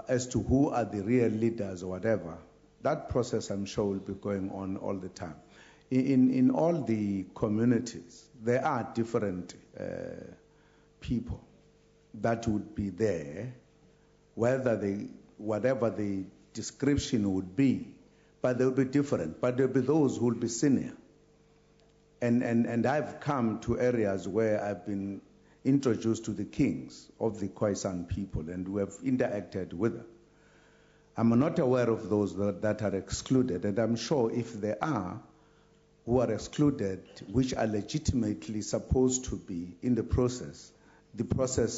as to who are the real leaders or whatever, that process I'm sure will be going on all the time. In all the communities, there are different people that would be there, whatever the description would be, but they will be different. But there will be those who will be senior. And I've come to areas where I've been introduced to the kings of the Khoisan people, and we have interacted with them. I'm not aware of those that are excluded, and I'm sure if there are who are excluded, which are legitimately supposed to be in the process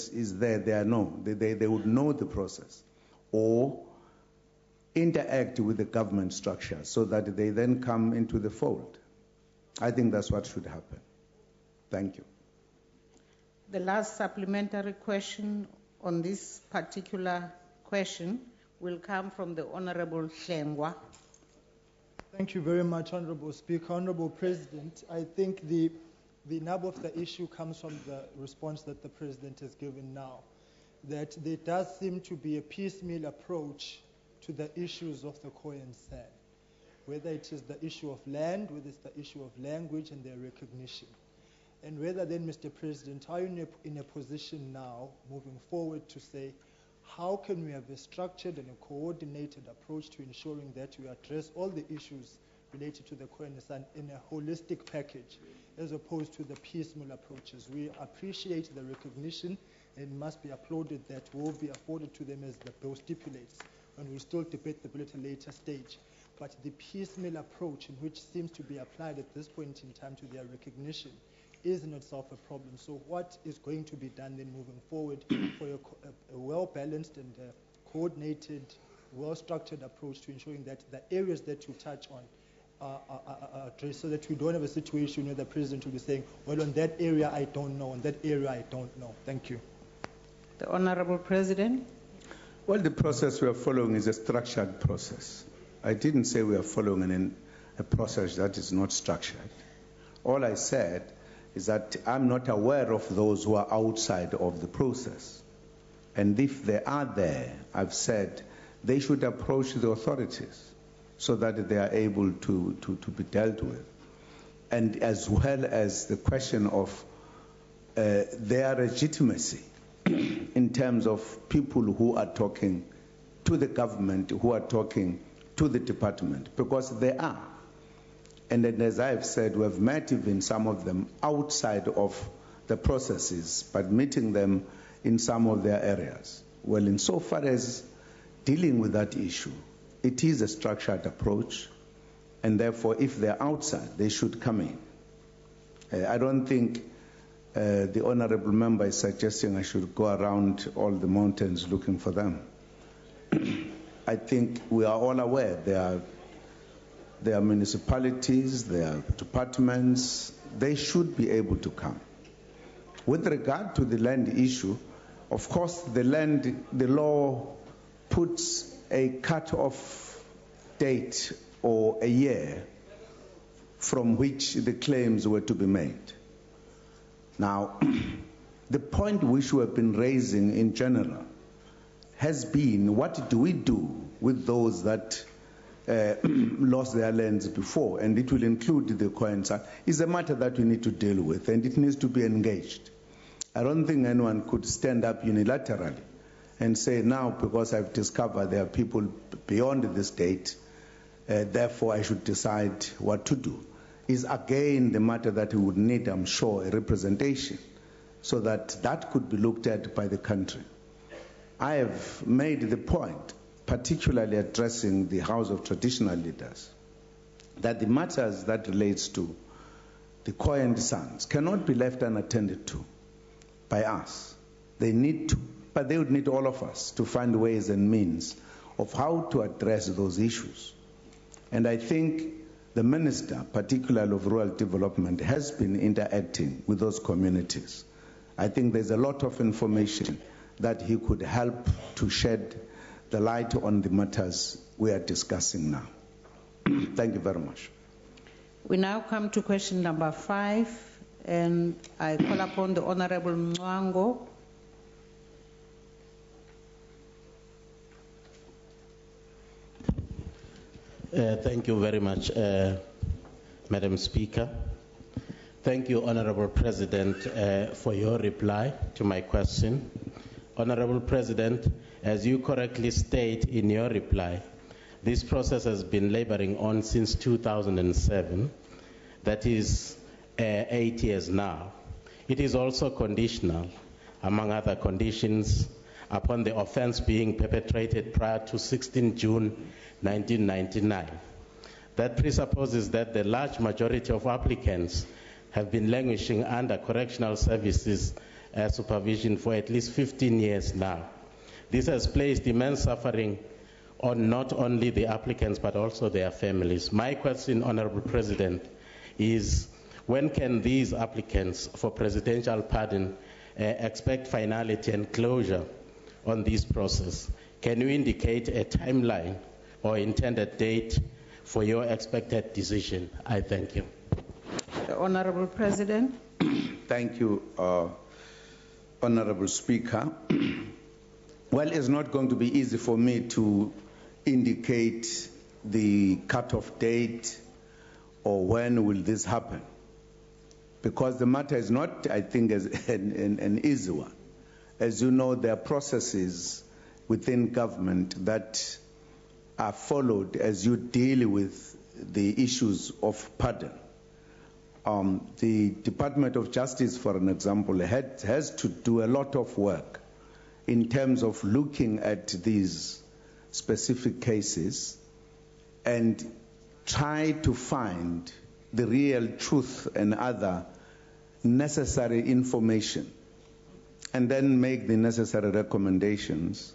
is there, they would know the process, or interact with the government structure so that they then come into the fold. I think that's what should happen. Thank you. The last supplementary question on this particular question will come from the Honorable Hlengwa. Thank you very much, Honorable Speaker. Honorable President, I think the nub of the issue comes from the response that the President has given now, that there does seem to be a piecemeal approach to the issues of the Khoisan San, whether it is the issue of land, whether it's the issue of language and their recognition. And whether then, Mr. President, are you in a position now, moving forward, to say, how can we have a structured and a coordinated approach to ensuring that we address all the issues related to the Khoisan San in a holistic package, as opposed to the piecemeal approaches? We appreciate the recognition, and must be applauded, that will be afforded to them as the bill stipulates, and we'll still debate the bill at a later stage. But the piecemeal approach in which seems to be applied at this point in time to their recognition is in itself a problem. So what is going to be done then moving forward for a well-balanced and coordinated, well-structured approach to ensuring that the areas that you touch on are addressed, so that we don't have a situation where the President will be saying, well, on that area I don't know, on that area I don't know. Thank you. The Honorable President. Well, the process we are following is a structured process. I didn't say we are following a process that is not structured. All I said is that I'm not aware of those who are outside of the process. And if they are there, I've said they should approach the authorities so that they are able to be dealt with. And as well as the question of their legitimacy in terms of people who are talking to the government, who are talking to the department, because they are. And then, as I've said, we have met even some of them outside of the processes, but meeting them in some of their areas. Well, insofar as dealing with that issue, it is a structured approach, and therefore, if they're outside, they should come in. I don't think the honorable member is suggesting I should go around all the mountains looking for them. I think we are all aware there are municipalities, there are departments, they should be able to come. With regard to the land issue, of course, the law puts a cut-off date or a year from which the claims were to be made. Now, the point which we have been raising in general has been, what do we do with those that lost their lands before? And it will include the Khoisan San. It's a matter that we need to deal with, and it needs to be engaged. I don't think anyone could stand up unilaterally and say, now, because I've discovered there are people beyond this date, therefore I should decide what to do. Is again the matter that we would need, I'm sure, a representation, so that that could be looked at by the country. I have made the point, particularly addressing the House of Traditional Leaders, that the matters that relates to the Khoi and Sons cannot be left unattended to by us. They need to, but they would need all of us to find ways and means of how to address those issues. And I think the Minister, particularly of Rural Development, has been interacting with those communities. I think there's a lot of information that he could help to shed the light on the matters we are discussing now. Thank you very much. We now come to question number 5, and I call upon the Honorable Mwango. Thank you very much, Madam Speaker. Thank you, Honorable President, for your reply to my question. Honorable President, as you correctly state in your reply, this process has been laboring on since 2007. That is 8 years now. It is also conditional, among other conditions, upon the offense being perpetrated prior to 16 June 1999. That presupposes that the large majority of applicants have been languishing under correctional services supervision for at least 15 years now. This has placed immense suffering on not only the applicants but also their families. My question, Honorable President, is when can these applicants for presidential pardon expect finality and closure on this process? Can you indicate a timeline or intended date for your expected decision? I thank you. The Honorable President. Thank you, Honorable Speaker. Well, it's not going to be easy for me to indicate the cutoff date or when will this happen, because the matter is not, I think, an easy one. As you know, there are processes within government that are followed as you deal with the issues of pardon. The Department of Justice, for an example, has to do a lot of work in terms of looking at these specific cases and try to find the real truth and other necessary information, and then make the necessary recommendations,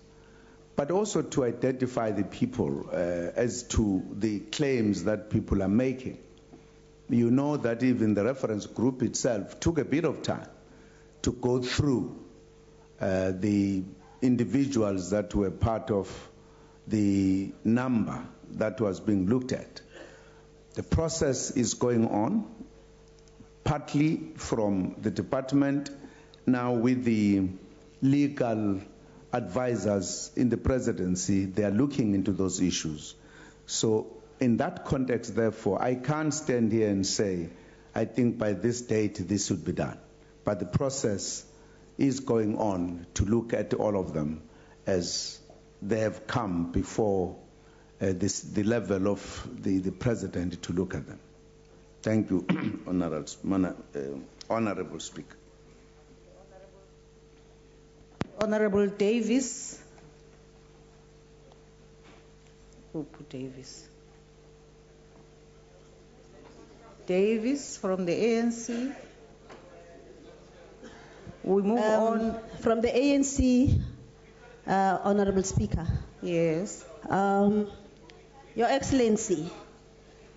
but also to identify the people as to the claims that people are making. You know that even the reference group itself took a bit of time to go through the individuals that were part of the number that was being looked at. The process is going on, partly from the department, now with the legal advisors in the presidency. They are looking into those issues. So in that context, therefore, I can't stand here and say, I think by this date this should be done. But the process is going on to look at all of them as they have come before the level of the president to look at them. Thank you, Honorable Speaker. Honorable Davis. Davis. Davis from the ANC. We move on. From the ANC, Honorable Speaker. Yes. Your Excellency,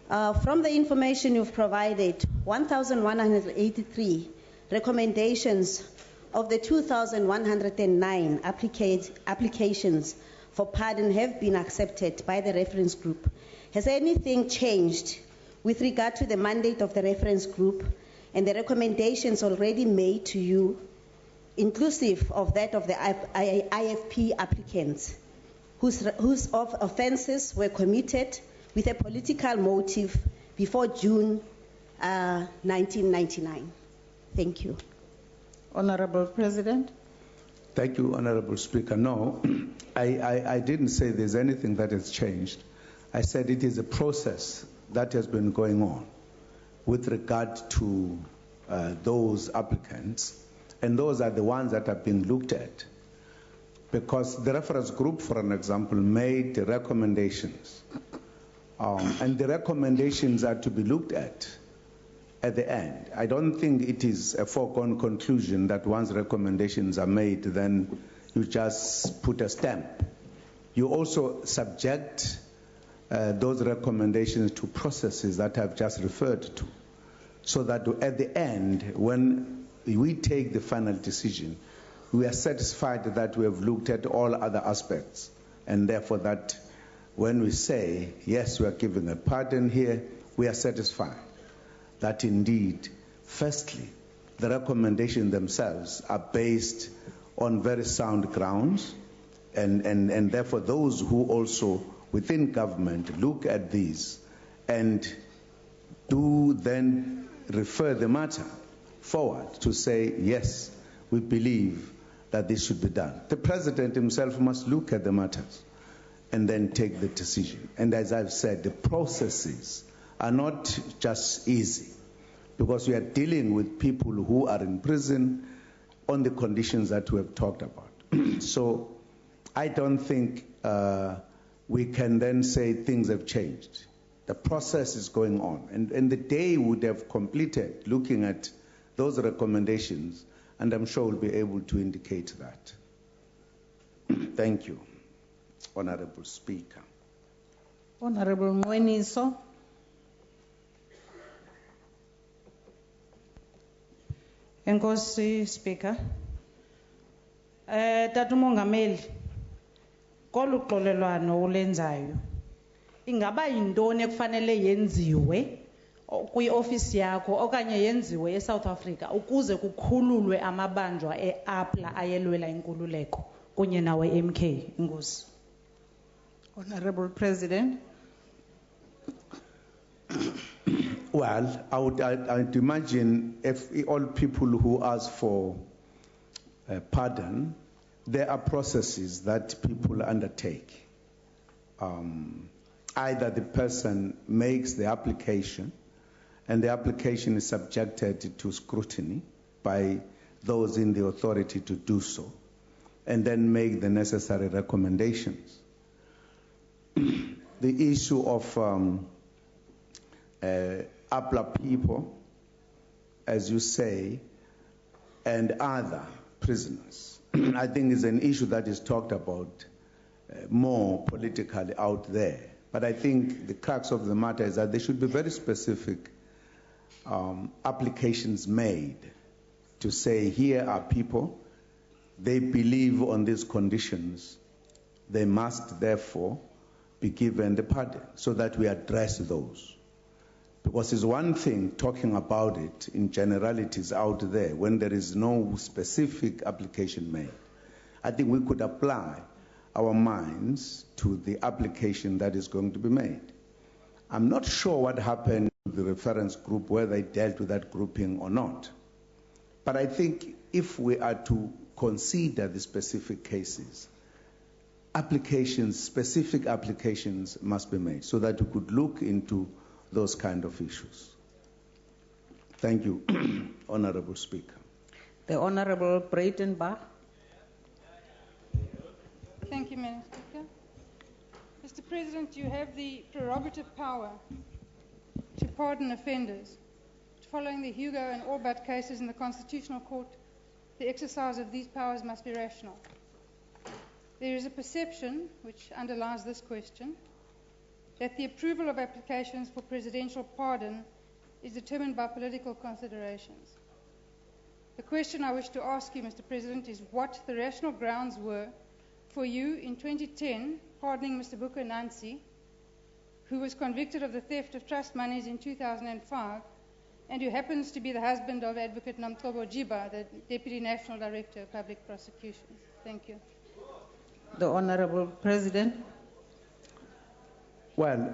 from the information you've provided, 1,183 recommendations of the 2,109 applications for pardon have been accepted by the reference group. Has anything changed with regard to the mandate of the reference group and the recommendations already made to you, inclusive of that of the IFP applicants, whose offences were committed with a political motive before June 1999? Thank you. Honorable President. Thank you, Honorable Speaker. No, I didn't say there's anything that has changed. I said it is a process that has been going on with regard to those applicants, and those are the ones that have been looked at. because the reference group, for an example, made recommendations. And the recommendations are to be looked at the end. I don't think it is a foregone conclusion that once recommendations are made, then you just put a stamp. You also subject those recommendations to processes that I've just referred to, so that at the end, when we take the final decision, we are satisfied that we have looked at all other aspects, and therefore that when we say, yes, we are giving a pardon here, we are satisfied that indeed, firstly, the recommendations themselves are based on very sound grounds, and therefore those who also within government look at these and do then refer the matter forward to say, yes, we believe that this should be done. The President himself must look at the matters and then take the decision. And as I've said, the processes are not just easy, because we are dealing with people who are in prison on the conditions that we have talked about. So I don't think we can then say things have changed. The process is going on. And the day would have completed looking at those recommendations, and I'm sure we'll be able to indicate that. Thank you, Honorable Speaker. Honorable Mweniso. Enkosi Speaker. Tata uMongameli, kolu xolelwano ulenzayo, ingaba yintoni ekufanele yenziwe kwi-ofisi yakho okanye yenziwe eSouth Africa ukuze kukhululwe amabanjwa e-APLA ayelwela inkululeko kunye nawe MK? Inkosi. Honorable President. Well, I'd imagine if all people who ask for pardon, there are processes that people undertake. Either the person makes the application, and the application is subjected to scrutiny by those in the authority to do so, and then make the necessary recommendations. The issue of APLA people, as you say, and other prisoners, I think is an issue that is talked about more politically out there. But I think the crux of the matter is that there should be very specific applications made to say, here are people, they believe on these conditions, they must therefore be given the pardon, so that we address those. Because it's one thing talking about it in generalities out there when there is no specific application made. I think we could apply our minds to the application that is going to be made. I'm not sure what happened to the reference group, whether they dealt with that grouping or not. But I think if we are to consider the specific cases, specific applications must be made so that we could look into those kind of issues. Thank you, Honorable Speaker. The Honorable Breitenbach. Thank you, Madam Speaker. Mr. President, you have the prerogative power to pardon offenders. Following the Hugo and Orbat cases in the Constitutional Court, the exercise of these powers must be rational. There is a perception, which underlies this question, that the approval of applications for presidential pardon is determined by political considerations. The question I wish to ask you, Mr. President, is what the rational grounds were for you in 2010 pardoning Mr. Buko Nansi, who was convicted of the theft of trust monies in 2005, and who happens to be the husband of Advocate Namtobo Jiba, the Deputy National Director of Public Prosecutions. Thank you. The Honorable President. Well,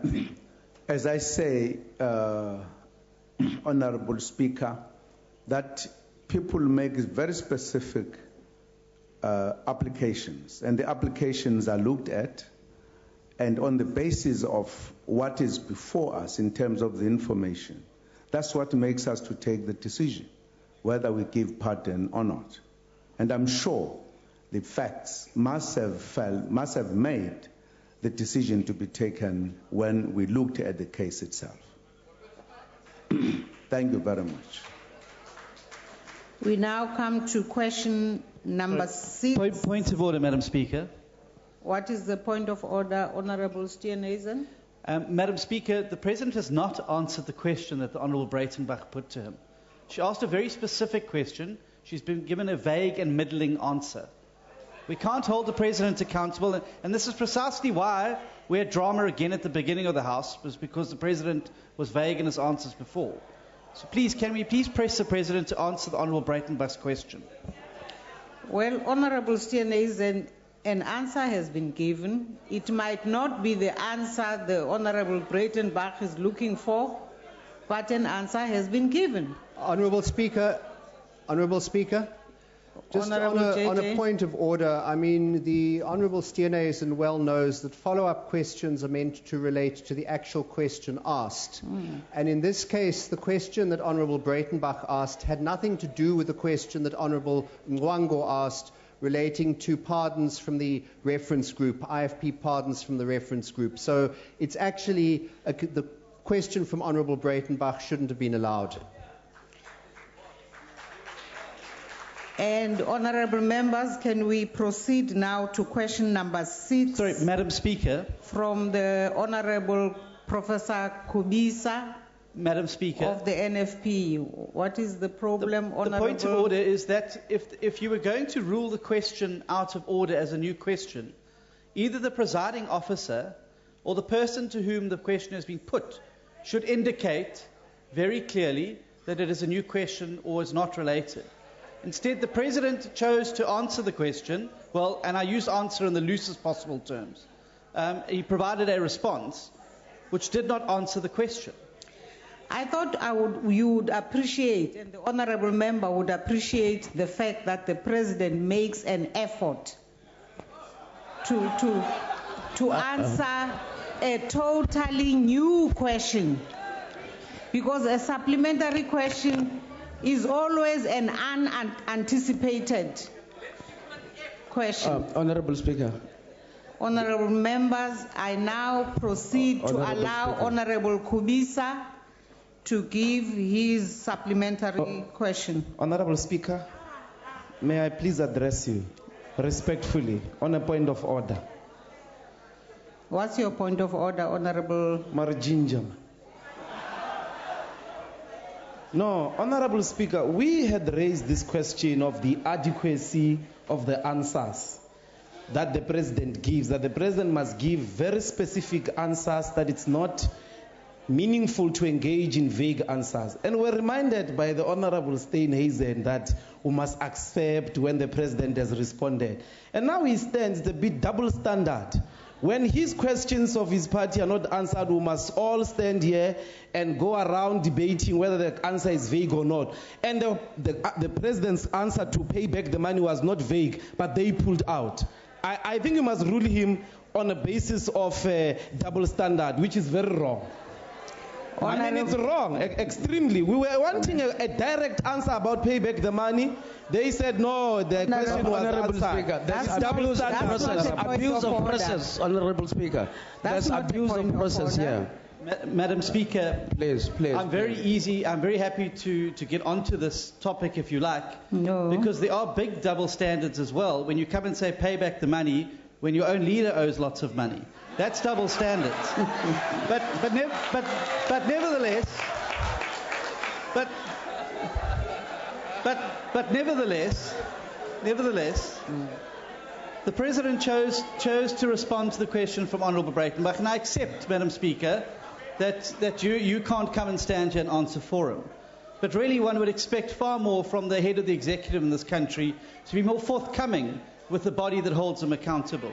as I say, Honorable Speaker, that people make very specific applications, and the applications are looked at, and on the basis of what is before us in terms of the information, that's what makes us to take the decision whether we give pardon or not. And I'm sure the facts must have made the decision to be taken when we looked at the case itself. Thank you very much. We now come to question number 6. Point of order, Madam Speaker. What is the point of order, Honourable Steenhuisen? Madam Speaker, the President has not answered the question that the Honourable Breitenbach put to him. She asked a very specific question. She's been given a vague and middling answer. We can't hold the President accountable, and this is precisely why we had drama again at the beginning of the House, was because the President was vague in his answers before. So please, can we please press the President to answer the Honourable Breitenbach's question? Well, Honourable Steenhuisen, an answer has been given. It might not be the answer the Honourable Breitenbach is looking for, but an answer has been given. Honourable Speaker, just on a point of order, I mean, the Honourable Steenhuisen well knows that follow-up questions are meant to relate to the actual question asked. And in this case, the question that Honourable Breitenbach asked had nothing to do with the question that Honourable Mwango asked relating to pardons from the reference group, IFP pardons from the reference group. So it's actually, the question from Honourable Breitenbach shouldn't have been allowed. And honourable members, can we proceed now to question number 6? Sorry, Madam Speaker. From the Honourable Professor Kubisa. Madam Speaker. Of the NFP. What is the problem, Honourable? The point of order is that if you were going to rule the question out of order as a new question, either the presiding officer or the person to whom the question has been put should indicate very clearly that it is a new question or is not related. Instead, the President chose to answer the question, well, and I use answer in the loosest possible terms. He provided a response which did not answer the question. I thought you would appreciate, and the honourable member would appreciate the fact that the President makes an effort to answer a totally new question. Because a supplementary question is always an unanticipated question. Honourable Speaker. Honourable members, I now proceed to allow Honourable Kubisa to give his supplementary question. Honourable Speaker, may I please address you respectfully on a point of order? What's your point of order, Honourable? Marjinjam. No, Honourable Speaker, we had raised this question of the adequacy of the answers that the President gives, that the President must give very specific answers, that it's not meaningful to engage in vague answers. And we're reminded by the Honourable Steenhuisen that we must accept when the President has responded. And now he stands a bit double standard. When his questions of his party are not answered, we must all stand here and go around debating whether the answer is vague or not. And the President's answer to pay back the money was not vague, but they pulled out. I think you must rule him on a basis of double standard, which is very wrong. I mean, it's wrong, extremely. We were wanting a direct answer about pay back the money. They said no, the question was answered. Speaker, that's double standard process. Abuse of process, Honourable Speaker. That's abuse of process here. Madam Speaker, please. I'm very happy to get onto this topic if you like. No. Because there are big double standards as well. When you come and say pay back the money when your own leader owes lots of money. That's double standards. but nevertheless, the President chose to respond to the question from Honourable Breitenbach, and I accept, Madam Speaker, that you can't come and stand here and answer for him. But really one would expect far more from the head of the executive in this country to be more forthcoming with the body that holds him accountable.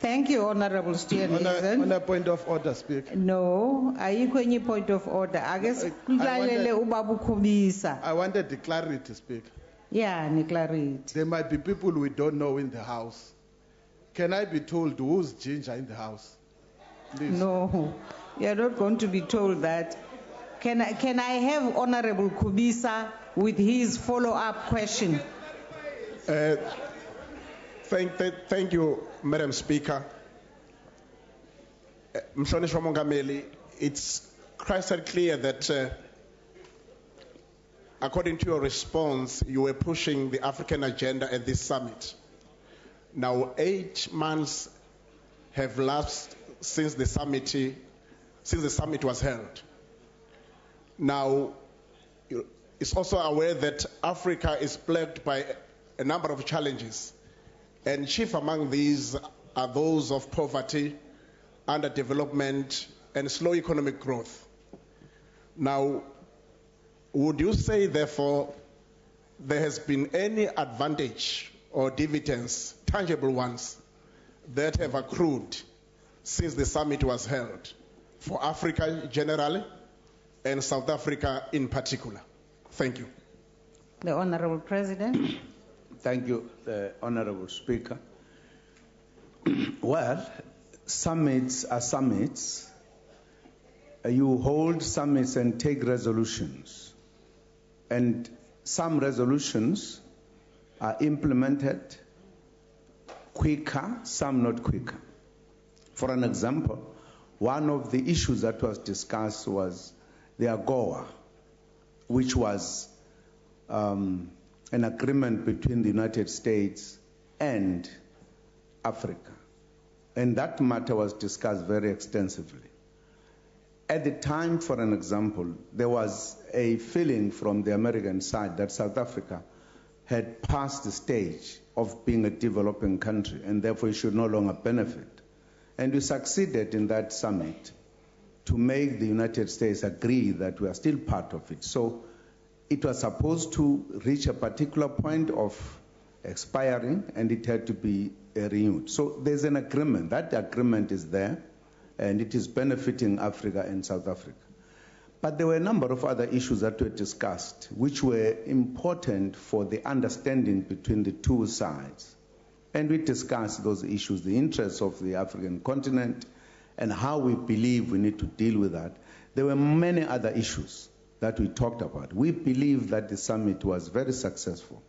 Thank you, Honourable Steenhuisen. On a point of order, Speaker. No, ayikho enye point of order. I guess kulalele ubaba uKhubisa. I wanted the clarity, Speaker. Yeah, ni clarity. There might be people we don't know in the House. Can I be told who's Ginger in the House? Please. No, you're not going to be told that. Can I have Honourable Kubisa with his follow-up question? Thank you, Madam Speaker. Mhlonishwa Mongameli, it's crystal clear that according to your response, you were pushing the African agenda at this summit. Now, 8 months have lapsed since the summit was held. Now, it's also aware that Africa is plagued by a number of challenges, and chief among these are those of poverty, underdevelopment, and slow economic growth. Now, would you say, therefore, there has been any advantage or dividends, tangible ones, that have accrued since the summit was held for Africa generally and South Africa in particular? Thank you. The Honorable President. Thank you, Honorable Speaker. Well, summits are summits. You hold summits and take resolutions. And some resolutions are implemented quicker, some not quicker. For an example, one of the issues that was discussed was the AGOA, which was an agreement between the United States and Africa. And that matter was discussed very extensively. At the time, for an example, there was a feeling from the American side that South Africa had passed the stage of being a developing country and therefore it should no longer benefit. And we succeeded in that summit to make the United States agree that we are still part of it. So it was supposed to reach a particular point of expiring and it had to be renewed. So there's an agreement. That agreement is there and it is benefiting Africa and South Africa. But there were a number of other issues that were discussed which were important for the understanding between the two sides. And we discussed those issues, the interests of the African continent and how we believe we need to deal with that. There were many other issues that we talked about. We believe that the summit was very successful.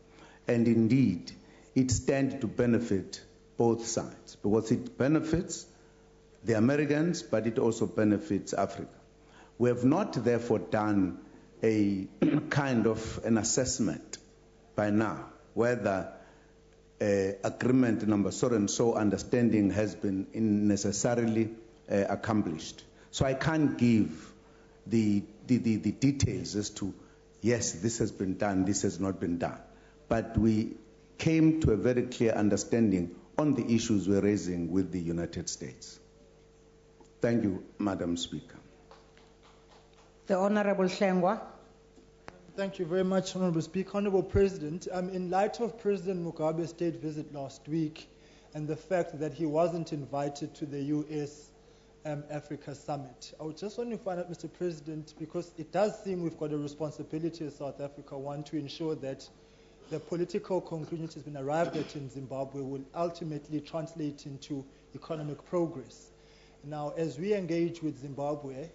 And indeed, it stands to benefit both sides because it benefits the Americans, but it also benefits Africa. We have not therefore done a kind of an assessment by now whether agreement number so and so understanding has been necessarily accomplished. So I can't give the details as to, yes, this has been done, this has not been done. But we came to a very clear understanding on the issues we're raising with the United States. Thank you, Madam Speaker. The Honorable Shengwa. Thank you very much, Honorable Speaker. Honorable President, in light of President Mugabe's state visit last week and the fact that he wasn't invited to the U.S. Africa Summit, I would just want to find out, Mr. President, because it does seem we've got a responsibility as South Africa, one, to ensure that the political conclusion that has been arrived at in Zimbabwe will ultimately translate into economic progress. Now, as we engage with Zimbabwe,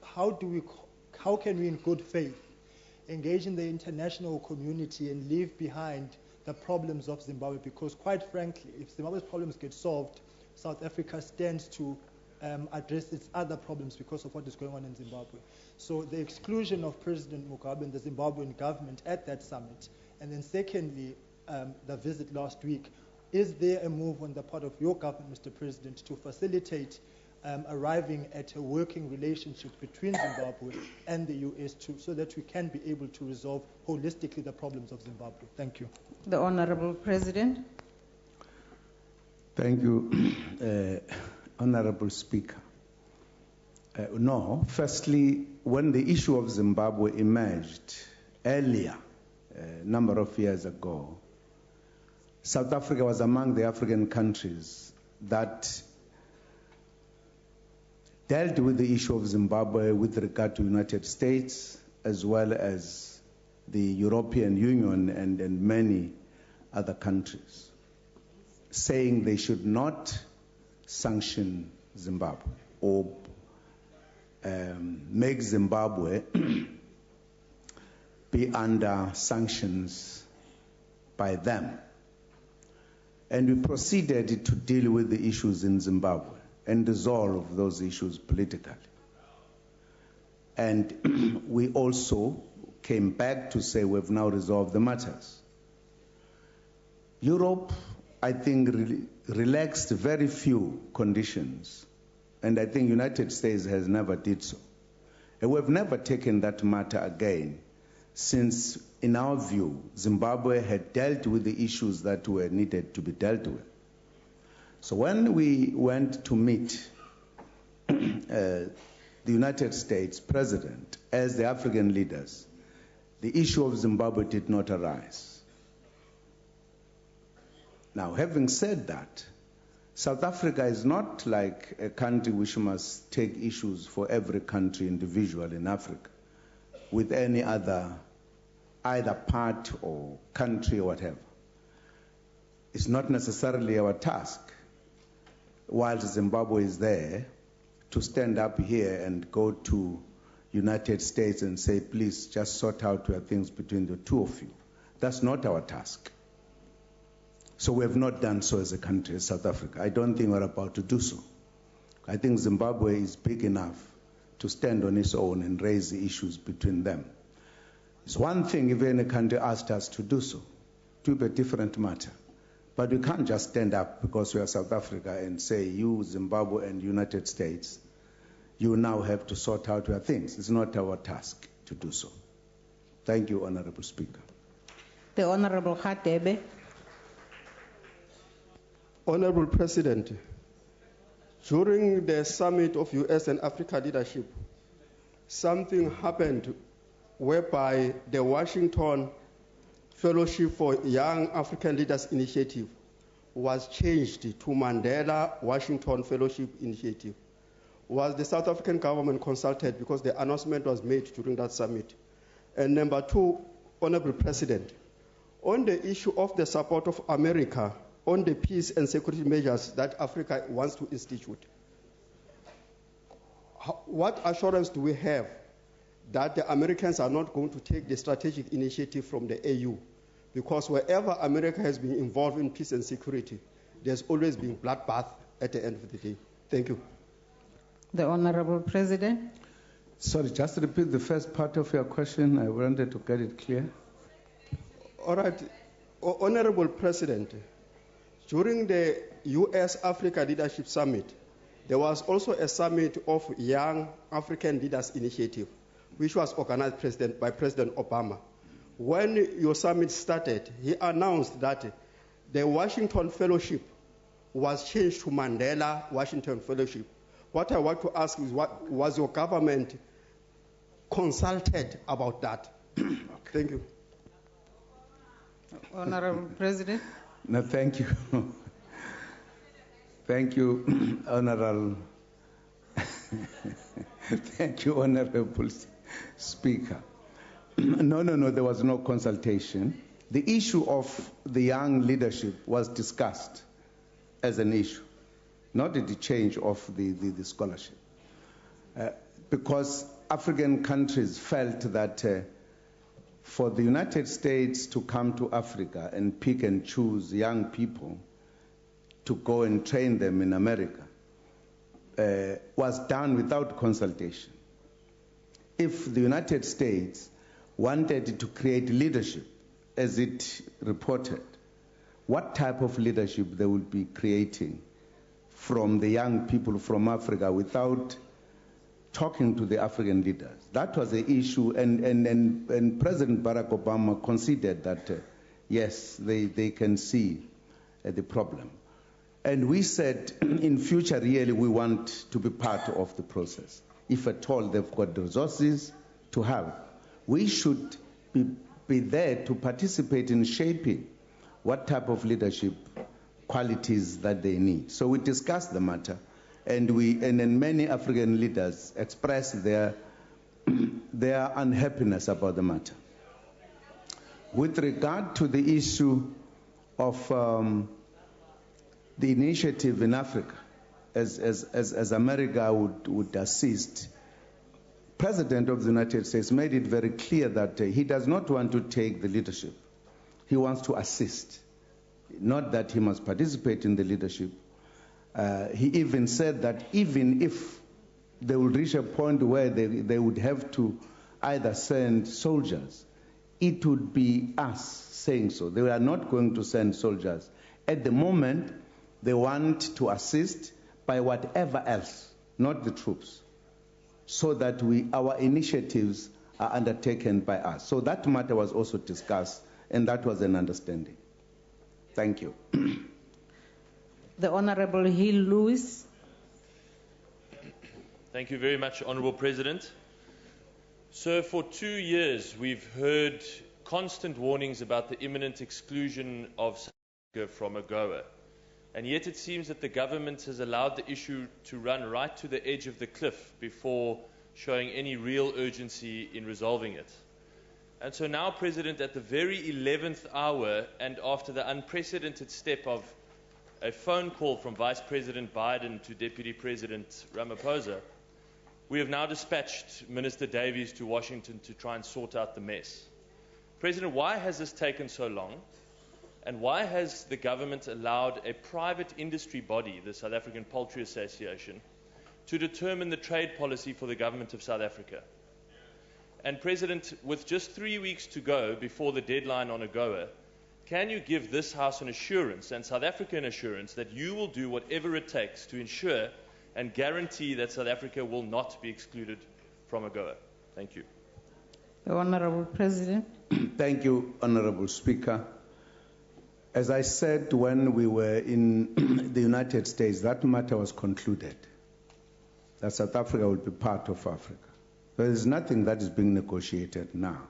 how can we in good faith engage in the international community and leave behind the problems of Zimbabwe? Because quite frankly, if Zimbabwe's problems get solved, South Africa stands to address its other problems because of what is going on in Zimbabwe. So the exclusion of President Mugabe and the Zimbabwean government at that summit, and then secondly, the visit last week, is there a move on the part of your government, Mr. President, to facilitate arriving at a working relationship between Zimbabwe and the U.S. so that we can be able to resolve holistically the problems of Zimbabwe? Thank you. The Honorable President. Thank you, Honorable Speaker. No, firstly, when the issue of Zimbabwe emerged earlier, a number of years ago, South Africa was among the African countries that dealt with the issue of Zimbabwe with regard to the United States as well as the European Union and many other countries, saying they should not sanction Zimbabwe or make Zimbabwe be under sanctions by them. And we proceeded to deal with the issues in Zimbabwe and resolve those issues politically. And we also came back to say we've now resolved the matters. Europe, I think, relaxed very few conditions, and I think United States has never did so. And we've never taken that matter again since, in our view, Zimbabwe had dealt with the issues that were needed to be dealt with. So when we went to meet the United States President as the African leaders, the issue of Zimbabwe did not arise. Now, having said that, South Africa is not like a country which must take issues for every country individually in Africa with any other either part or country or whatever. It's not necessarily our task, while Zimbabwe is there, to stand up here and go to United States and say, please just sort out your things between the two of you. That's not our task. So we have not done so as a country, as South Africa. I don't think we're about to do so. I think Zimbabwe is big enough to stand on its own and raise the issues between them. It's one thing if any country asked us to do so. It will be a different matter. But we can't just stand up because we are South Africa and say, you, Zimbabwe and United States, you now have to sort out your things. It's not our task to do so. Thank you, Honorable Speaker. The Honorable Hadebe. Honorable President, during the summit of US and Africa leadership, something happened whereby the Washington Fellowship for Young African Leaders Initiative was changed to Mandela Washington Fellowship Initiative. Was the South African government consulted because the announcement was made during that summit? And number two, Honorable President, on the issue of the support of America on the peace and security measures that Africa wants to institute, what assurance do we have that the Americans are not going to take the strategic initiative from the AU? Because wherever America has been involved in peace and security, there's always been bloodbath at the end of the day. Thank you. The Honorable President. Sorry, just repeat the first part of your question. I wanted to get it clear. All right. Honorable President, during the US-Africa Leadership Summit, there was also a summit of Young African Leaders Initiative, which was organized by President Obama. When your summit started, he announced that the Washington Fellowship was changed to Mandela Washington Fellowship. What I want to ask is, what was your government consulted about that? Okay. Thank you. Honorable President. No, thank you. Thank you, Honorable. Thank you, Honorable Speaker. No, there was no consultation. The issue of the young leadership was discussed as an issue, not the change of the scholarship. Because African countries felt that for the United States to come to Africa and pick and choose young people to go and train them in America was done without consultation. If the United States wanted to create leadership, as it reported, what type of leadership they would be creating from the young people from Africa without talking to the African leaders? That was the issue, and President Barack Obama considered that, yes, they can see the problem. And we said, in future, really, we want to be part of the process. If at all they've got the resources to have, we should be there to participate in shaping what type of leadership qualities that they need. So we discussed the matter, and then many African leaders expressed their unhappiness about the matter. With regard to the issue of the initiative in Africa, as America would assist, President of the United States made it very clear that he does not want to take the leadership. he wants to assist, not that he must participate in the leadership. He even said that even if they would reach a point where they would have to either send soldiers, it would be us saying so. They are not going to send soldiers. At the moment, they want to assist by whatever else, not the troops, so that our initiatives are undertaken by us. So that matter was also discussed, and that was an understanding. Thank you. The Honorable Hill Lewis. Thank you very much, Honourable President. Sir, for 2 years we've heard constant warnings about the imminent exclusion of South Africa from AGOA. And yet it seems that the government has allowed the issue to run right to the edge of the cliff before showing any real urgency in resolving it. And so now, President, at the very 11th hour and after the unprecedented step of a phone call from Vice President Biden to Deputy President Ramaphosa, we have now dispatched Minister Davies to Washington to try and sort out the mess. President, why has this taken so long? And why has the government allowed a private industry body, the South African Poultry Association, to determine the trade policy for the government of South Africa? And President, with just 3 weeks to go before the deadline on AGOA, can you give this House an assurance and South Africa an assurance that you will do whatever it takes to ensure and guarantee that South Africa will not be excluded from AGOA? Thank you. The Honourable President. Thank you, Honourable Speaker. As I said when we were in the United States, that matter was concluded, that South Africa will be part of Africa. There is nothing that is being negotiated now.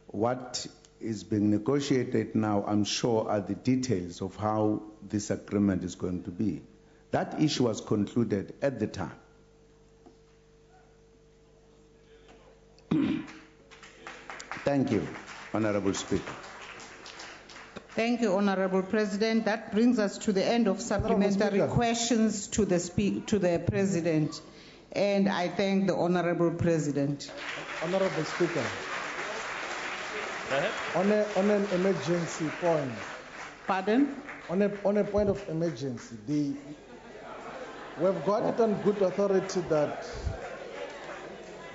What is being negotiated now, I'm sure, are the details of how this agreement is going to be. That issue was concluded at the time. Thank you, Honourable Speaker. Thank you, Honourable President. That brings us to the end of supplementary questions to the President. And I thank the Honourable President. Honourable Speaker, on an emergency point. Pardon? On a point of emergency, we've got it on good authority that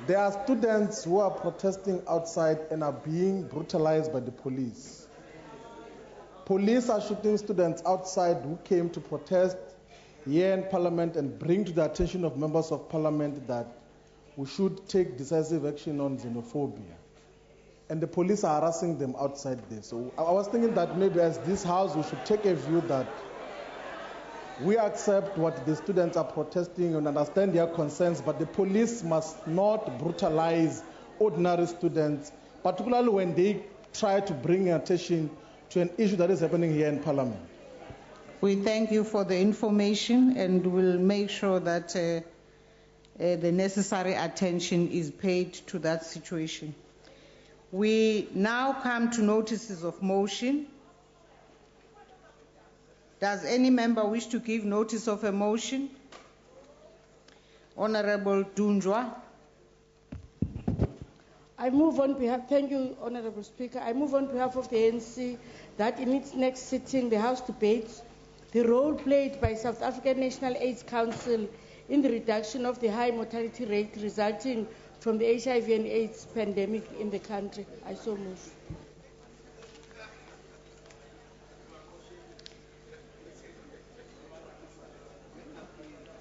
there are students who are protesting outside and are being brutalized by the police. Police are shooting students outside who came to protest here in Parliament and bring to the attention of members of Parliament that we should take decisive action on xenophobia. And the police are harassing them outside there. So I was thinking that maybe as this House we should take a view that we accept what the students are protesting and understand their concerns, but the police must not brutalize ordinary students, particularly when they try to bring attention to an issue that is happening here in Parliament. We thank you for the information and will make sure that the necessary attention is paid to that situation. We now come to notices of motion. Does any member wish to give notice of a motion? Honourable Dunjwa. I move on behalf, thank you, Honourable Speaker. I move on behalf of the ANC that in its next sitting, the House debates the role played by South African National AIDS Council in the reduction of the high mortality rate resulting from the HIV and AIDS pandemic in the country. I so move.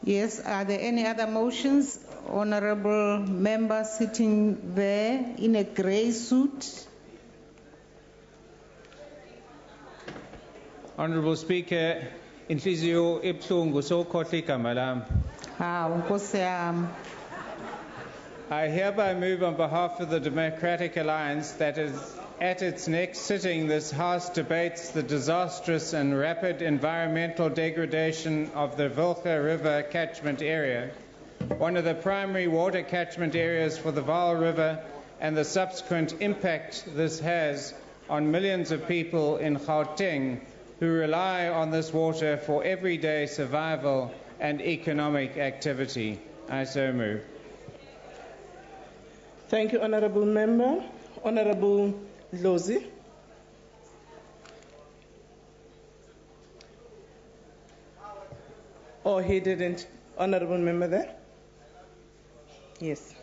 Yes, are there any other motions? Honourable member sitting there in a grey suit. Honourable Speaker, inhliziyo ibuhlungu sokhohla igama lami. Nkosi yami. I hereby move on behalf of the Democratic Alliance that is at its next sitting, this House debates the disastrous and rapid environmental degradation of the Volga River catchment area, one of the primary water catchment areas for the Vaal River, and the subsequent impact this has on millions of people in Gauteng who rely on this water for everyday survival and economic activity. I so move. Thank you, Honourable Member. Honourable Dlozi. Or he didn't? Honorable member there? Yes.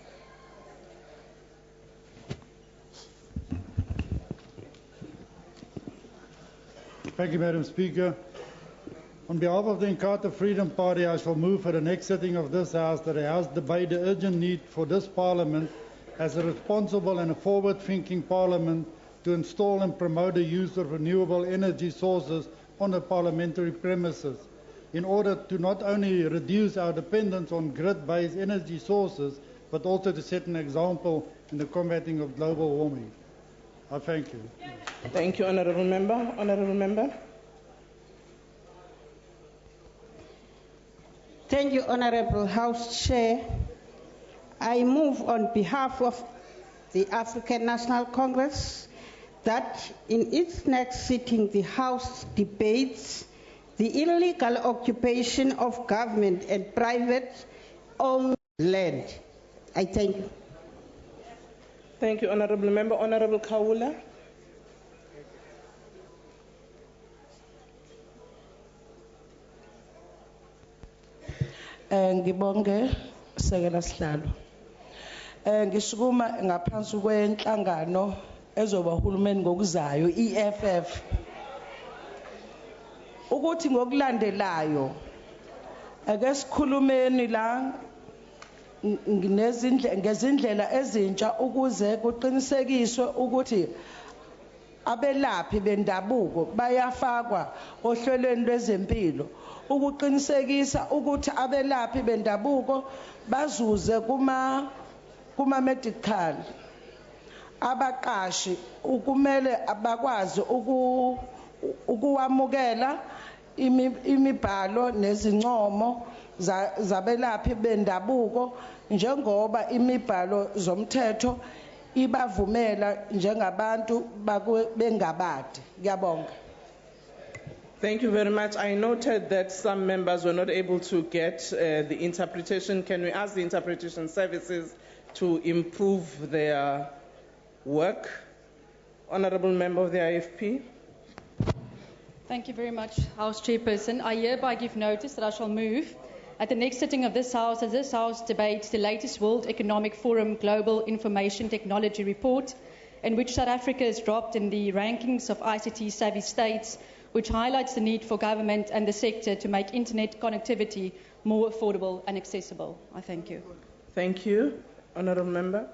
Thank you, Madam Speaker. On behalf of the Inkatha Freedom Party, I shall move for the next sitting of this House that the House debate the urgent need for this Parliament as a responsible and a forward-thinking Parliament to install and promote the use of renewable energy sources on the parliamentary premises in order to not only reduce our dependence on grid-based energy sources, but also to set an example in the combating of global warming. I thank you. Thank you, Honourable Member. Honourable Member. Thank you, Honourable House Chair. I move on behalf of the African National Congress that in its next sitting the House debates the illegal occupation of government and private-owned land. I thank you. Thank you, Honourable Member. Honourable Kawula. Ngibonge Sekela Sihlalo. Ngisukuma ngaphansi kwenhlangano ezoba uhulumeni ngokuzayo EFF. Ukuthi ngokulandelayo ake sikhulumeni la ngezindlela ezintsha ukuze kuqinisekiswe ukuthi abelaphi bendabuko bayafakwa ohlelweni lwezempilo ukuqinisekisa ukuthi abelaphi bendabuko bazuze kuma medical abaqashi ukumele abakwazi ukuwamukela imibhalo nezincomo zabelaphi bendabuko njengoba imibhalo zomthetho ibavumela njengabantu bengabadi. Ngiyabonga. Thank you very much. I noted that some members were not able to get the interpretation. Can we ask the interpretation services to improve their work? Honourable Member of the IFP. Thank you very much, House Chairperson. I hereby give notice that I shall move at the next sitting of this House, as this House debates the latest World Economic Forum Global Information Technology Report, in which South Africa is dropped in the rankings of ICT-savvy states, which highlights the need for government and the sector to make internet connectivity more affordable and accessible. I thank you. Thank you. Honourable Member.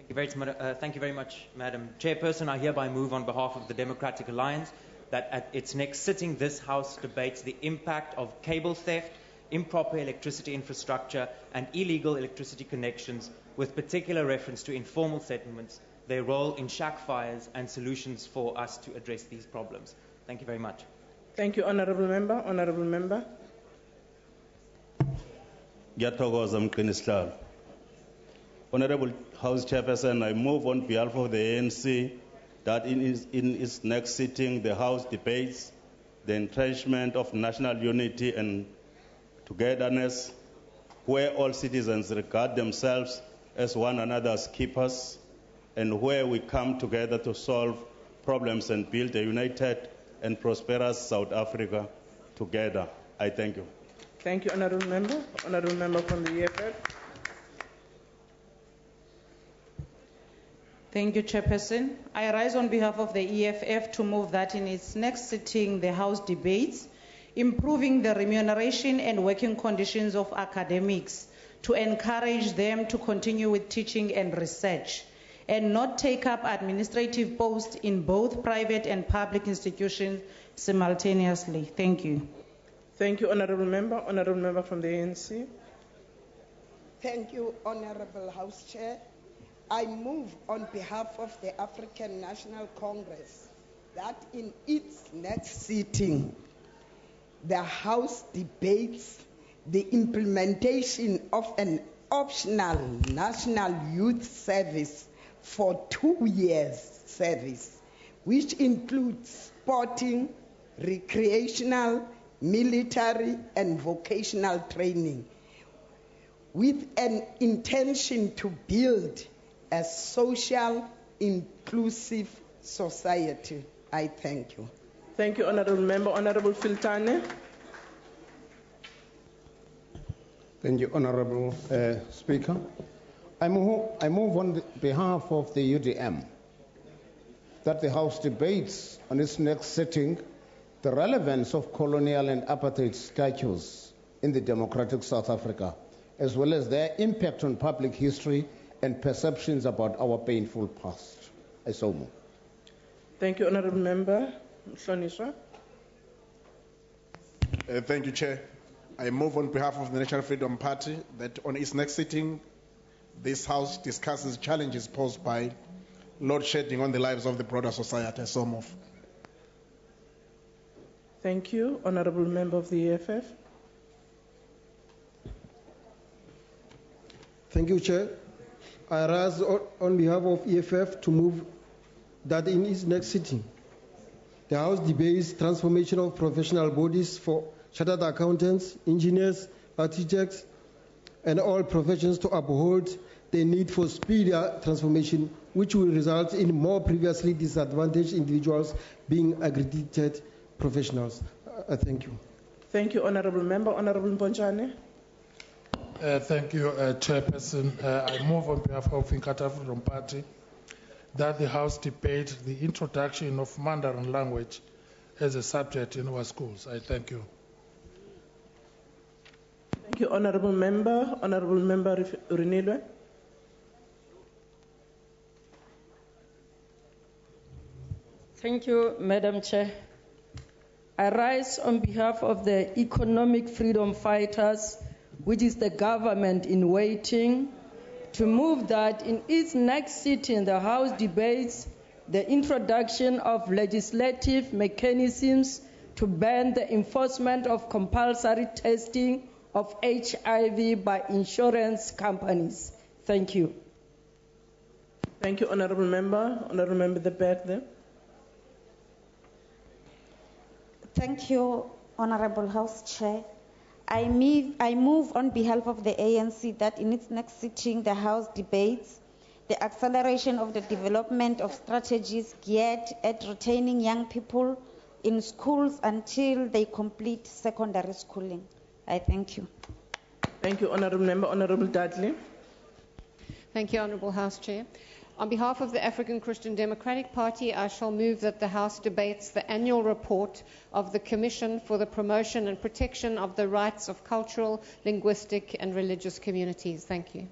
Thank you very much, Madam Chairperson. I hereby move on behalf of the Democratic Alliance that at its next sitting, this House debates the impact of cable theft, improper electricity infrastructure, and illegal electricity connections, with particular reference to informal settlements, their role in shack fires, and solutions for us to address these problems. Thank you very much. Thank you, Honourable Member. Honourable Member. Honourable House Chairperson, I move on behalf of the ANC that in its next sitting, the House debates the entrenchment of national unity and togetherness, where all citizens regard themselves as one another's keepers, and where we come together to solve problems and build a united and prosperous South Africa together. I thank you. Thank you, Honourable Member. Honourable Member from the EFF. Thank you, Chairperson. I rise on behalf of the EFF to move that in its next sitting, the House debates improving the remuneration and working conditions of academics to encourage them to continue with teaching and research and not take up administrative posts in both private and public institutions simultaneously. Thank you. Thank you, Honourable Member. Honourable Member from the ANC. Thank you, Honourable House Chair. I move on behalf of the African National Congress that in its next sitting, the House debates the implementation of an optional national youth service for 2 years service, which includes sporting, recreational, military, and vocational training, with an intention to build a social, inclusive society. I thank you. Thank you, Honourable Member. Honourable Filtane. Thank you, Honorable Speaker. I move on behalf of the UDM that the House debates on its next sitting the relevance of colonial and apartheid statutes in the democratic South Africa, as well as their impact on public history and perceptions about our painful past. I so move. Thank you, Honorable Member. Mhlonishwa. Thank you, Chair. I move on behalf of the National Freedom Party that on its next sitting, this House discusses challenges posed by load shedding on the lives of the broader society. I so move. Thank you, Honorable Member of the EFF. Thank you, Chair. I rise on behalf of EFF to move that in its next sitting, the House debates transformation of professional bodies for chartered accountants, engineers, architects, and all professions to uphold the need for speedier transformation, which will result in more previously disadvantaged individuals being accredited professionals. Thank you. Thank you, Honorable Member. Honorable Mponjane. Thank you, Chairperson. I move on behalf of Inkatha Freedom Party that the House debate the introduction of Mandarin language as a subject in our schools. I thank you. Thank you, Honorable Member. Honorable Member Renilwe. Thank you, Madam Chair. I rise on behalf of the Economic Freedom Fighters, which is the government in waiting, to move that in its next sitting, the House debates the introduction of legislative mechanisms to ban the enforcement of compulsory testing of HIV by insurance companies. Thank you. Thank you, Honorable Member. Honorable Member De Berde. Thank you, Honorable House Chair. I move on behalf of the ANC that in its next sitting, the House debates the acceleration of the development of strategies geared at retaining young people in schools until they complete secondary schooling. I thank you. Thank you, Honorable Member. Honorable Dudley. Thank you, Honorable House Chair. On behalf of the African Christian Democratic Party, I shall move that the House debates the annual report of the Commission for the Promotion and Protection of the Rights of Cultural, Linguistic and Religious Communities. Thank you.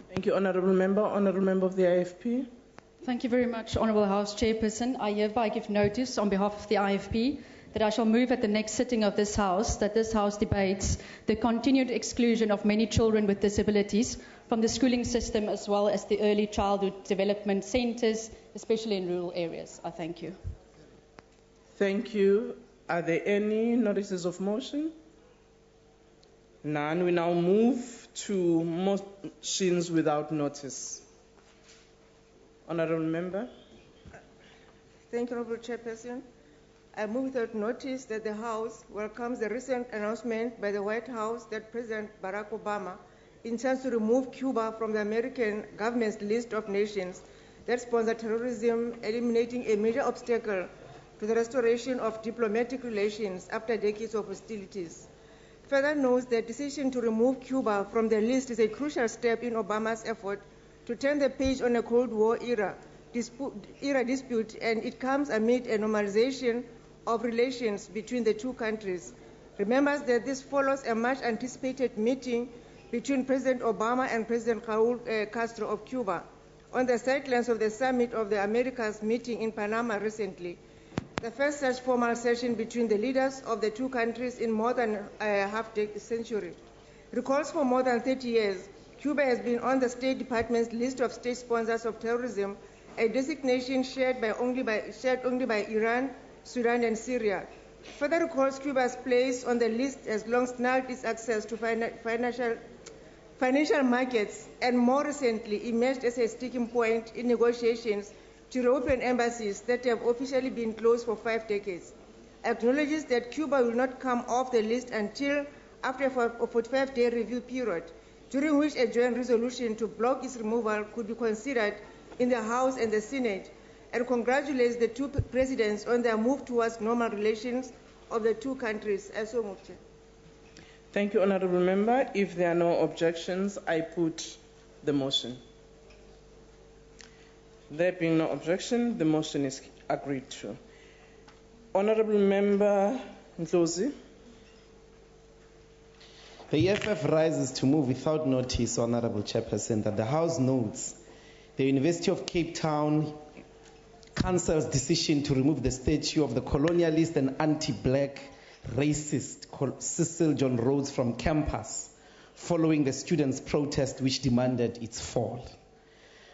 Thank you, Honorable Member. Honorable Member of the IFP. Thank you very much, Honorable House Chairperson. I hereby give notice on behalf of the IFP that I shall move at the next sitting of this House that this House debates the continued exclusion of many children with disabilities from the schooling system as well as the early childhood development centres, especially in rural areas. I thank you. Thank you. Are there any notices of motion? None. We now move to motions without notice. Honourable Member. Thank you, Honourable Chairperson. I move without notice that the House welcomes the recent announcement by the White House that President Barack Obama intends to remove Cuba from the American government's list of nations that sponsor terrorism, eliminating a major obstacle to the restoration of diplomatic relations after decades of hostilities. Further notes that the decision to remove Cuba from the list is a crucial step in Obama's effort to turn the page on a Cold War era dispute, and it comes amid a normalization of relations between the two countries. Remember that this follows a much anticipated meeting between President Obama and President Raul Castro of Cuba on the sidelines of the Summit of the Americas meeting in Panama recently. The first such formal session between the leaders of the two countries in more than a half-century. Recalls for more than 30 years, Cuba has been on the State Department's list of state sponsors of terrorism, a designation shared only by Iran, Sudan, and Syria. Further recalls, Cuba's place on the list has long snarled its access to financial markets, and more recently emerged as a sticking point in negotiations to European embassies that have officially been closed for 5 decades. Acknowledges that Cuba will not come off the list until after a 45-day review period, during which a joint resolution to block its removal could be considered in the House and the Senate, and congratulates the two presidents on their move towards normal relations of the two countries. Thank you, Honourable Member. If there are no objections, I put the motion. There being no objection, the motion is agreed to. Honourable Member Ndlozi. The EFF rises to move without notice, Honourable Chairperson, that the House notes the University of Cape Town Council's decision to remove the statue of the colonialist and anti-black racist Cecil John Rhodes from campus following the students' protest which demanded its fall.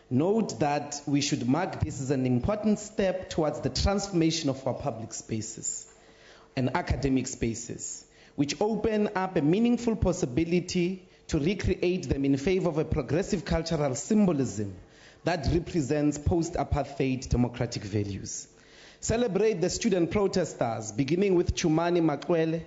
Note that we should mark this as an important step towards the transformation of our public spaces and academic spaces, which open up a meaningful possibility to recreate them in favor of a progressive cultural symbolism that represents post-apartheid democratic values. Celebrate the student protesters, beginning with Chumani Makwele,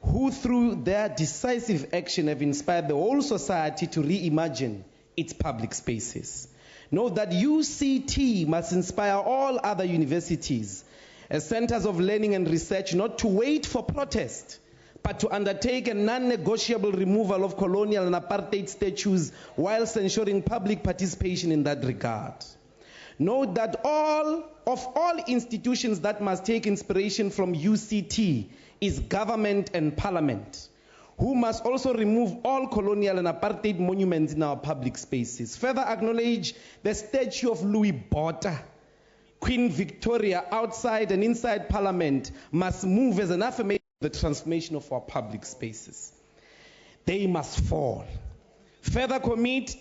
who through their decisive action have inspired the whole society to reimagine its public spaces. Note that UCT must inspire all other universities as centers of learning and research not to wait for protest, but to undertake a non-negotiable removal of colonial and apartheid statues whilst ensuring public participation in that regard. Note that all institutions that must take inspiration from UCT is government and parliament, who must also remove all colonial and apartheid monuments in our public spaces. Further acknowledge the statue of Louis Botha, Queen Victoria outside and inside parliament must move as an affirmation of the transformation of our public spaces. They must fall. Further commit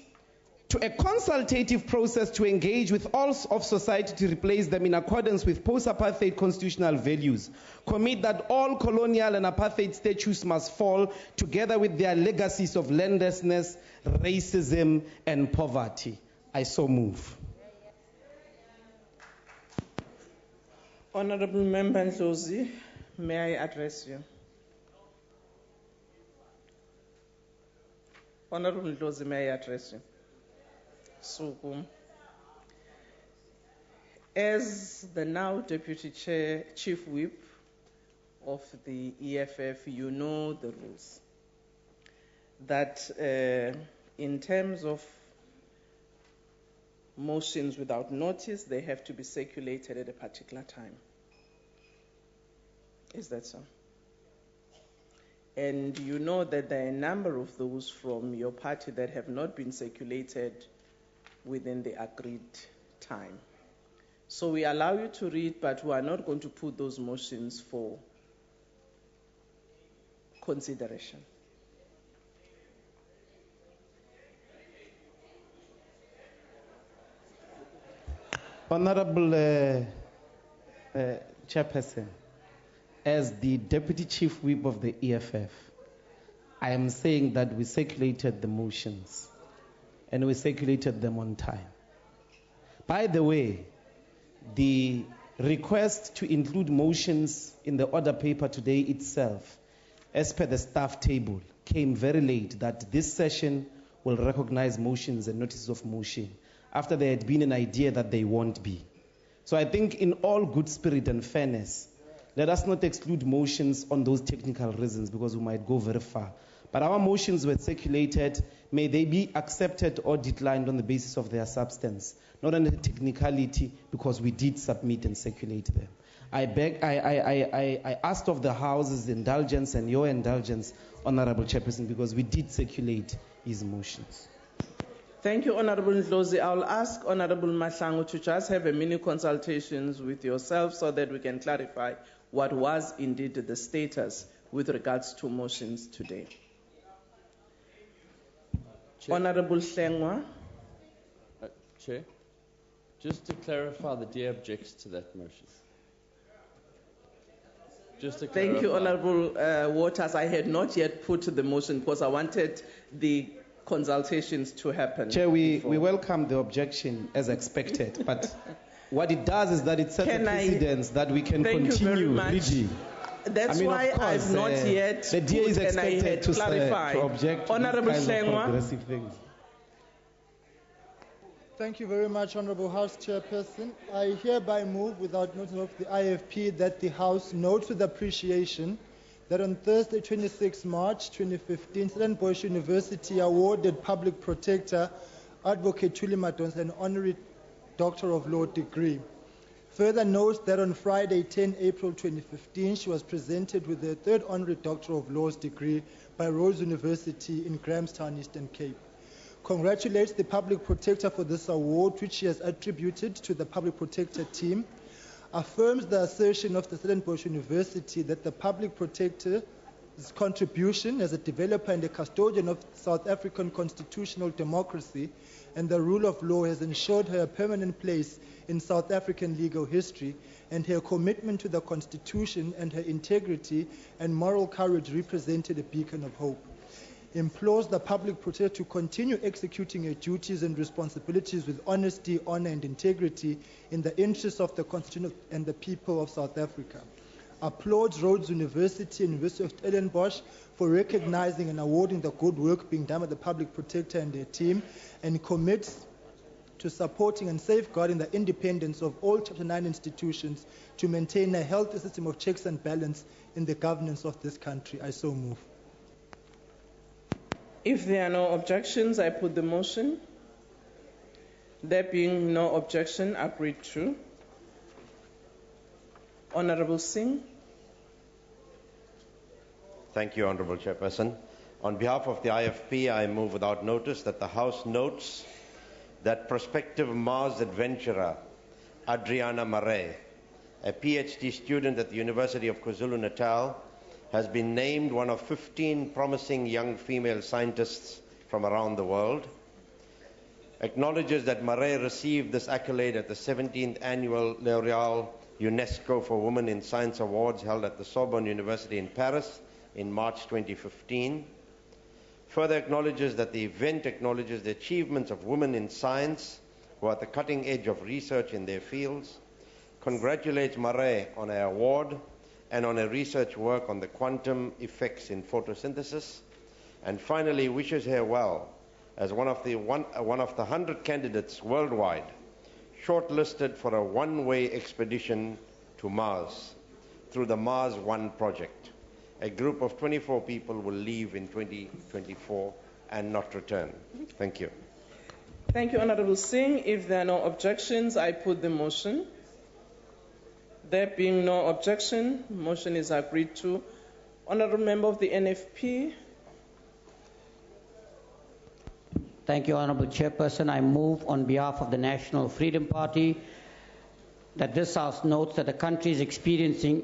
to a consultative process to engage with all of society to replace them in accordance with post-apartheid constitutional values. Commit that all colonial and apartheid statues must fall together with their legacies of landlessness, racism, and poverty. I so move. Honourable Member Ndlozi, may I address you? Honourable Ndlozi, may I address you? As the now Deputy Chief Whip of the EFF, you know the rules. That in terms of motions without notice, they have to be circulated at a particular time. Is that so? And you know that there are a number of those from your party that have not been circulated within the agreed time. So we allow you to read, but we are not going to put those motions for consideration. Honorable Chairperson, as the Deputy Chief Whip of the EFF, I am saying that we circulated the motions and we circulated them on time. By the way, the request to include motions in the order paper today itself, as per the staff table, came very late, that this session will recognize motions and notices of motion after there had been an idea that they won't be. So I think in all good spirit and fairness, let us not exclude motions on those technical reasons because we might go very far. But our motions were circulated. May they be accepted or declined on the basis of their substance, not on the technicality, because we did submit and circulate them. I asked of the House's indulgence and your indulgence, Honorable Chairperson, because we did circulate his motions. Thank you, Honorable Ndlozi. I'll ask Honorable Mahlangu to just have a mini consultations with yourself so that we can clarify what was indeed the status with regards to motions today. Chair. Honorable Hlengwa. Chair, just to clarify, the DA objects to that motion. Just to clarify. Thank you, Honorable Waters. I had not yet put the motion because I wanted the consultations to happen. Chair, we welcome the objection as expected, but what it does is that it sets a precedence that we can continue reading. That's why I've not yet the DA is expected to object Honorable to progressive things. Thank you very much, Honorable House Chairperson. I hereby move, without notice of the IFP, that the House notes with appreciation that on Thursday, 26 March 2015, Stellenbosch University awarded Public Protector Advocate Thuli Madonsa an honorary Doctor of Law degree. Further notes that on Friday, 10 April 2015, she was presented with her third honorary Doctor of Laws degree by Rhodes University in Grahamstown, Eastern Cape. Congratulates the Public Protector for this award, which she has attributed to the Public Protector team. Affirms the assertion of the Stellenbosch University that the Public Protector's contribution as a developer and a custodian of South African constitutional democracy and the rule of law has ensured her a permanent place in South African legal history, and her commitment to the Constitution and her integrity and moral courage represented a beacon of hope. Implores the Public Protector to continue executing her duties and responsibilities with honesty, honor, and integrity in the interests of the Constitution and the people of South Africa. Applauds Rhodes University and University of Stellenbosch for recognizing and awarding the good work being done by the Public Protector and their team, and commits to supporting and safeguarding the independence of all Chapter 9 institutions to maintain a healthy system of checks and balance in the governance of this country. I so move. If there are no objections, I put the motion. There being no objection, agreed to. Honorable Singh. Thank you, Honorable Chairperson. On behalf of the IFP, I move without notice that the House notes that prospective Mars adventurer Adriana Marais, a PhD student at the University of KwaZulu Natal, has been named one of 15 promising young female scientists from around the world. Acknowledges that Marais received this accolade at the 17th Annual L'Oréal UNESCO for Women in Science Awards held at the Sorbonne University in Paris in March 2015. Further acknowledges that the event acknowledges the achievements of women in science who are at the cutting edge of research in their fields. Congratulates Marais on her award and on her research work on the quantum effects in photosynthesis. And finally, wishes her well as one of the 100 candidates worldwide shortlisted for a one-way expedition to Mars through the Mars One project. A group of 24 people will leave in 2024 and not return. Thank you. Thank you, Honorable Singh. If there are no objections, I put the motion. There being no objection, motion is agreed to. Honorable Member of the NFP. Thank you, Honorable Chairperson. I move on behalf of the National Freedom Party that this House notes that the country is experiencing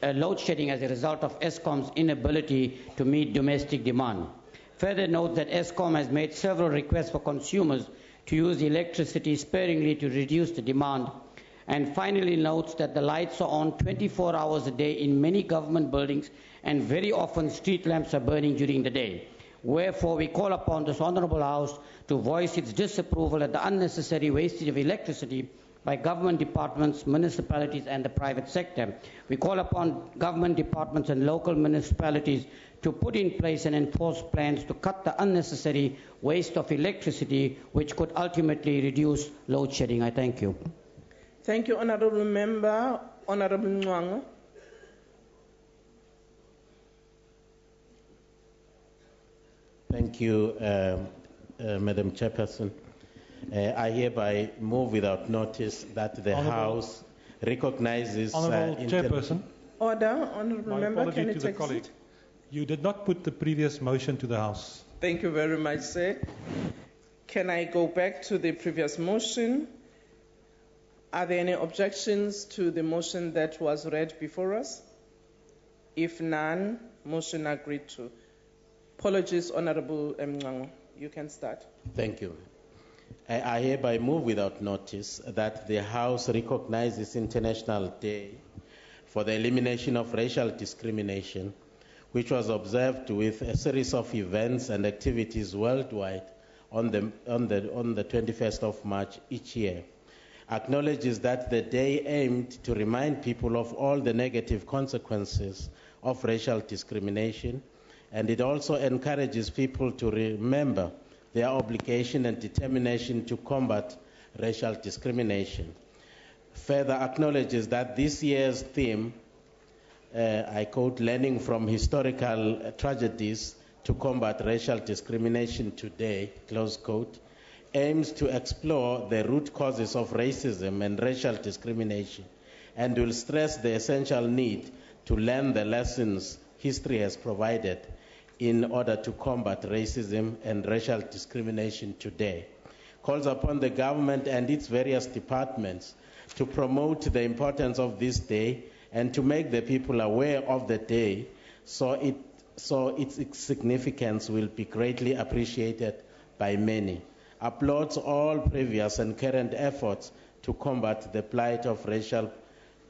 load shedding as a result of Eskom's inability to meet domestic demand. Further note that Eskom has made several requests for consumers to use electricity sparingly to reduce the demand. And finally notes that the lights are on 24 hours a day in many government buildings, and very often street lamps are burning during the day. Wherefore, we call upon this Honourable House to voice its disapproval at the unnecessary wastage of electricity by government departments, municipalities and the private sector. We call upon government departments and local municipalities to put in place and enforce plans to cut the unnecessary waste of electricity, which could ultimately reduce load shedding. I thank you. Thank you, Honourable Member. Honourable Ngwango. Thank you, Madam Chairperson. I hereby move without notice that the House recognizes... Honourable Chairperson. Order. Honourable Member, can you to the take a colleague. seat? You did not put the previous motion to the House. Thank you very much, sir. Can I go back to the previous motion? Are there any objections to the motion that was read before us? If none, motion agreed to. Apologies, Honourable Ngwango. You can start. Thank you. I hereby move without notice that the House recognizes International Day for the Elimination of Racial Discrimination, which was observed with a series of events and activities worldwide on the 21st of March each year. Acknowledges that the day aimed to remind people of all the negative consequences of racial discrimination, and it also encourages people to remember their obligation and determination to combat racial discrimination. Further acknowledges that this year's theme I quote, learning from historical tragedies to combat racial discrimination today, close quote, aims to explore the root causes of racism and racial discrimination, and will stress the essential need to learn the lessons history has provided in order to combat racism and racial discrimination today. Calls upon the government and its various departments to promote the importance of this day and to make the people aware of the day so its significance will be greatly appreciated by many. Applauds all previous and current efforts to combat the plight of racial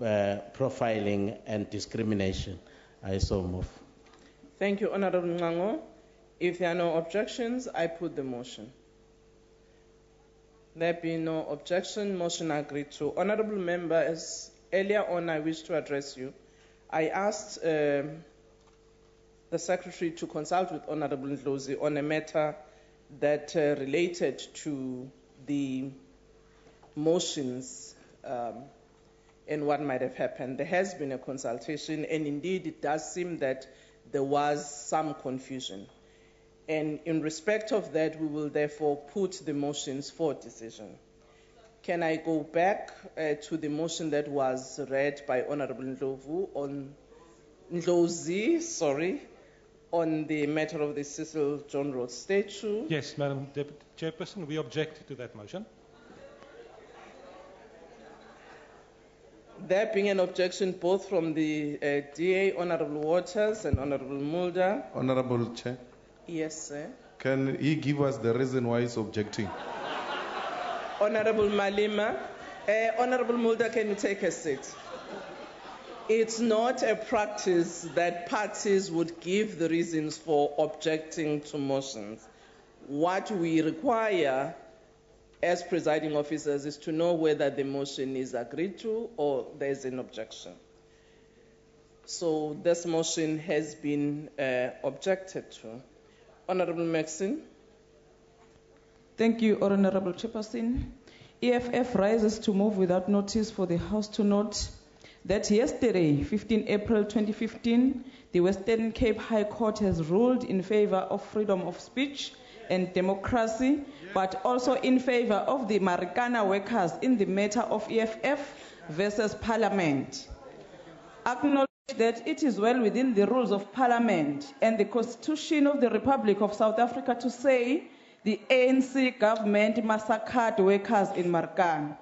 profiling and discrimination. I so move. Thank you, Honorable Ngango. If there are no objections, I put the motion. There being no objection, motion agreed to. Honorable members, earlier on I wish to address you. I asked the Secretary to consult with Honorable Ndlozi on a matter that related to the motions and what might have happened. There has been a consultation, and indeed it does seem that there was some confusion. And in respect of that, we will therefore put the motions for decision. Can I go back to the motion that was read by Honorable Ndlozi, on the matter of the Cecil John Road statue? Yes, Madam Deputy Chairperson, we object to that motion. There being an objection both from the DA, Honorable Waters and Honorable Mulder. Honorable Chair. Yes, sir. Can he give us the reason why he's objecting? Honorable Malima. Honorable Mulder, can you take a seat? It's not a practice that parties would give the reasons for objecting to motions. What we require as presiding officers is to know whether the motion is agreed to or there's an objection. So this motion has been objected to. Honorable Maxine. Thank you, Honorable Chairperson. EFF rises to move without notice for the House to note that yesterday, 15 April 2015, the Western Cape High Court has ruled in favor of freedom of speech and democracy, but also in favor of the Marikana workers in the matter of EFF versus Parliament. Acknowledge that it is well within the rules of Parliament and the Constitution of the Republic of South Africa to say the ANC government massacred workers in Marikana.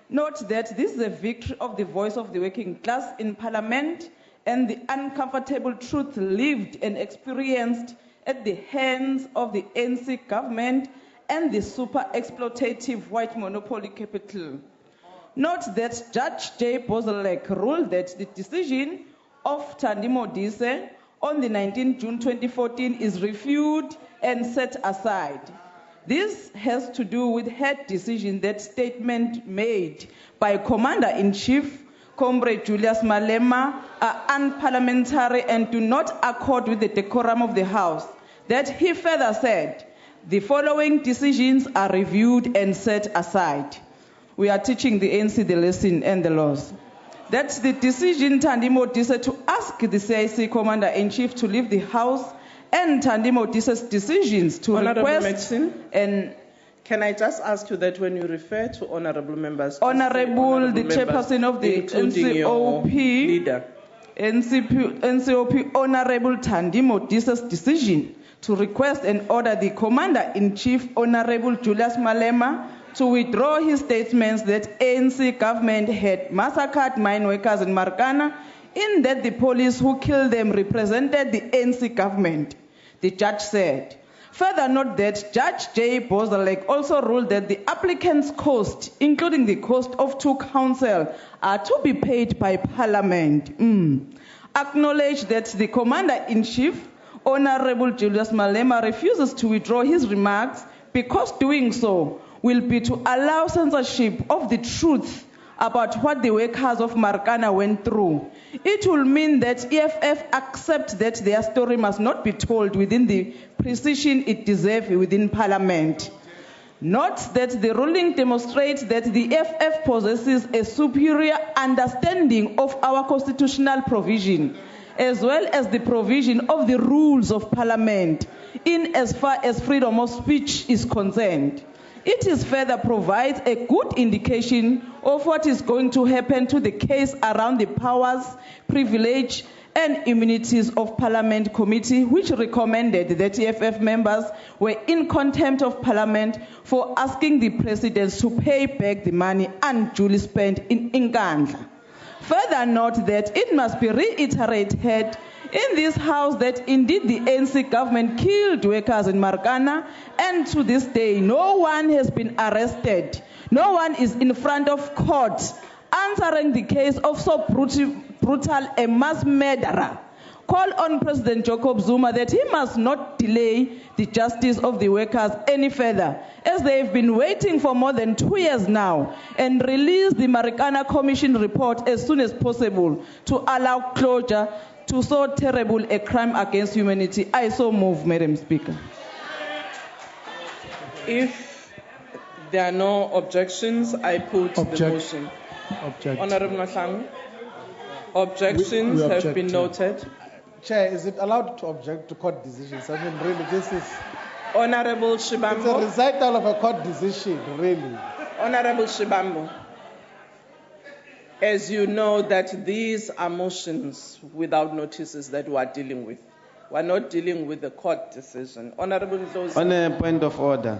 Note that this is a victory of the voice of the working class in Parliament and the uncomfortable truth lived and experienced at the hands of the ANC government and the super exploitative white monopoly capital. Note that Judge J. Bozalek ruled that the decision of Thandi Modise on the 19th June 2014 is reviewed and set aside. This has to do with her decision, that statement made by Commander-in-Chief Comrade Julius Malema are unparliamentary and do not accord with the decorum of the House. That he further said, the following decisions are reviewed and set aside. We are teaching the ANC the lesson and the laws. That's the decision Thandi Modise to ask the CIC Commander-in-Chief to leave the House, and Thandi Modise's decisions to request and... Can I just ask you that when you refer to honorable members... Honorable, the chairperson of the NCOP, leader. NCOP, Honorable Thandi Modise's decision to request and order the Commander-in-Chief, Honorable Julius Malema, to withdraw his statements that ANC government had massacred mine workers in Marikana, in that the police who killed them represented the ANC government, the judge said. Further note that Judge J. Bozalek also ruled that the applicant's cost, including the cost of two counsel, are to be paid by Parliament. Acknowledge that the Commander-in-Chief, Honorable Julius Malema, refuses to withdraw his remarks because doing so will be to allow censorship of the truth about what the workers of Marikana went through. It will mean that EFF accepts that their story must not be told within the precision it deserves within Parliament. notes that the ruling demonstrates that the FF possesses a superior understanding of our constitutional provision, as well as the provision of the rules of Parliament, in as far as freedom of speech is concerned. It is further provides a good indication of what is going to happen to the case around the powers, privilege, and immunities of Parliament Committee, which recommended that EFF members were in contempt of Parliament for asking the President to pay back the money unduly spent in Nkandla. Further note that it must be reiterated in this House that indeed the ANC government killed workers in Marikana, and to this day no one has been arrested. No one is in front of court answering the case of so brutal a mass murderer. Call on President Jacob Zuma that he must not delay the justice of the workers any further, as they have been waiting for more than 2 years now, and release the Marikana Commission report as soon as possible to allow closure to so terrible a crime against humanity. I so move, Madam Speaker. If there are no objections, I put the motion. Object. Honorable Mahlangu. Objections We have been noted. Chair, is it allowed to object to court decisions? I mean, really, this is... Honorable Shibambo. It's a recital of a court decision, really. Honorable Shibambo, as you know that these are motions without notices that we are dealing with. We are not dealing with the court decision. Honorable Ndlozi. On a point of order,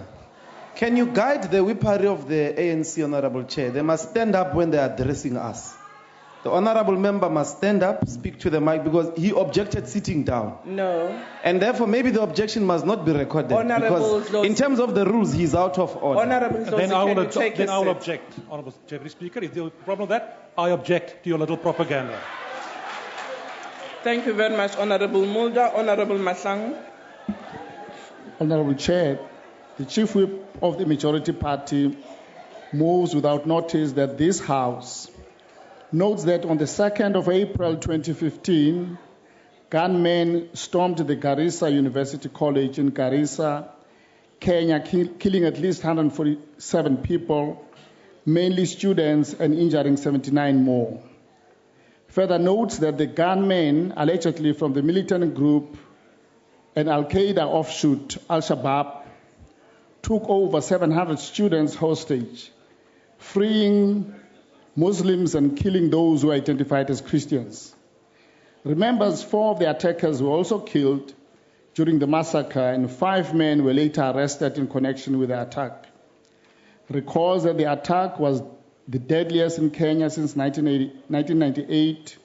can you guide the whippery of the ANC, Honorable Chair? They must stand up when they are addressing us. The Honorable member must stand up, speak to the mic, because he objected sitting down. No. And therefore, maybe the objection must not be recorded. Honorable because in terms of the rules, he's out of order. Honorable Ndlozi, Then I will, take then a I will seat? object, Honourable Deputy Speaker. Is there a problem with that? I object to your little propaganda. Thank you very much, Honorable Mulder. Honorable Mahlangu. Honorable Chair, the Chief Whip of the Majority Party moves without notice that this House notes that on the 2nd of April 2015, gunmen stormed the Garissa University College in Garissa, Kenya, killing at least 147 people, mainly students, and injuring 79 more. Further notes that the gunmen, allegedly from the militant group and Al-Qaeda offshoot Al-Shabaab, took over 700 students hostage, freeing Muslims and killing those who identified as Christians. Remember, 4 of the attackers were also killed during the massacre, and 5 men were later arrested in connection with the attack. Recalls that the attack was the deadliest in Kenya since 1998,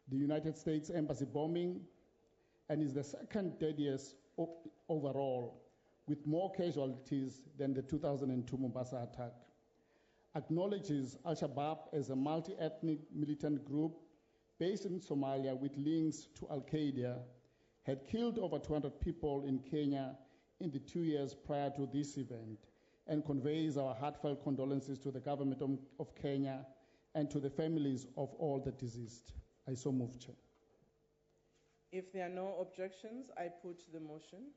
the United States Embassy bombing, and is the 2nd deadliest overall, with more casualties than the 2002 Mombasa attack. Acknowledges Al-Shabaab as a multi-ethnic militant group based in Somalia with links to Al-Qaeda, had killed over 200 people in Kenya in the 2 years prior to this event, and conveys our heartfelt condolences to the government of Kenya and to the families of all the deceased. I so move, Chair. If there are no objections, I put the motion.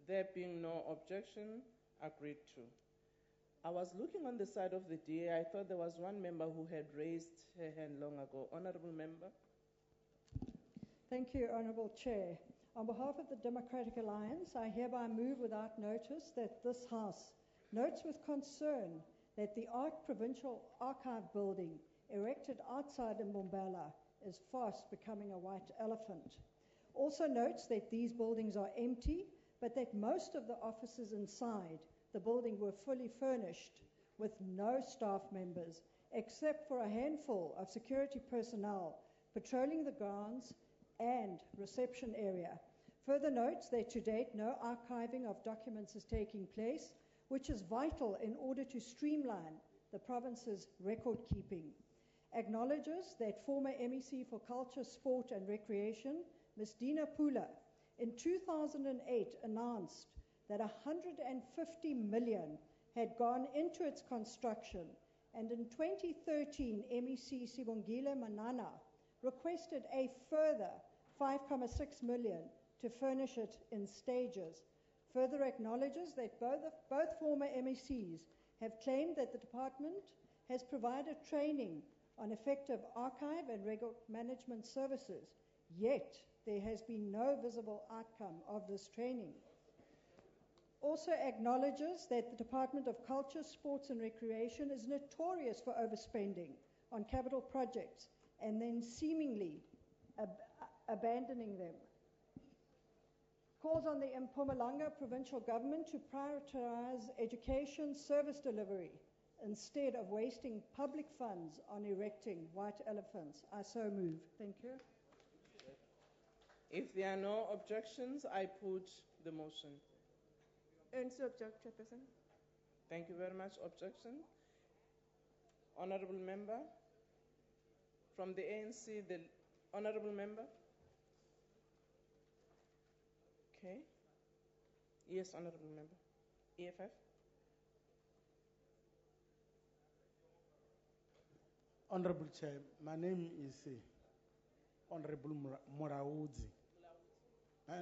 There being no objection, agreed to. I was looking on the side of the DA. I thought there was one member who had raised her hand long ago. Honorable member. Thank you, Honourable Chair. On behalf of the Democratic Alliance, I hereby move without notice that this House notes with concern that the Arc Provincial Archive building erected outside Mbombela is fast becoming a white elephant. Also notes that these buildings are empty, but that most of the offices inside the building were fully furnished with no staff members, except for a handful of security personnel patrolling the grounds and reception area. Further notes that to date no archiving of documents is taking place, which is vital in order to streamline the province's record keeping. Acknowledges that former MEC for Culture, Sport and Recreation, Ms. Dina Pula, in 2008 announced that 150 million had gone into its construction, and in 2013 MEC Sibongile Manana requested a further 5.6 million to furnish it in stages. Further acknowledges that both former MECs have claimed that the department has provided training on effective archive and record management services, yet there has been no visible outcome of this training. Also acknowledges that the Department of Culture, Sports and Recreation is notorious for overspending on capital projects and then seemingly abandoning them. Calls on the Mpumalanga provincial government to prioritize education service delivery instead of wasting public funds on erecting white elephants. I so move. Thank you. If there are no objections, I put the motion. And so object, Chairperson. Thank you very much. Objection? Honorable member? From the ANC, the honorable member? Okay. Yes, honorable member. EFF? Honorable Chair, my name is Honorable Muraudzi.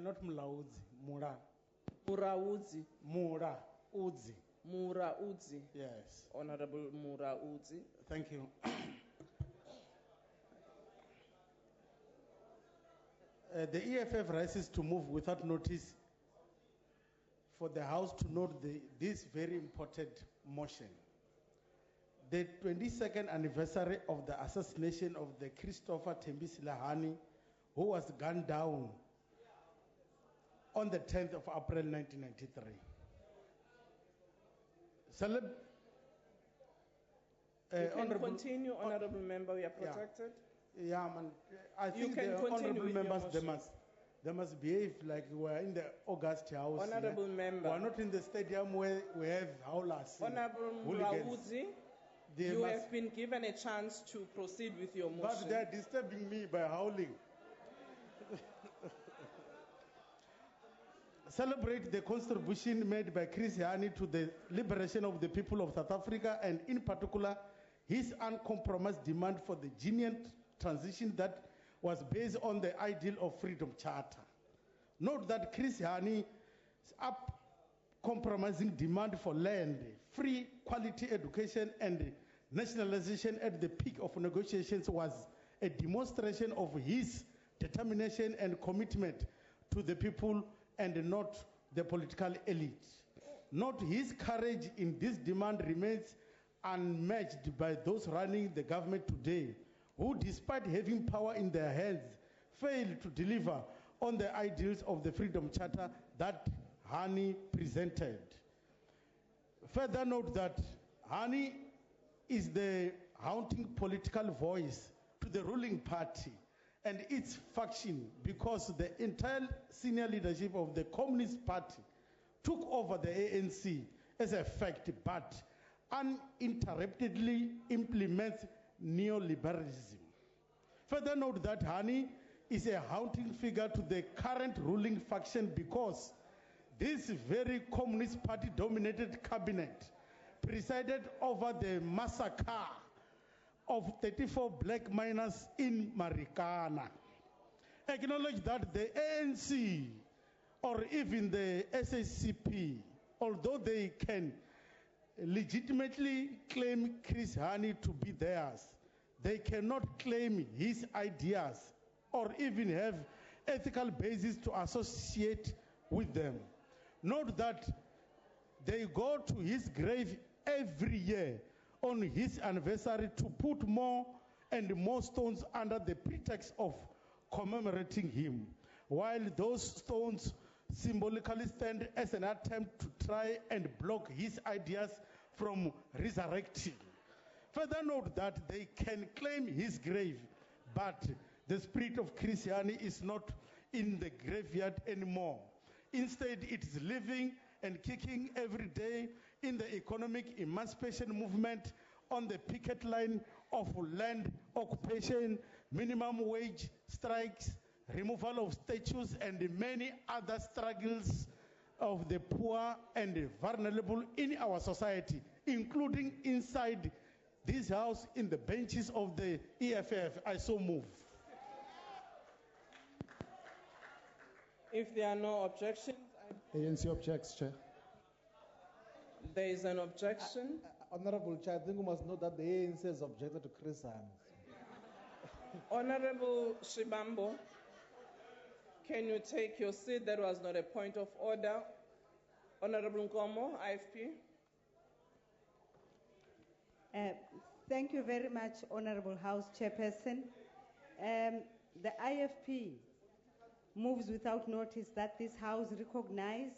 Not Mulaudzi, Mura. Muraudzi. Muraudzi. Muraudzi. Yes. Honorable Muraudzi. Thank you. The EFF rises to move without notice for the House to note this very important motion. The 22nd anniversary of the assassination of the Christopher Tembisi-Lahani, who was gunned down on the 10th of April 1993. You can continue, honorable member. We are protected. Yeah, man. I think the honorable members, they must behave like we're in the August House. Honorable member. We're not in the stadium where we have howlers. Honorable Muraudzi, you have been given a chance to proceed with your motion. But they're disturbing me by howling. Celebrate the contribution made by Chris Hani to the liberation of the people of South Africa, and in particular, his uncompromised demand for the genuine transition that was based on the ideal of Freedom Charter. Note that Chris Hani's uncompromising demand for land, free quality education, and nationalization at the peak of negotiations was a demonstration of his determination and commitment to the people and not the political elite. Note his courage in this demand remains unmatched by those running the government today, who, despite having power in their hands, failed to deliver on the ideals of the Freedom Charter that Hani presented. Further note that Hani is the haunting political voice to the ruling party and its faction, because the entire senior leadership of the Communist Party took over the ANC as a fact, but uninterruptedly implements neoliberalism. Further note that Hani is a haunting figure to the current ruling faction, because this very Communist Party dominated cabinet presided over the massacre of 34 black miners in Marikana. Acknowledge that the ANC or even the SACP, although they can legitimately claim Chris Hani to be theirs, they cannot claim his ideas or even have ethical basis to associate with them. Note that they go to his grave every year on his anniversary to put more and more stones under the pretext of commemorating him, while those stones symbolically stand as an attempt to try and block his ideas from resurrecting. Further note that they can claim his grave, but the spirit of Chris Hani is not in the graveyard anymore. Instead, it is living and kicking every day in the economic emancipation movement, on the picket line of land occupation, minimum wage strikes, removal of statues, and many other struggles of the poor and vulnerable in our society, including inside this house in the benches of the EFF. I so move. If there are no objections, I ANC objects, Chair. There is an objection. Honorable Chair, I think we must note that the ANC has objected to Chris Hans. Honorable Shibambo, can you take your seat? That was not a point of order. Honorable Nkomo, IFP. Thank you very much, Honorable House Chairperson. The IFP moves without notice that this House recognize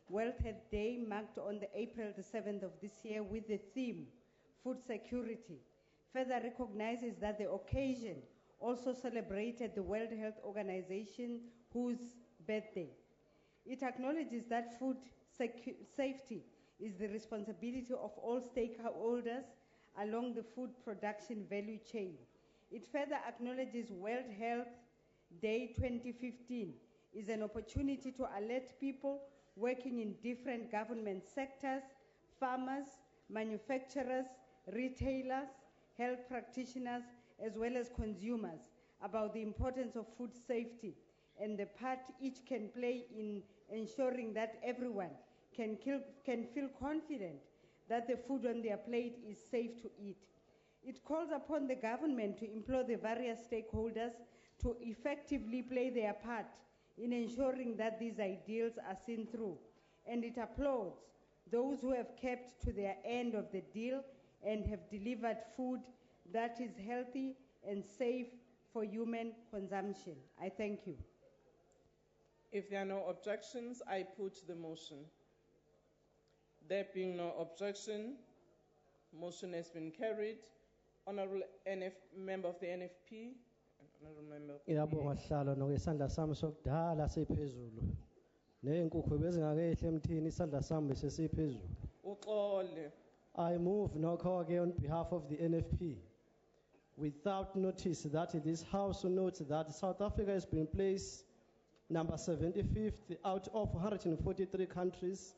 World Health Day marked on the April the 7th of this year with the theme Food Security. Further recognizes that the occasion also celebrated the World Health Organization whose birthday. It acknowledges that food safety is the responsibility of all stakeholders along the food production value chain. It further acknowledges World Health Day 2015 is an opportunity to alert people working in different government sectors, farmers, manufacturers, retailers, health practitioners, as well as consumers about the importance of food safety and the part each can play in ensuring that everyone can feel confident that the food on their plate is safe to eat. It calls upon the government to employ the various stakeholders to effectively play their part in ensuring that these ideals are seen through. And it applauds those who have kept to their end of the deal and have delivered food that is healthy and safe for human consumption. I thank you. If there are no objections, I put the motion. There being no objection, motion has been carried. Honorable member of the NFP. Honorable member of the Ngiyabonga sihlalo nokwesandla sami sokudala siphezulu. Nezinkukhu bezingakehla emthini isandla sami sesiphezulu. Uxole. I move nokho-ke on behalf of the NFP without notice that this House notes that South Africa has been placed number 75th out of 143 countries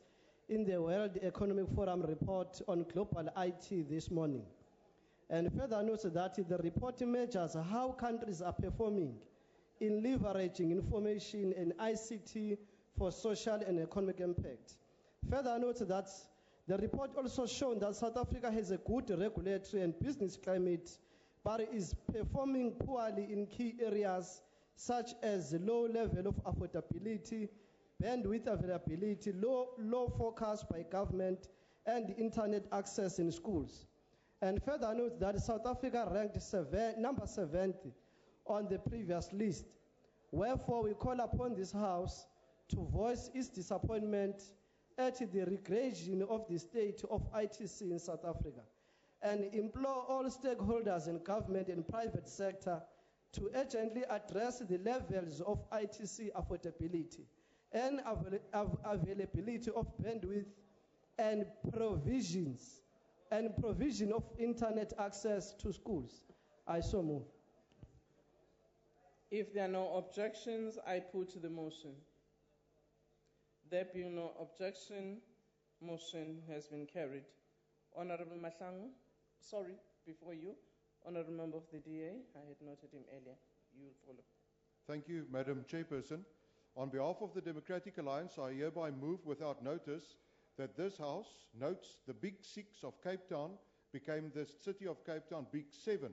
in the World Economic Forum report on global IT this morning. And further notes that the report measures how countries are performing in leveraging information and ICT for social and economic impact. Further notes that the report also shown that South Africa has a good regulatory and business climate, but is performing poorly in key areas such as low level of affordability, bandwidth availability, low focus by government, and internet access in schools. And further note that South Africa ranked number 70 on the previous list. Wherefore, we call upon this House to voice its disappointment at the regression of the state of ITC in South Africa and implore all stakeholders in government and private sector to urgently address the levels of ITC affordability and availability of bandwidth and provision of internet access to schools. I so move. If there are no objections, I put the motion. There being no objection, motion has been carried. Honorable Mahlangu, sorry, before you, Honorable Member of the DA, I had noted him earlier. You will follow. Thank you, Madam Chairperson. On behalf of the Democratic Alliance, I hereby move without notice that this House notes the Big Six of Cape Town became the City of Cape Town Big Seven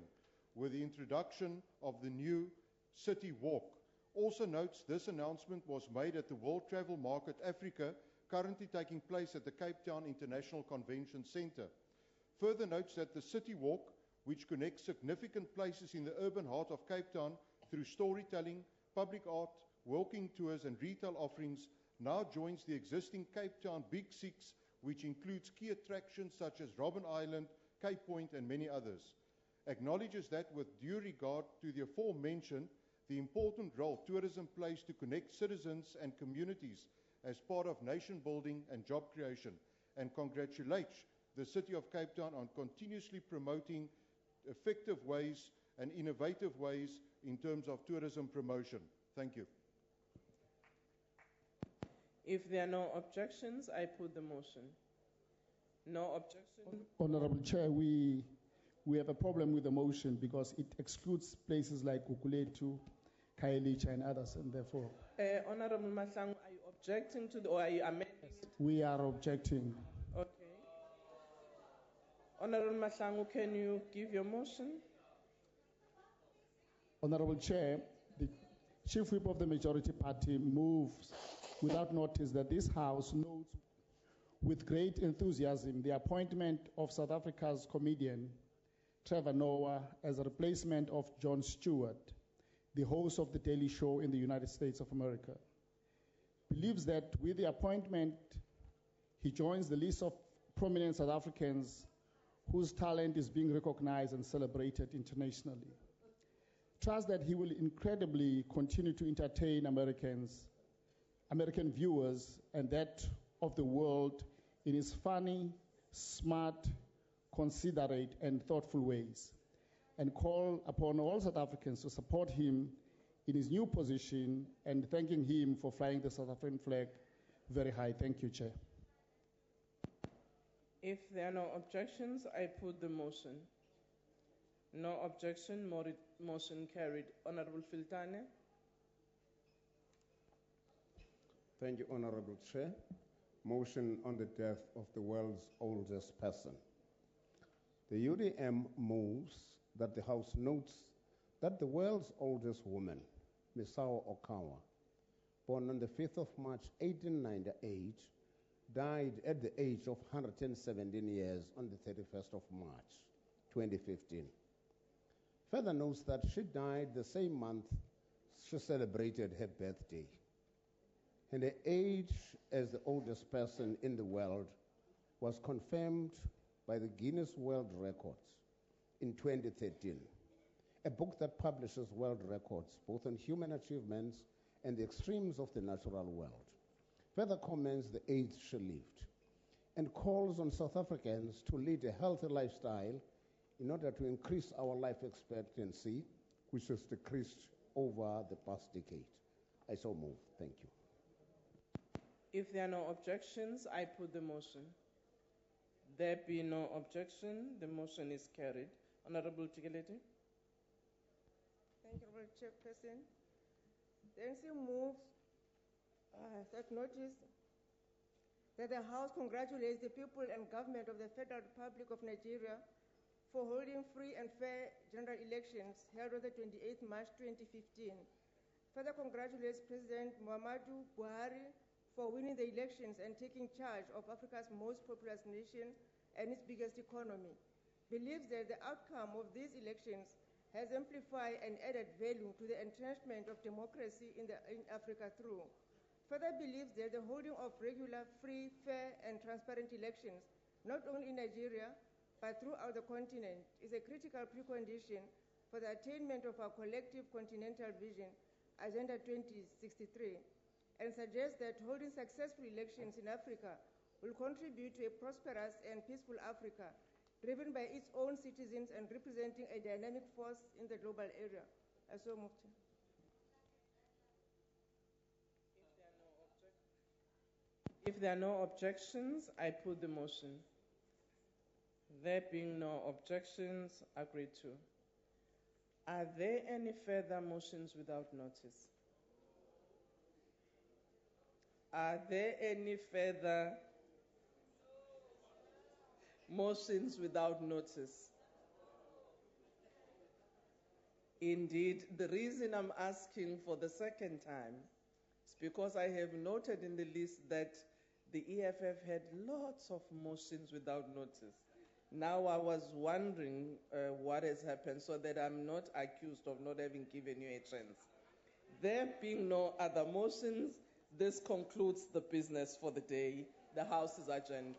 with the introduction of the new City Walk. Also notes this announcement was made at the World Travel Market Africa, currently taking place at the Cape Town International Convention Centre. Further notes that the City Walk, which connects significant places in the urban heart of Cape Town through storytelling, public art, walking tours and retail offerings, now joins the existing Cape Town Big Six, which includes key attractions such as Robben Island, Cape Point and many others. Acknowledges that with due regard to the aforementioned, the important role tourism plays to connect citizens and communities as part of nation building and job creation, and congratulates the City of Cape Town on continuously promoting effective ways and innovative ways in terms of tourism promotion. Thank you. If there are no objections, I put the motion. No objection. Honorable Chair, we have a problem with the motion because it excludes places like Ukuletu, Khayelitsha and others, and therefore. Honorable Mahlangu, are you objecting to the, or are you amending it? We are objecting. Okay. Honorable Mahlangu, can you give your motion? Honorable Chair, the Chief Whip of the Majority Party moves without notice that this House notes with great enthusiasm the appointment of South Africa's comedian Trevor Noah as a replacement of Jon Stewart, the host of The Daily Show in the United States of America. Believes that with the appointment, he joins the list of prominent South Africans whose talent is being recognized and celebrated internationally. Trust that he will incredibly continue to entertain American viewers and that of the world in his funny, smart, considerate, and thoughtful ways, and call upon all South Africans to support him in his new position and thanking him for flying the South African flag very high. Thank you, Chair. If there are no objections, I put the motion. No objection, motion carried. Honorable Filtane. Thank you, Honorable Chair. Motion on the death of the world's oldest person. The UDM moves that the House notes that the world's oldest woman, Misao Okawa, born on the 5th of March 1898, died at the age of 117 years on the 31st of March 2015. Further notes that she died the same month she celebrated her birthday. And her age as the oldest person in the world was confirmed by the Guinness World Records in 2013, a book that publishes world records both on human achievements and the extremes of the natural world. Further comments the age she lived and calls on South Africans to lead a healthy lifestyle in order to increase our life expectancy, which has decreased over the past decade. I so move. Thank you. If there are no objections, I put the motion. There being no objection, the motion is carried. Honorable Tigeleti. Thank you, Honorable Chairperson. The NC moves that notice that the House congratulates the people and government of the Federal Republic of Nigeria for holding free and fair general elections held on the 28th March 2015. Further congratulates President Muhammadu Buhari for winning the elections and taking charge of Africa's most populous nation and its biggest economy. Believes that the outcome of these elections has amplified and added value to the entrenchment of democracy in Africa through. Further believes that the holding of regular, free, fair, and transparent elections, not only in Nigeria, but throughout the continent, is a critical precondition for the attainment of our collective continental vision, Agenda 2063, and suggests that holding successful elections in Africa will contribute to a prosperous and peaceful Africa, driven by its own citizens and representing a dynamic force in the global area. I so move. If there are no objections, I put the motion. There being no objections, agreed to. Are there any further motions without notice? Are there any further motions without notice? Indeed, the reason I'm asking for the second time is because I have noted in the list that the EFF had lots of motions without notice. Now I was wondering what has happened so that I'm not accused of not having given you a chance. There being no other motions, this concludes the business for the day. The House is adjourned.